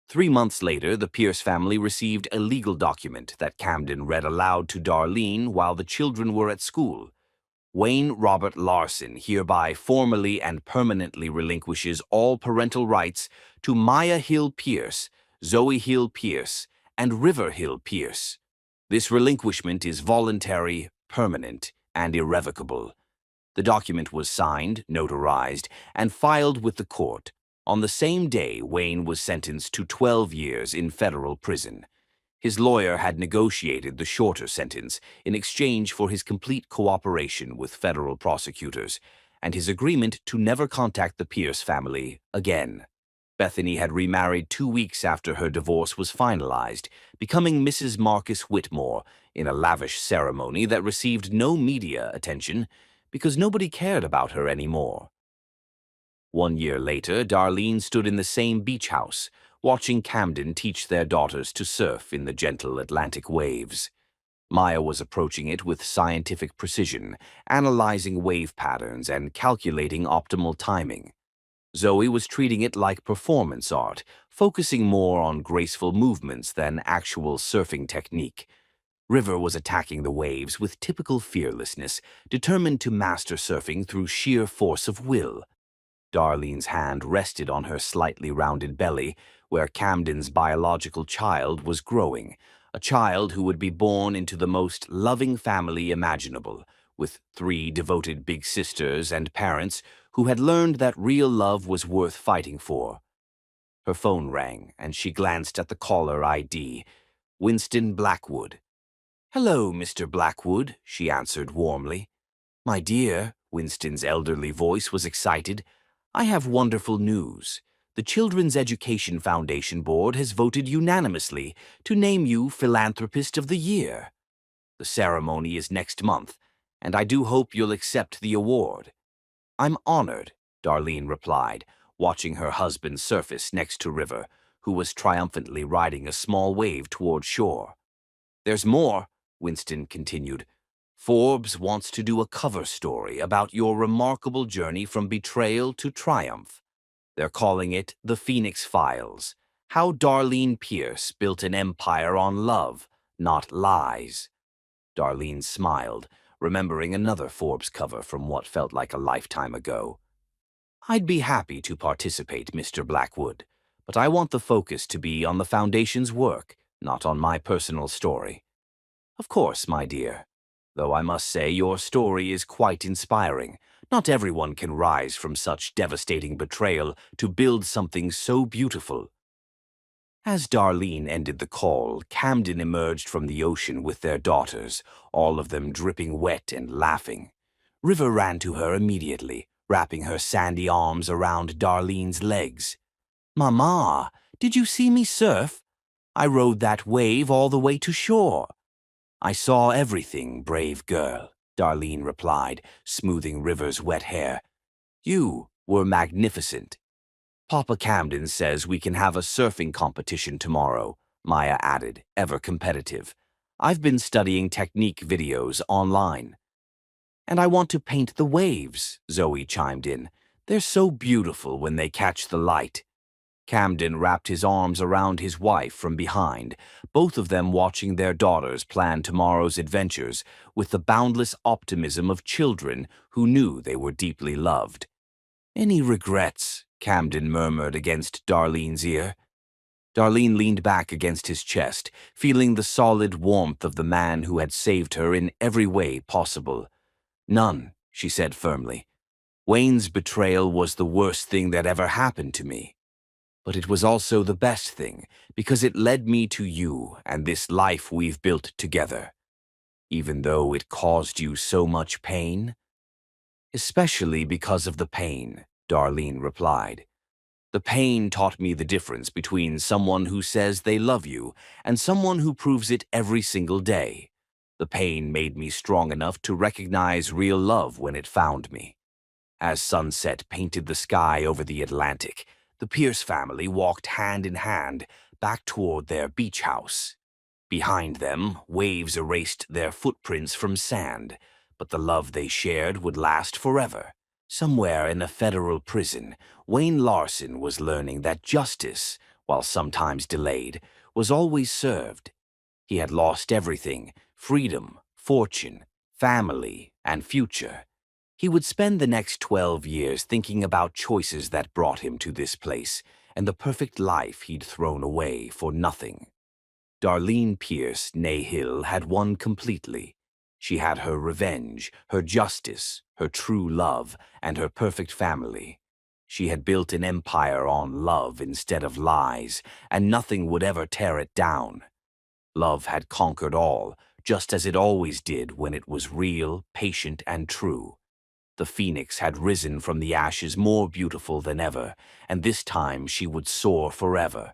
3 months later, the Pierce family received a legal document that Camden read aloud to Darlene while the children were at school. Wayne Robert Larson hereby formally and permanently relinquishes all parental rights to Maya Hill Pierce, Zoe Hill Pierce, and River Hill Pierce. This relinquishment is voluntary, permanent, and irrevocable. The document was signed, notarized, and filed with the court. On the same day, Wayne was sentenced to 12 years in federal prison. His lawyer had negotiated the shorter sentence in exchange for his complete cooperation with federal prosecutors and his agreement to never contact the Pierce family again. Bethany had remarried 2 weeks after her divorce was finalized, becoming Mrs. Marcus Whitmore in a lavish ceremony that received no media attention because nobody cared about her anymore. 1 year later, Darlene stood in the same beach house, watching Camden teach their daughters to surf in the gentle Atlantic waves. Maya was approaching it with scientific precision, analyzing wave patterns and calculating optimal timing. Zoe was treating it like performance art, focusing more on graceful movements than actual surfing technique. River was attacking the waves with typical fearlessness, determined to master surfing through sheer force of will. Darlene's hand rested on her slightly rounded belly, where Camden's biological child was growing, a child who would be born into the most loving family imaginable, with 3 devoted big sisters and parents who had learned that real love was worth fighting for. Her phone rang, and she glanced at the caller ID, Winston Blackwood. "Hello, Mr. Blackwood," she answered warmly. "My dear," Winston's elderly voice was excited, "I have wonderful news. The Children's Education Foundation Board has voted unanimously to name you Philanthropist of the Year. The ceremony is next month, and I do hope you'll accept the award." "I'm honored," Darlene replied, watching her husband surface next to River, who was triumphantly riding a small wave toward shore. "There's more," Winston continued. "Forbes wants to do a cover story about your remarkable journey from betrayal to triumph. They're calling it The Phoenix Files, How Darlene Pierce Built an Empire on Love, Not Lies." Darlene smiled, remembering another Forbes cover from what felt like a lifetime ago. "I'd be happy to participate, Mr. Blackwood, but I want the focus to be on the Foundation's work, not on my personal story." "Of course, my dear. Though I must say your story is quite inspiring. Not everyone can rise from such devastating betrayal to build something so beautiful." As Darlene ended the call, Camden emerged from the ocean with their daughters, all of them dripping wet and laughing. River ran to her immediately, wrapping her sandy arms around Darlene's legs. "Mama, did you see me surf? I rode that wave all the way to shore." "I saw everything, brave girl," Darlene replied, smoothing River's wet hair. "You were magnificent." "Papa Camden says we can have a surfing competition tomorrow," Maya added, ever competitive. "I've been studying technique videos online." "And I want to paint the waves," Zoe chimed in. "They're so beautiful when they catch the light." Camden wrapped his arms around his wife from behind, both of them watching their daughters plan tomorrow's adventures with the boundless optimism of children who knew they were deeply loved. "Any regrets?" Camden murmured against Darlene's ear. Darlene leaned back against his chest, feeling the solid warmth of the man who had saved her in every way possible. "None," she said firmly. "Wayne's betrayal was the worst thing that ever happened to me. But it was also the best thing, because it led me to you and this life we've built together. Even though it caused you so much pain?" "Especially because of the pain," Darlene replied. The pain taught me the difference between someone who says they love you and someone who proves it every single day. The pain made me strong enough to recognize real love when it found me. As sunset painted the sky over the Atlantic, the Pierce family walked hand in hand back toward their beach house. Behind them, waves erased their footprints from sand, but the love they shared would last forever. Somewhere in a federal prison, Wayne Larson was learning that justice, while sometimes delayed, was always served. He had lost everything: freedom, fortune, family, and future. He would spend the next 12 years thinking about choices that brought him to this place and the perfect life he'd thrown away for nothing. Darlene Pierce, née Hill, had won completely. She had her revenge, her justice, her true love, and her perfect family. She had built an empire on love instead of lies, and nothing would ever tear it down. Love had conquered all, just as it always did when it was real, patient, and true. The phoenix had risen from the ashes more beautiful than ever, and this time she would soar forever,